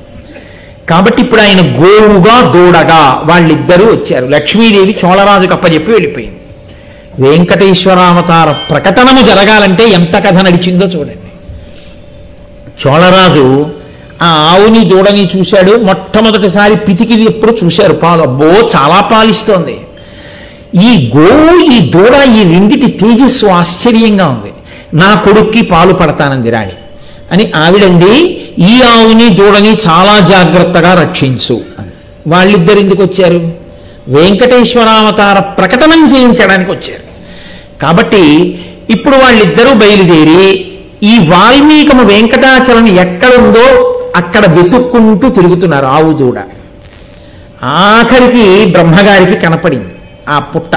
కాబట్టి ఇప్పుడు ఆయన గోవుగా దూడగా వాళ్ళిద్దరూ వచ్చారు. లక్ష్మీదేవి చోళరాజుకు అప్పచెప్పి వెళ్ళిపోయింది. వెంకటేశ్వరావతార ప్రకటనము జరగాలంటే ఎంత కథ నడిచిందో చూడండి. చోళరాజు ఆ ఆవుని దూడని చూశాడు. మొట్టమొదటిసారి పితికిది ఎప్పుడు చూశారు పాలు. అబ్బో చాలా పాలిస్తోంది ఈ గోవు, ఈ దూడ, ఈ రెండిటి తేజస్సు ఆశ్చర్యంగా ఉంది. నా కొడుక్కి పాలు పడతానంది రాణి అని. ఆవిడంది ఈ ఆవుని దూడని చాలా జాగ్రత్తగా రక్షించు అని. వాళ్ళిద్దరు ఎందుకు వచ్చారు? వెంకటేశ్వరావతార ప్రకటనం చేయించడానికి వచ్చారు. కాబట్టి ఇప్పుడు వాళ్ళిద్దరూ బయలుదేరి ఈ వాల్మీకము వెంకటాచలం ఎక్కడుందో అక్కడ వెతుక్కుంటూ తిరుగుతున్నారు ఆవు దూడ. ఆఖరికి బ్రహ్మగారికి కనపడింది ఆ పుట్ట.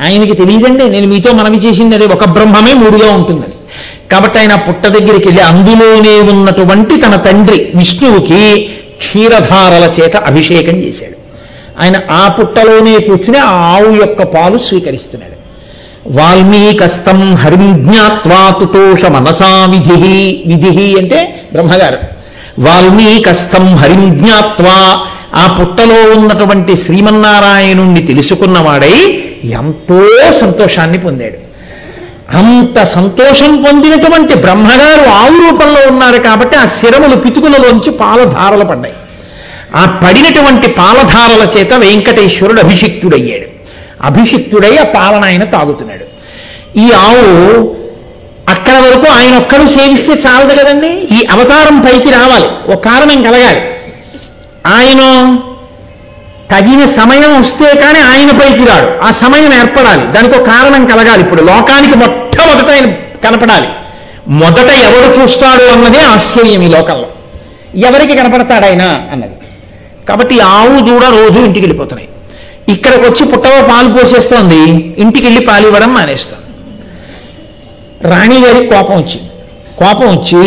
ఆయనకి తెలియదండి, నేను మీతో మనవి చేసింది అదే, ఒక బ్రహ్మమే మూడుగా ఉంటుందని. కాబట్టి ఆయన పుట్ట దగ్గరికి వెళ్ళి అందులోనే ఉన్నటువంటి తన తండ్రి విష్ణువుకి క్షీరధారల చేత అభిషేకం చేశాడు. ఆయన ఆ పుట్టలోనే కూర్చుని ఆ ఆవు యొక్క పాలు స్వీకరిస్తున్నాడు. వాల్మీకస్తం హరిం జ్ఞాత్వా తుతోష మనసా విధి. విధి అంటే బ్రహ్మగారు. వాల్మీకస్తం హరిం జ్ఞాత్వా, ఆ పుట్టలో ఉన్నటువంటి శ్రీమన్నారాయణుణ్ణి తెలుసుకున్నవాడై ఎంతో సంతోషాన్ని పొందాడు. అంత సంతోషం పొందినటువంటి బ్రహ్మగారు ఆవు రూపంలో ఉన్నారు కాబట్టి ఆ శిరములు పితుకులలోంచి పాలధారలు పడ్డాయి. ఆ పడినటువంటి పాలధారల చేత వెంకటేశ్వరుడు అభిషిక్తుడయ్యాడు. అభిషిక్తుడై ఆ పాలన ఆయన తాగుతున్నాడు. ఈ ఆవు అక్కడ వరకు ఆయన ఒక్కడు సేవిస్తే చాలదు కదండి, ఈ అవతారం పైకి రావాలి, ఒక కారణం కలగాలి. ఆయన తగిన సమయం వస్తే కానీ ఆయన పైకి రాడు, ఆ సమయం ఏర్పడాలి, దానికి ఒక కారణం కలగాలి. ఇప్పుడు లోకానికి మొట్టమొదట ఆయన కనపడాలి. మొదట ఎవరు చూస్తాడు అన్నదే ఆశ్చర్యం ఈ లోకంలో. ఎవరికి కనపడతాడు ఆయన అన్నది. కాబట్టి ఆవు దూడ రోజు ఇంటికి వెళ్ళిపోతున్నాయి. ఇక్కడికి వచ్చి పుట్టవ పాలు పోసేస్తోంది, ఇంటికి వెళ్ళి పాలు ఇవ్వడం మానేస్తాం. రాణిగారికి కోపం వచ్చి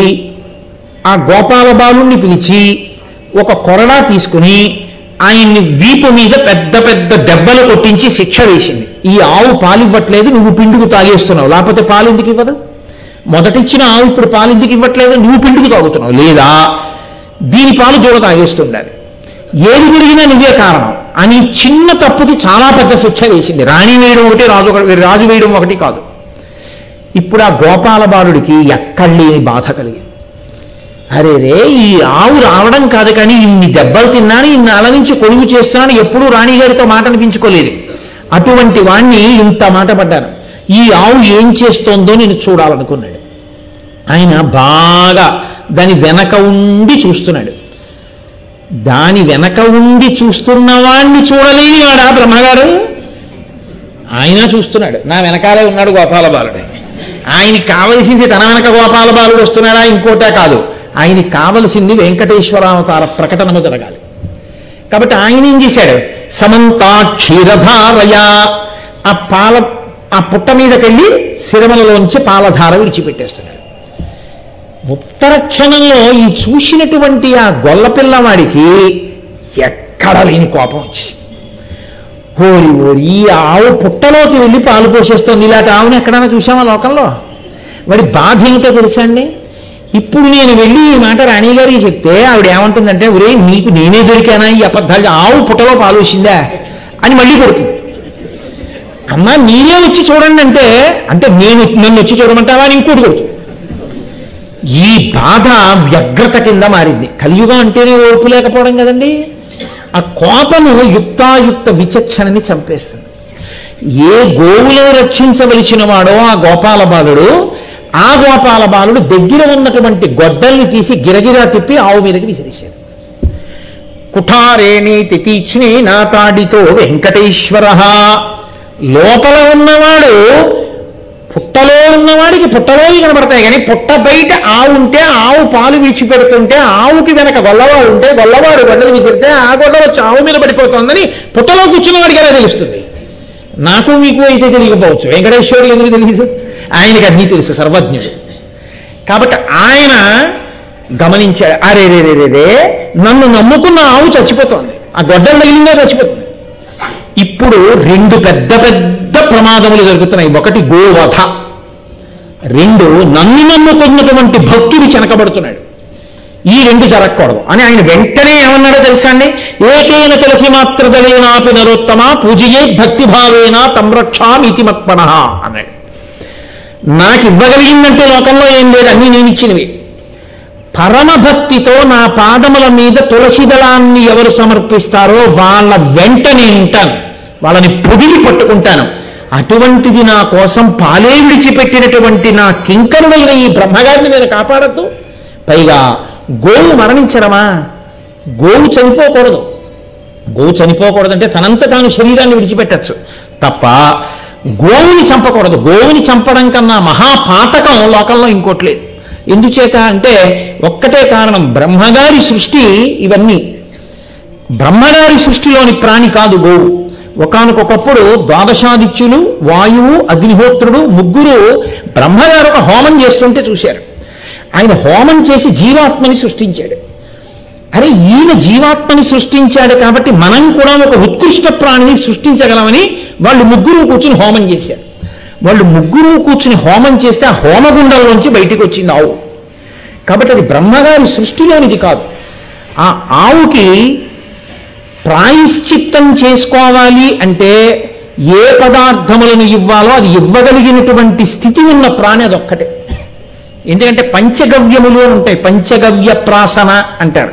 ఆ గోపాల బాలుణ్ణి పిలిచి ఒక కొరడా తీసుకుని ఆయన్ని వీపు మీద పెద్ద పెద్ద దెబ్బలు కొట్టించి శిక్ష వేసింది. ఈ ఆవు పాలు ఇవ్వట్లేదు, నువ్వు పిండుకు తాగేస్తున్నావు, లేకపోతే పాలు ఎందుకు ఇవ్వదు? మొదటిచ్చిన ఆవు ఇప్పుడు పాలు ఎందుకు ఇవ్వట్లేదు? నువ్వు పిండుకు తాగుతున్నావు, లేదా దీని పాలు దూడ తాగేస్తుండాలి, ఏది జరిగినా నువ్వే కారణం అని చిన్న తప్పుకి చాలా పెద్ద శిక్ష వేసింది. రాణి వేయడం ఒకటి, రాజు వేయడం ఒకటి కాదు. ఇప్పుడు ఆ గోపాల బాలుడికి ఎక్కడలేని బాధ కలిగింది. అరే రే, ఈ ఆవు రావడం కాదు కానీ ఇన్ని దెబ్బలు తిన్నాను, ఇన్నాళ్ళ నుంచి కొలువు చేస్తున్నాను, ఎప్పుడూ రాణిగారితో మాట అనిపించుకోలేదు, అటువంటి వాణ్ణి ఇంత మాట పడ్డాను, ఈ ఆవు ఏం చేస్తోందో నేను చూడాలనుకున్నాడు. ఆయన బాగా దాని వెనక ఉండి చూస్తున్నాడు. దాని వెనక ఉండి చూస్తున్న వాణ్ణి చూడలేని వాడా బ్రహ్మగారు? ఆయన చూస్తున్నాడు, నా వెనకాలే ఉన్నాడు గోపాల బాలుడు. ఆయనకి కావలసింది తన వెనక గోపాల బాలుడు వస్తున్నాడా ఇంకోటే కాదు, ఆయనకి కావలసింది వెంకటేశ్వరావతార ప్రకటనము జరగాలి. కాబట్టి ఆయన ఏం చేశాడు? సమంతా క్షీరధారయ, ఆ పుట్ట మీదకెళ్ళి శిరమలలోంచి పాలధార విడిచిపెట్టేస్తున్నాడు. ఉత్తర క్షణంలో ఈ చూసినటువంటి ఆ గొల్లపిల్లవాడికి ఎక్కడ లేని కోపం వచ్చింది. ఓరి ఓరి, ఈ ఆవు పుట్టలోకి వెళ్ళి పాలు పోసేస్తుంది, ఇలాంటి ఆవుని ఎక్కడైనా చూసామా లోకంలో? వాడి బాధ ఏమిటో తెలుసా అండి? ఇప్పుడు నేను వెళ్ళి ఈ మాట రాణిగారికి చెప్తే ఆవిడ ఏమంటుందంటే, ఒరే నీకు నేనే దొరికానా ఈ అబద్ధాలు, ఆవు పుట్టలో పాలు వచ్చిందా అని మళ్ళీ కొడుతుంది. అమ్మా మీరే వచ్చి చూడండి అంటే నన్ను వచ్చి చూడమంటావా అని ఇంకోటి కొడుతుంది. ఈ బాధ వ్యగ్రత కింద మారింది. కలియుగం అంటేనే ఓర్పు లేకపోవడం కదండి. ఆ కోపము యుక్తాయుక్త విచక్షణని చంపేస్తుంది. ఏ గోవులను రక్షించవలసిన వాడో ఆ గోపాల బాలుడు ఆ గోపాల బాలుడు దగ్గర ఉన్నటువంటి గొడ్డల్ని తీసి గిరగిరా తిప్పి ఆవు మీదకి విసిరేశాడు. కుఠారేణీతి తీక్ష్ణే నా తాడితో వెంకటేశ్వర. లోపల ఉన్నవాడు, పుట్టలో ఉన్నవాడికి పుట్టలోకి కనబడతాయి, కానీ పుట్ట బయట ఆవు ఉంటే ఆవు పాలు విడిచిపెడుతుంటే ఆవుకి వెనక గొల్లవాడు ఉంటే గొల్లవాడు గొడ్డలు విసిరితే ఆ గొడ్డ వచ్చి ఆవు మీద పడిపోతుందని పుట్టలో కూర్చున్న వాడికి ఎలా తెలుస్తుంది? నాకు మీకు అయితే తెలియకపోవచ్చు, వెంకటేశ్వరుడికి ఎందుకు తెలియదు? ఆయనకి అన్నీ తెలుసు, సర్వజ్ఞుడు. కాబట్టి ఆయన గమనించాడు, అరే రే రే రే రే నన్ను నమ్ముకున్న ఆవు చచ్చిపోతోంది, ఆ గొడ్డలు తగిలిందా చచ్చిపోతుంది. ఇప్పుడు రెండు పెద్ద పెద్ద ప్రమాదములు జరుగుతున్నాయి. ఒకటి గోవధ, రెండు నన్ను నమ్ముకున్నటువంటి భక్తుడు చెనకబడుతున్నాడు. ఈ రెండు జరగకూడదు అని ఆయన వెంటనే ఏమన్నాడో తెలుసా అండి? ఏకైన తులసి మాత్రదలేనాపి నరోత్తమ పూజయే భక్తిభావేన తంరక్షామితి మత్పన అన్నాడు. నాకు ఇవ్వగలిగిందంటే లోకంలో ఏం లేదు, అన్నీ నేను ఇచ్చినవి. పరమభక్తితో నా పాదముల మీద తులసి దళాన్ని ఎవరు సమర్పిస్తారో వాళ్ళ వెంట నేను ఉంటాను, వాళ్ళని పొదిలి పట్టుకుంటాను. అటువంటిది నా కోసం పాలే విడిచిపెట్టినటువంటి నా కింకరుడైన ఈ బ్రహ్మగారిని నేను కాపాడద్దు. పైగా గోవు మరణించడమా? గోవు చనిపోకూడదు. గోవు చనిపోకూడదంటే తనంత తాను శరీరాన్ని విడిచిపెట్టచ్చు తప్ప గోవుని చంపకూడదు. గోవుని చంపడం కన్నా మహాపాతకం లోకంలో ఇంకోట్లేదు. ఎందుచేత అంటే ఒక్కటే కారణం, బ్రహ్మగారి సృష్టి ఇవన్నీ. బ్రహ్మగారి సృష్టిలోని ప్రాణి కాదు గోవు. ఒకానొకప్పుడు ద్వాదశాదిత్యులు, వాయువు, అగ్నిహోత్రుడు ముగ్గురు బ్రహ్మగారు ఒక హోమం చేస్తుంటే చూశారు. ఆయన హోమం చేసి జీవాత్మని సృష్టించాడు. అరే ఈయన జీవాత్మని సృష్టించాడు కాబట్టి మనం కూడా ఒక ఉత్కృష్ట ప్రాణిని సృష్టించగలమని వాళ్ళు ముగ్గురు కూర్చుని హోమం చేశారు. వాళ్ళు ముగ్గురు కూర్చుని హోమం చేస్తే ఆ హోమగుండంలోంచి బయటికి వచ్చింది ఆవు. కాబట్టి అది బ్రహ్మగారి సృష్టిలోనిది కాదు. ఆ ఆవుకి ప్రాయశ్చిత్తం చేసుకోవాలి అంటే ఏ పదార్థములను ఇవ్వాలో అది ఇవ్వగలిగినటువంటి స్థితి ఉన్న ప్రాణి అదొక్కటే. ఎందుకంటే పంచగవ్యములు ఉంటాయి, పంచగవ్య ప్రాసన అంటారు.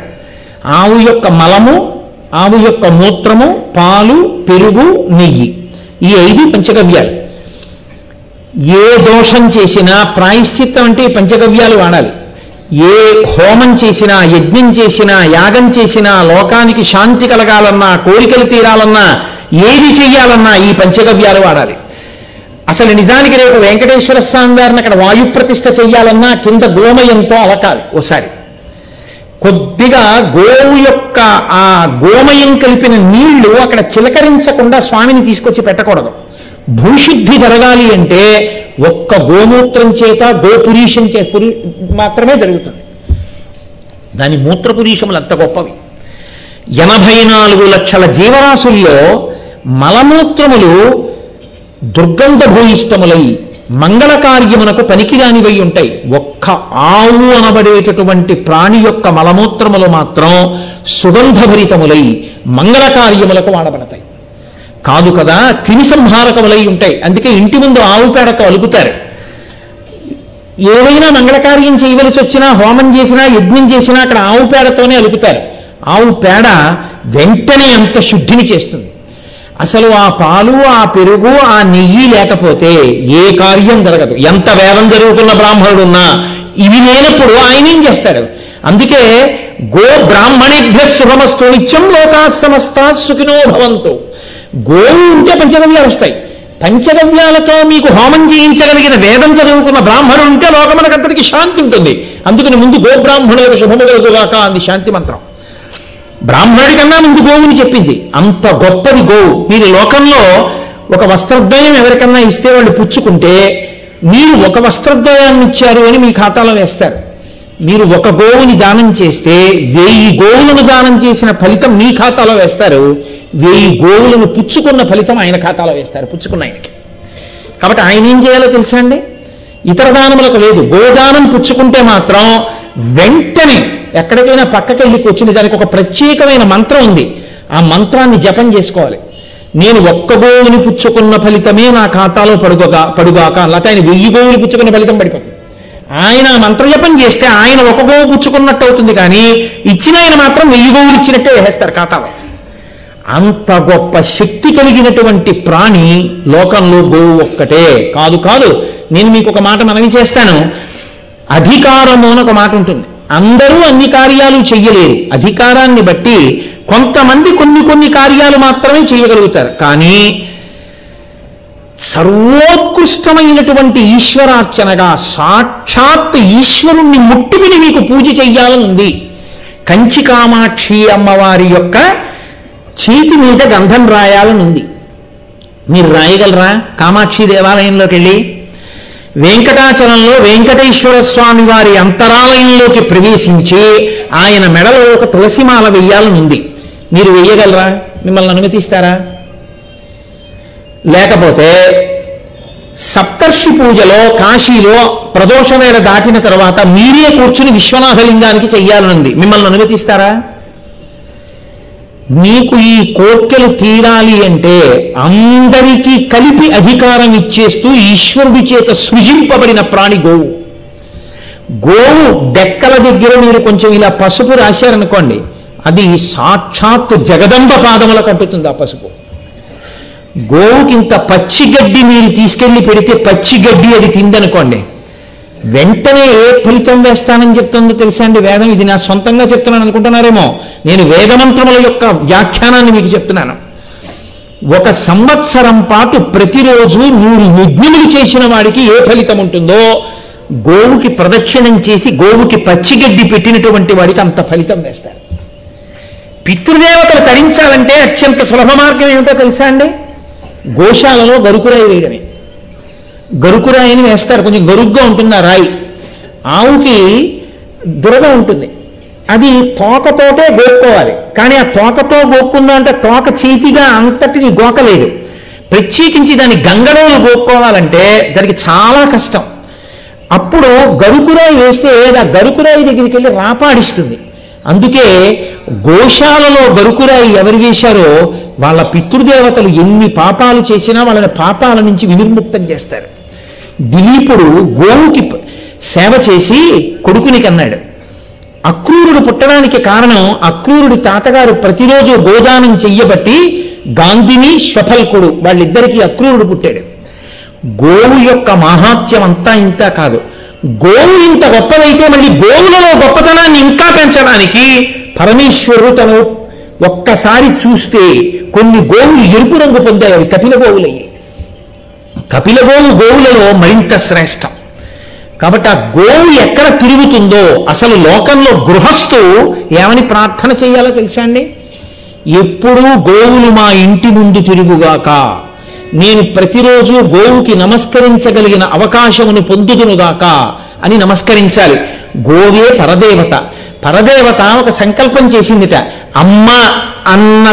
ఆవు యొక్క మలము, ఆవు యొక్క మూత్రము, పాలు, పెరుగు, నెయ్యి, ఈ 5 పంచగవ్యాలు. ఏ దోషం చేసినా ప్రాయశ్చిత్తం అంటే ఈ పంచగవ్యాలు వాడాలి. ఏ హోమం చేసినా, యజ్ఞం చేసినా, యాగం చేసినా, లోకానికి శాంతి కలగాలన్నా, కోరికలు తీరాలన్నా, ఏది చెయ్యాలన్నా ఈ పంచగవ్యాలు వాడాలి. అసలు నిజానికి రేపు వెంకటేశ్వర స్వామి వారిని అక్కడ వాయు ప్రతిష్ఠ చెయ్యాలన్నా కింద గోమయంతో అలకాలి. ఓసారి కొద్దిగా గోవు యొక్క ఆ గోమయం కలిపిన నీళ్లు అక్కడ చిలకరించకుండా స్వామిని తీసుకొచ్చి పెట్టకూడదు. భూశుద్ధి జరగాలి అంటే ఒక్క గోమూత్రం చేత, గోపురీషం చేత మాత్రమే జరుగుతుంది. దాని మూత్రపురీషములు అంత గొప్పవి. 84 లక్షల జీవరాశుల్లో మలమూత్రములు దుర్గంధ భూయిష్టములై మంగళ కార్యమునకు పనికిరానివై ఉంటాయి. ఒక్క ఆవు అనబడేటటువంటి ప్రాణి యొక్క మలమూత్రములు మాత్రం సుగంధభరితములై మంగళ కార్యములకు వాడబడతాయి. కాదు కదా, క్రిమి సంహారకములై ఉంటాయి. అందుకే ఇంటి ముందు ఆవు పేడతో అలుపుతారు. ఏవైనా మంగళకార్యం చేయవలసి వచ్చినా, హోమం చేసినా, యజ్ఞం చేసినా అక్కడ ఆవు పేడతోనే అలుపుతారు. ఆవు పేడ వెంటనే అంత శుద్ధిని చేస్తుంది. అసలు ఆ పాలు, ఆ పెరుగు, ఆ నెయ్యి లేకపోతే ఏ కార్యం జరగదు. ఎంత వేదం జరుగుతున్న బ్రాహ్మణుడున్నా ఇవి లేనప్పుడు ఆయన ఏం చేస్తాడు? అందుకే గో బ్రాహ్మణేభ్య శుభమస్తు నిత్యం లోకా సమస్తా సుఖినో భవంతు. గోవు ఉంటే పంచగవ్యాలు వస్తాయి. పంచగవ్యాలతో మీకు హోమం చేయించగలిగిన వేదం చదువుకున్న బ్రాహ్మణుడు ఉంటే లోకమనకంతటికి శాంతి ఉంటుంది. అందుకని ముందు గోబ్రాహ్మణులకు శుభము కలుగుగాక అంది శాంతి మంత్రం. బ్రాహ్మణుడి కన్నా ముందు గోవుని చెప్పింది. అంత గొప్పది గోవు. మీరు లోకంలో ఒక వస్త్రద్వయం ఎవరికన్నా ఇస్తే వాళ్ళు పుచ్చుకుంటే మీరు ఒక వస్త్రద్వయాన్ని ఇచ్చారు అని మీ ఖాతాలో వేస్తారు. మీరు ఒక గోవుని దానం చేస్తే 1000 గోవులను దానం చేసిన ఫలితం మీ ఖాతాలో వేస్తారు. 1000 గోవులను పుచ్చుకున్న ఫలితం ఆయన ఖాతాలో వేస్తారు, పుచ్చుకున్న ఆయనకి. కాబట్టి ఆయన ఏం చేయాలో తెలుసా అండి? ఇతర దానములకు లేదు. గోదానం పుచ్చుకుంటే మాత్రం వెంటనే ఎక్కడికైనా పక్కకి వెళ్ళి కూర్చుని దానికి ఒక ప్రత్యేకమైన మంత్రం ఉంది. ఆ మంత్రాన్ని జపం చేసుకోవాలి. నేను ఒక్క గోవుని పుచ్చుకున్న ఫలితమే నా ఖాతాలో పడుగాక లేకపోతే ఆయన 1000 గోవులు పుచ్చుకున్న ఫలితం పడిపోతుంది. ఆయన మంత్రజపం చేస్తే ఆయన ఒక గోవు పుచ్చుకున్నట్టు అవుతుంది, కానీ ఇచ్చిన ఆయన మాత్రం 1000 గోవులు ఇచ్చినట్టే వేసేస్తారు ఖాతాలో. అంత గొప్ప శక్తి కలిగినటువంటి ప్రాణి లోకంలో గోవు ఒక్కటే. కాదు నేను మీకు ఒక మాట మనవి చేస్తాను. అధికారము అని ఒక మాట ఉంటుంది. అందరూ అన్ని కార్యాలు చెయ్యలేరు. అధికారాన్ని బట్టి కొంతమంది కొన్ని కార్యాలు మాత్రమే చేయగలుగుతారు. కానీ సర్వోత్కృష్టమైనటువంటి ఈశ్వరార్చనగా సాక్షాత్ ఈశ్వరుణ్ణి ముట్టుకుని మీకు పూజ చెయ్యాలని ఉంది. కంచి కామాక్షి అమ్మవారి యొక్క చేతి మీద గంధం రాయాలని ఉంది. మీరు రాయగలరా? కామాక్షి దేవాలయంలోకి వెళ్ళి వెంకటాచలంలో వెంకటేశ్వర స్వామి వారి అంతరాలయంలోకి ప్రవేశించి ఆయన మెడలో ఒక తులసిమాల వెయ్యాలని ఉంది. మీరు వెయ్యగలరా? మిమ్మల్ని అనుమతిస్తారా? లేకపోతే సప్తర్షి పూజలో కాశీలో ప్రదోష వేళ దాటిన తర్వాత మీరే కూర్చుని విశ్వనాథలింగానికి చెయ్యాలనుంది. మిమ్మల్ని అనుమతిస్తారా? మీకు ఈ కోర్కెలు తీరాలి అంటే అందరికీ కలిపి అధికారం ఇచ్చేస్తూ ఈశ్వరుడి చేత సృజింపబడిన ప్రాణి గోవు. గోవు డెక్కల దగ్గర మీరు కొంచెం ఇలా పసుపు రాశారనుకోండి, అది సాక్షాత్ జగదంబ పాదముల కట్టుతుంది ఆ పసుపు. గోవుకింత పచ్చిగడ్డి మీరు తీసుకెళ్లి పెడితే పచ్చిగడ్డి అది తిందనుకోండి, వెంటనే ఏ ఫలితం వేస్తానని చెప్తుందో తెలుసా అండి వేదం? ఇది నా సొంతంగా చెప్తున్నాను అనుకుంటున్నారేమో, నేను వేదమంత్రముల యొక్క వ్యాఖ్యానాన్ని మీకు చెప్తున్నాను. 1 సంవత్సరం పాటు ప్రతిరోజు 100 యజ్ఞములు చేసిన వాడికి ఏ ఫలితం ఉంటుందో, గోవుకి ప్రదక్షిణం చేసి గోవుకి పచ్చిగడ్డి పెట్టినటువంటి వాడికి అంత ఫలితం వేస్తారు. పితృదేవతలు తరించాలంటే అత్యంత సులభ మార్గం ఏమిటో తెలుసా అండి? గోశాలలో గరుకురాయి వేయడమే. గరుకురాయిని వేస్తారు, కొంచెం గరుగ్గా ఉంటుంది ఆ రాయి. ఆవుకి దురద ఉంటుంది, అది తోకతోటే గోక్కోవాలి. కానీ ఆ తోకతో గోక్కుందా అంటే తోక చేతిగా అంతటిని గోకలేదు. ప్రత్యేకించి దాన్ని గంగడోలు గోక్కోవాలంటే దానికి చాలా కష్టం. అప్పుడు గరుకురాయి వేస్తే ఆ గరుకురాయి దగ్గరికి వెళ్ళి రాపాడిస్తుంది. అందుకే గోశాలలో గరుకురాయి ఎవరు వేశారో వాళ్ళ పితృదేవతలు ఎన్ని పాపాలు చేసినా వాళ్ళని పాపాల నుంచి వినిర్ముక్తం చేస్తారు. దిలీపుడు గోవుకి సేవ చేసి కొడుకుని కన్నాడు. అక్రూరుడు పుట్టడానికి కారణం అక్రూరుడి తాతగారు ప్రతిరోజు గోదానం చెయ్యబట్టి గాంధిని శ్వఫల్కుడు వాళ్ళిద్దరికీ అక్రూరుడు పుట్టాడు. గోవు యొక్క మహాత్యం అంతా ఇంత కాదు. గోవు ఇంత గొప్పదైతే మళ్ళీ గోవులలో గొప్పతనాన్ని ఇంకా పెంచడానికి పరమేశ్వరుడు తను ఒక్కసారి చూస్తే కొన్ని గోవులు ఎరుపు రంగు పొందాయి, అవి కపిల గోవులయ్యాయి. కపిల గోవులలో మరింత శ్రేష్టం. కాబట్టి ఆ గోవు ఎక్కడ తిరుగుతుందో అసలు లోకంలో గృహస్థు ఏమని ప్రార్థన చేయాలో తెలుసా అండి? ఎప్పుడూ గోవులు మా ఇంటి ముందు తిరుగుగాక, నేను ప్రతిరోజు గోవుకి నమస్కరించగలిగిన అవకాశమును పొందుదునుగాక అని నమస్కరించాలి. గోవే పరదేవత. పరదేవత ఒక సంకల్పం చేసిందిట, అమ్మ అన్న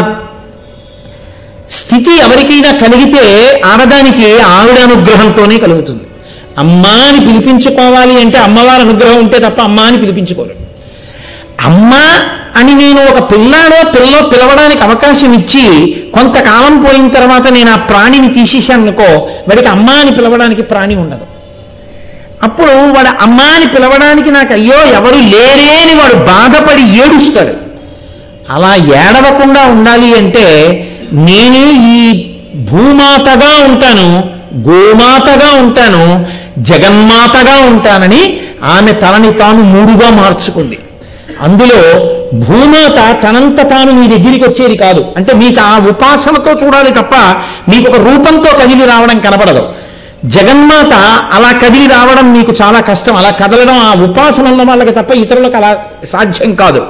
స్థితి ఎవరికైనా కలిగితే ఆడదానికి ఆవిడ అనుగ్రహంతోనే కలుగుతుంది. అమ్మా అని పిలిపించుకోవాలి అంటే అమ్మవారి అనుగ్రహం ఉంటే తప్ప అమ్మా అని పిలిపించుకోరు. అమ్మ అని నేను ఒక పిల్లో పిలవడానికి అవకాశం ఇచ్చి కొంతకాలం పోయిన తర్వాత నేను ఆ ప్రాణిని తీసేశాను అనుకో, వాడికి అమ్మ అని పిలవడానికి ప్రాణి ఉండదు. అప్పుడు వాడు అమ్మ అని పిలవడానికి నాకు అయ్యో ఎవరు లేరే అని వాడు బాధపడి ఏడుస్తాడు. అలా ఏడవకుండా ఉండాలి అంటే నేనే ఈ భూమాతగా ఉంటాను, గోమాతగా ఉంటాను, జగన్మాతగా ఉంటానని ఆమె తనని తాను 3గా మార్చుకుంది. అందులో భూమాత తనంత తాను మీ దగ్గరికి వచ్చేది కాదు. అంటే మీకు ఆ ఉపాసనతో చూడాలి తప్ప మీకు ఒక రూపంతో కదిలి రావడం కనపడదు. జగన్మాత అలా కదిలి రావడం మీకు చాలా కష్టం. అలా కదలడం ఆ ఉపాసన ఉన్న వాళ్ళకి తప్ప ఇతరులకు అలా సాధ్యం కాదు.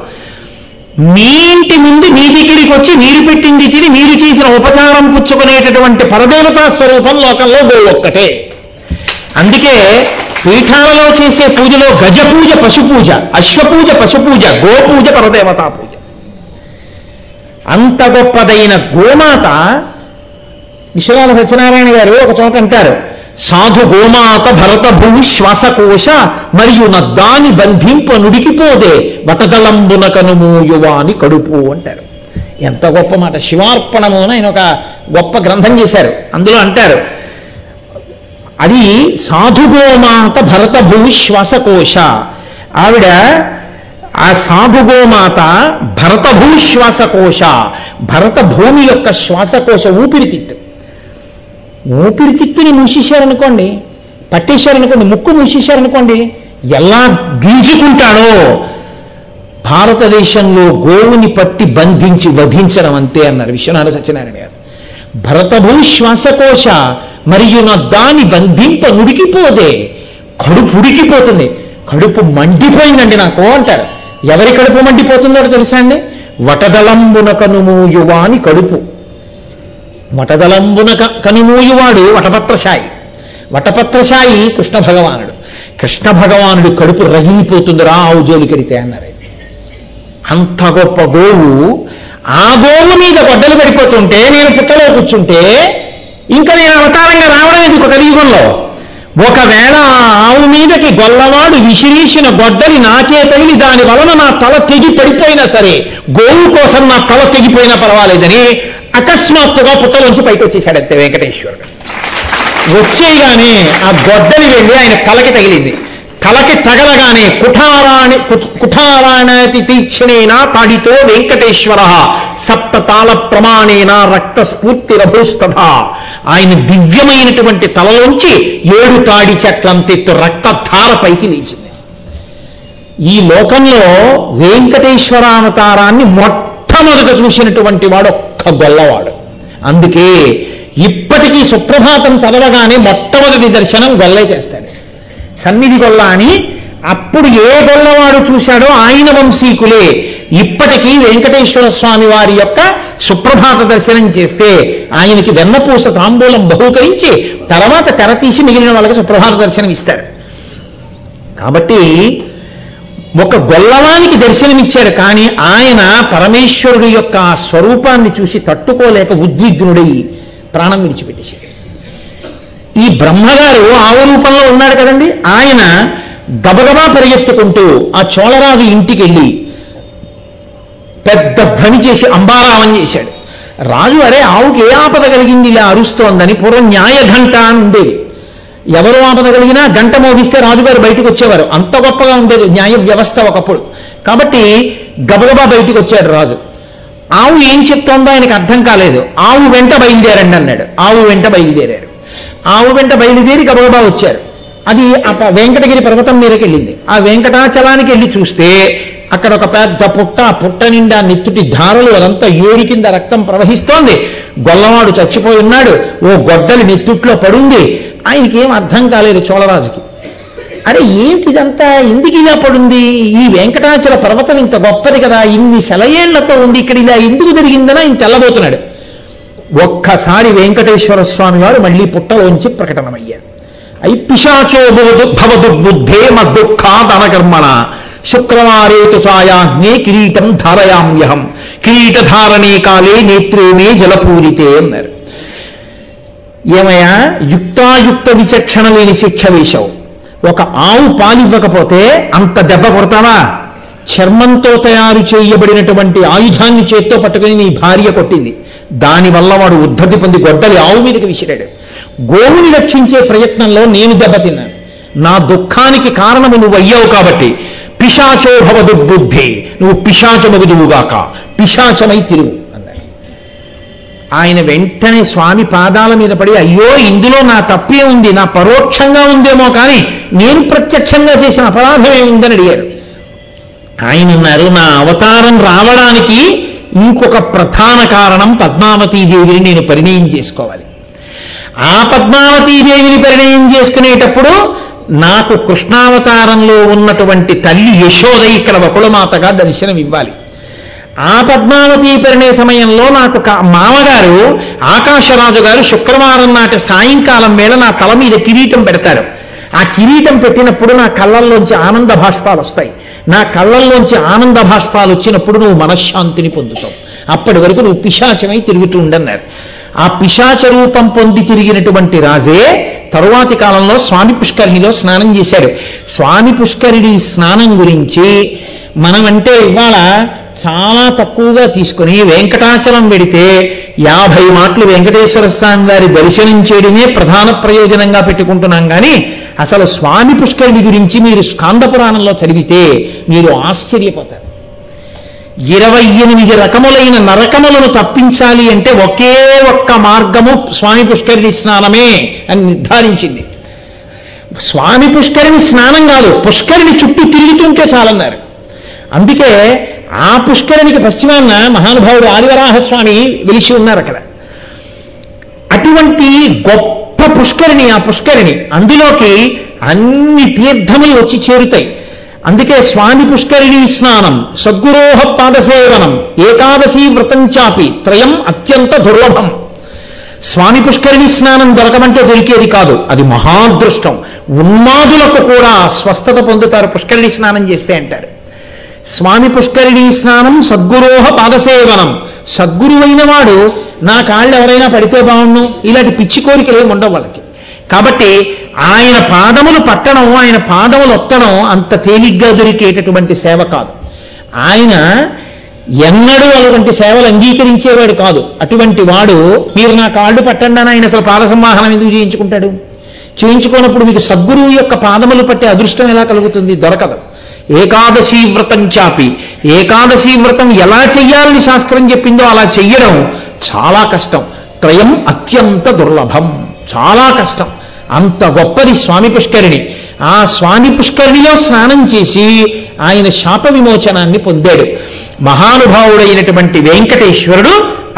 మీ ఇంటి ముందు మీ దగ్గరికి వచ్చి మీరు పెట్టింది తిని మీరు చేసిన ఉపచారం పుచ్చుకునేటటువంటి పరదేవతా స్వరూపం లోకంలో గోవు ఒక్కటే. అందుకే పీఠాలలో చేసే పూజలో గజపూజ పశుపూజ, అశ్వపూజ పశుపూజ, గోపూజ పరదేవతా పూజ. అంత గొప్పదైన గోమాత విశ్వనాథ సత్యనారాయణ గారు ఒక చోట అంటారు, సాధు గోమాత భరత భూ శ్వాసకోశ మరియు నద్దాని బంధింప నుడికిపోదే వటదలంబున కనుమూయువాని కడుపు అంటారు. ఎంత గొప్ప మాట. శివార్పణము అని ఆయన ఒక గొప్ప గ్రంథం చేశారు. అందులో అంటారు, అది సాధుగోమాత భరత భూ శ్వాసకోశ. ఆవిడ ఆ సాధుగోమాత భరత భూ శ్వాసకోశ, భరత భూమి యొక్క శ్వాసకోశ ఊపిరితిత్తు. ఊపిరితిత్తుని మూసేశారనుకోండి పట్టేశారనుకోండి, ముక్కు మూసేశారనుకోండి, ఎలా గింజుకుంటాడో భారతదేశంలో గోవుని పట్టి బంధించి వధించడం అంతే అన్నారు విశ్వనాథ సత్యనారాయణ గారు. భరతభూ శ్వాసకోశ మరియు నా దాని బంధింప నుడికిపోదే. కడుపు ఉడికిపోతుంది, కడుపు మండిపోయిందండి నాకు అంటారు. ఎవరి కడుపు మండిపోతుందో తెలుసా అండి? వటదలంబున కనుమూయువాని కడుపు. వటదలంబున కనుమూయువాడు వటపత్రశాయి. వటపత్రశాయి కృష్ణ భగవానుడు. కృష్ణ భగవానుడు కడుపు రగిలిపోతుందిరా ఆవు జోలికెడితే అన్నారు. అంత గొప్ప గోవు, ఆ గోవు మీద గొడ్డలు పడిపోతుంటే నేను పుట్టలో కూర్చుంటే ఇంకా నేను అవతారంగా రావడం ఎందుకు కలియుగంలో? ఒకవేళ ఆ ఆవు మీదకి గొల్లవాడు విసిరీసిన గొడ్డలి నాకే తగిలి దాని వలన నా తల తెగి పడిపోయినా సరే, గోవు కోసం నా తల తెగిపోయినా పర్వాలేదని అకస్మాత్తుగా పుట్టలోంచి పైకి వచ్చేసాడంతే వెంకటేశ్వరుడు. వచ్చేయగానే ఆ గొడ్డలి వెళ్ళి ఆయన తలకి తగిలింది. తలకి తగలగానే కుఠారాణతి తీక్షణేన తాడితో వెంకటేశ్వర సప్తతాళ ప్రమాణేన రక్త స్ఫూర్తిరభూస్తథ. ఆయన దివ్యమైనటువంటి తలలోంచి 7 తాడి చెట్లంతెత్తు రక్తధార పైకి లేచింది. ఈ లోకంలో వెంకటేశ్వరావతారాన్ని మొట్టమొదట చూసినటువంటి వాడు ఒక్క గొల్లవాడు. అందుకే ఇప్పటికీ సుప్రభాతం చదవగానే మొట్టమొదటి దర్శనం గొల్లే చేస్తాడు. సన్నిధి గొల్ల అని అప్పుడు ఏ గొల్లవాడు చూశాడో ఆయన వంశీకులే ఇప్పటికీ వెంకటేశ్వర స్వామి వారి యొక్క సుప్రభాత దర్శనం చేస్తే ఆయనకి వెన్నపూస తాంబూలం బహూకరించి తర్వాత తెరతీసి మిగిలిన వాళ్ళకి సుప్రభాత దర్శనం ఇస్తారు. కాబట్టి ఒక గొల్లవానికి దర్శనమిచ్చాడు, కానీ ఆయన పరమేశ్వరుడు యొక్క ఆ స్వరూపాన్ని చూసి తట్టుకోలేక ఉద్విగ్నుడై ప్రాణం విడిచిపెట్టేశాడు. ఈ బ్రహ్మగారు ఆవు రూపంలో ఉన్నాడు కదండి, ఆయన గబగబా పరిగెత్తుకుంటూ ఆ చోళరాజు ఇంటికి వెళ్ళి పెద్ద ధ్వని చేసి అంబారావం చేశాడు. రాజు అరే ఆవుకి ఏ ఆపద కలిగింది ఇలా అరుస్తోందని, పూర్వం న్యాయఘంట అని ఉండేది. ఎవరు ఆపద కలిగినా గంట మోగిస్తే రాజుగారు బయటకు వచ్చేవారు. అంత గొప్పగా ఉండేది న్యాయ వ్యవస్థ ఒకప్పుడు. కాబట్టి గబగబా బయటకు వచ్చాడు రాజు. ఆవు ఏం చెప్తోందో ఆయనకు అర్థం కాలేదు. ఆవు వెంట బయలుదేరండి అన్నాడు. ఆవు వెంట బయలుదేరారు. ఆవు వెంట బయలుదేరి గబగబా వచ్చారు. అది వెంకటగిరి పర్వతం మీదకి వెళ్ళింది. ఆ వెంకటాచలానికి వెళ్ళి చూస్తే అక్కడ ఒక పెద్ద పుట్ట, పుట్ట నిండా నెత్తుటి ధారలు, అదంతా ఏరు కింద రక్తం ప్రవహిస్తోంది. గొల్లవాడు చచ్చిపోయి ఉన్నాడు, ఓ గొడ్డలి నెత్తుట్లో పడుంది. ఆయనకి ఏం అర్థం కాలేదు చోళరాజుకి. అరే ఏమిటిదంతా, ఎందుకు ఇలా పడుంది? ఈ వెంకటాచల పర్వతం ఇంత గొప్పది కదా, ఇన్ని సెలయేళ్లతో ఉంది, ఇక్కడ ఇలా ఎందుకు జరిగిందని ఆయన తెల్లబోతున్నాడు. ఒక్కసారి వెంకటేశ్వర స్వామి వారు మళ్ళీ పుట్టలోంచి ప్రకటనమయ్యారు. అయి పిశాచో భవదుర్బుద్ధే మద్దుఃఖాదనకర్మణ శుక్రవారేతు ఛాయాగ్నే కిరీటం ధారయామ్యహం కిరీటధారణే కాలే నేత్రే మే జలపూరితే అన్నారు. ఏమయ్యా, యుక్తాయుక్త విచక్షణ లేని శిక్ష వేశావు. ఒక ఆవు పాలివ్వకపోతే అంత దెబ్బ కొడతావా? చర్మంతో తయారు చేయబడినటువంటి ఆయుధాన్ని చేత్తో పట్టుకుని నీ భార్య కొట్టింది. దానివల్ల వాడు ఉద్ధతి పొంది గొడ్డలి ఆవు మీదకి విసిరాడు. గోవుని రక్షించే ప్రయత్నంలో నేను దెబ్బతిన్నాను. నా దుఃఖానికి కారణము నువ్వు అయ్యావు కాబట్టి పిశాచో భవ దుర్బుద్ధి, నువ్వు పిశాచమగుదువుగాక, పిశాచమై తిరుగు అన్నాడు. ఆయన వెంటనే స్వామి పాదాల మీద పడి, అయ్యో ఇందులో నా తప్పే ఉంది, నా పరోక్షంగా ఉందేమో కానీ నేను ప్రత్యక్షంగా చేసిన అపరాధం ఏముందని అడిగారు. ఆయన అన్నారు, నా అవతారం రావడానికి ఇంకొక ప్రధాన కారణం పద్మావతీదేవిని నేను పరిణయం చేసుకోవాలి. ఆ పద్మావతీదేవిని పరిణయం చేసుకునేటప్పుడు నాకు కృష్ణావతారంలో ఉన్నటువంటి తల్లి యశోద ఇక్కడ వకుళమాతగా దర్శనం ఇవ్వాలి. ఆ పద్మావతి పరిణయ సమయంలో నాకు మామగారు ఆకాశరాజు గారు శుక్రవారం నాటి సాయంకాలం వేళ నా తల మీద కిరీటం పెడతారు. ఆ కిరీటం పెట్టినప్పుడు నా కళ్ళల్లోంచి ఆనంద భాష్పాలు వస్తాయి. నా కళ్ళల్లోంచి ఆనంద భాష్పాలు వచ్చినప్పుడు నువ్వు మనశ్శాంతిని పొందుతావు. అప్పటి వరకు నువ్వు పిశాచమై తిరుగుతూ ఉండన్నారు. ఆ పిశాచ రూపం పొంది తిరిగినటువంటి రాజే తరువాతి కాలంలో స్వామి పుష్కరిణిలో స్నానం చేశాడు. స్వామి పుష్కరిణి స్నానం గురించి మనమంటే ఇవాళ చాలా తక్కువగా తీసుకుని వెంకటాచలం వెడితే 50 మాటలు వెంకటేశ్వర స్వామి వారి దర్శనం చేయడమే ప్రధాన ప్రయోజనంగా పెట్టుకుంటున్నాం. కానీ అసలు స్వామి పుష్కరిణి గురించి మీరు స్కాంద పురాణంలో చదివితే మీరు ఆశ్చర్యపోతారు. 28 రకములైన నరకములను తప్పించాలి అంటే ఒకే ఒక్క మార్గము స్వామి పుష్కరిణి స్నానమే అని నిర్ధారించింది. స్వామి పుష్కరిణి స్నానం కాదు, పుష్కరిణి చుట్టూ తిరుగుతుంటే చాలన్నారు. అందుకే ఆ పుష్కరిణికి పశ్చిమాన్న మహానుభావుడు ఆదివరాహస్వామి వెలిసి ఉన్నారు అక్కడ. అటువంటి గొప్ప పుష్కరిణి ఆ పుష్కరిణి, అందులోకి అన్ని తీర్థములు వచ్చి చేరుతాయి. అందుకే స్వామి పుష్కరిణి స్నానం, సద్గురోహ పాదసేవనం, ఏకాదశి వ్రతం చాపి త్రయం అత్యంత దుర్లభం. స్వామి పుష్కరిణి స్నానం దొరకమంటే దొరికేది కాదు, అది మహాదృష్టం. ఉన్మాదులకు కూడా స్వస్థత పొందుతారు పుష్కరిణి స్నానం చేస్తే అంటారు. స్వామి పుష్కరిణి స్నానం, సద్గురోహ పాదసేవనం. సద్గురువైన వాడు నా కాళ్ళు ఎవరైనా పడితే బాగుండు, ఇలాంటి పిచ్చి కోరికలు ఏమి ఉండవు వాళ్ళకి. కాబట్టి ఆయన పాదములు పట్టడం, ఆయన పాదములు ఒత్తడం అంత తేలిగ్గా దొరికేటటువంటి సేవ కాదు. ఆయన ఎన్నడూ అటువంటి సేవలు అంగీకరించేవాడు కాదు. అటువంటి వాడు మీరు నా కాళ్ళు పట్టండి అని ఆయన అసలు పాద సంవాహనం ఎందుకు చేయించుకుంటాడు? చేయించుకున్నప్పుడు మీకు సద్గురువు యొక్క పాదములు పట్టే అదృష్టం ఎలా కలుగుతుంది? దొరకదు. ఏకాదశి వ్రతం చాపి, ఏకాదశి వ్రతం ఎలా చెయ్యాలని శాస్త్రం చెప్పిందో అలా చెయ్యడం చాలా కష్టం. త్రయం అత్యంత దుర్లభం, చాలా కష్టం. అంత గొప్పది స్వామి పుష్కరిణి. ఆ స్వామి పుష్కరిణిలో స్నానం చేసి ఆయన శాప విమోచనాన్ని పొందాడు. మహానుభావుడైనటువంటి వెంకటేశ్వరుడు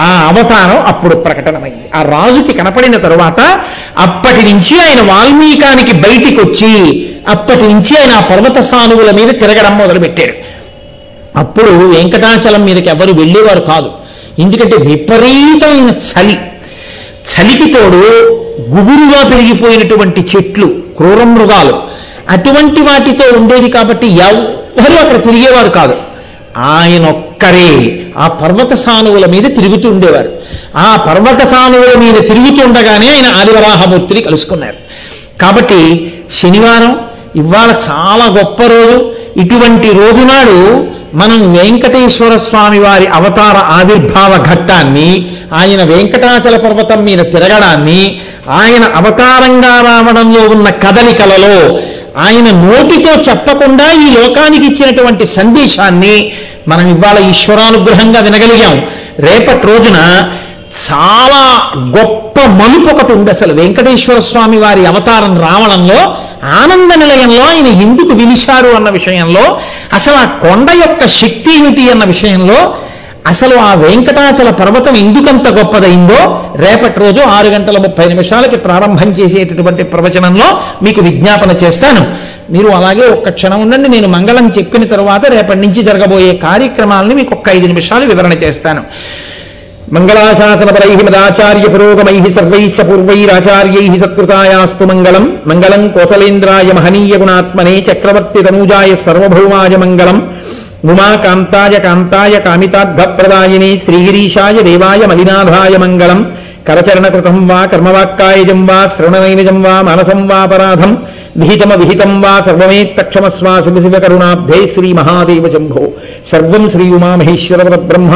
ఆ అవతారం అప్పుడు ప్రకటనమైంది. ఆ రాజుకి కనపడిన తరువాత అప్పటి నుంచి ఆయన వాల్మీకానికి బయటికి వచ్చి అప్పటి నుంచి ఆయన ఆ పర్వత సానువుల మీద తిరగడం మొదలుపెట్టాడు. అప్పుడు వెంకటాచలం మీదకి ఎవరు వెళ్ళేవారు కాదు. ఎందుకంటే విపరీతమైన చలికి తోడు గుబురుగా పెరిగిపోయినటువంటి చెట్లు, క్రూర మృగాలు, అటువంటి వాటితో ఉండేది. కాబట్టి ఎవరు అక్కడ తిరిగేవారు కాదు. ఆయన ఒక్కరే ఆ పర్వత సానువుల మీద తిరుగుతూ ఉండేవారు. ఆ పర్వత సానువుల మీద తిరుగుతుండగానే ఆయన ఆదివరాహమూర్తిని కలుసుకున్నారు. కాబట్టి శనివారం ఇవాళ చాలా గొప్ప రోజు. ఇటువంటి రోజునాడు మనం వెంకటేశ్వర స్వామి వారి అవతార ఆవిర్భావ ఘట్టాన్ని, ఆయన వెంకటాచల పర్వతం మీద తిరగడాన్ని, ఆయన అవతారంగా రావడంలో ఉన్న కదలికలలో ఆయన నోటితో చెప్పకుండా ఈ లోకానికి ఇచ్చినటువంటి సందేశాన్ని మనం ఇవాళ ఈశ్వరానుగ్రహంగా వినగలిగాం. రేపటి రోజున చాలా గొప్ప మలుపు ఒకటి ఉంది. అసలు వెంకటేశ్వర స్వామి వారి అవతారం రావడంలో, ఆనంద నిలయంలో ఆయన ఎందుకు విలిశారు అన్న విషయంలో, అసలు ఆ కొండ యొక్క శక్తి ఏమిటి అన్న విషయంలో, అసలు ఆ వెంకటాచల పర్వతం ఎందుకంత గొప్పదైందో రేపటి రోజు 6:30 ప్రారంభం చేసేటటువంటి ప్రవచనంలో మీకు విజ్ఞాపన చేస్తాను. మీరు అలాగే ఒక్క క్షణం ఉండండి. నేను మంగళం చెప్పిన తరువాత రేపటి నుంచి జరగబోయే కార్యక్రమాలని మీకు ఒక్క 5 నిమిషాలు వివరణ చేస్తాను. మంగళాశాసనపరై మదాచార్య పురోగమై సర్వైశ్చ పూర్వైరాచార్యై సత్కృతాయాస్తు మంగళం. మంగళం కోసలేంద్రాయ మహనీయ గుణాత్మనే చక్రవర్తి తనూజాయ సర్వభౌమాయ మంగళం. ఉమాకాంతాయ కాంతాయ కామితార్థప్రదాయినే శ్రీగిరీశాయ దేవాయ మలినాథాయ మంగళం. కరచరణకృతం వా కర్మవాక్కాయజం వా శ్రవణనైనజం వా మానసం వాపరాధం విహితం వా సర్వమేత్తక్షమస్వా శివ శివ కరుణాబ్ధే శ్రీ మహాదేవ శంభో. సర్వం శ్రీ ఉమామహేశ్వర బ్రహ్మ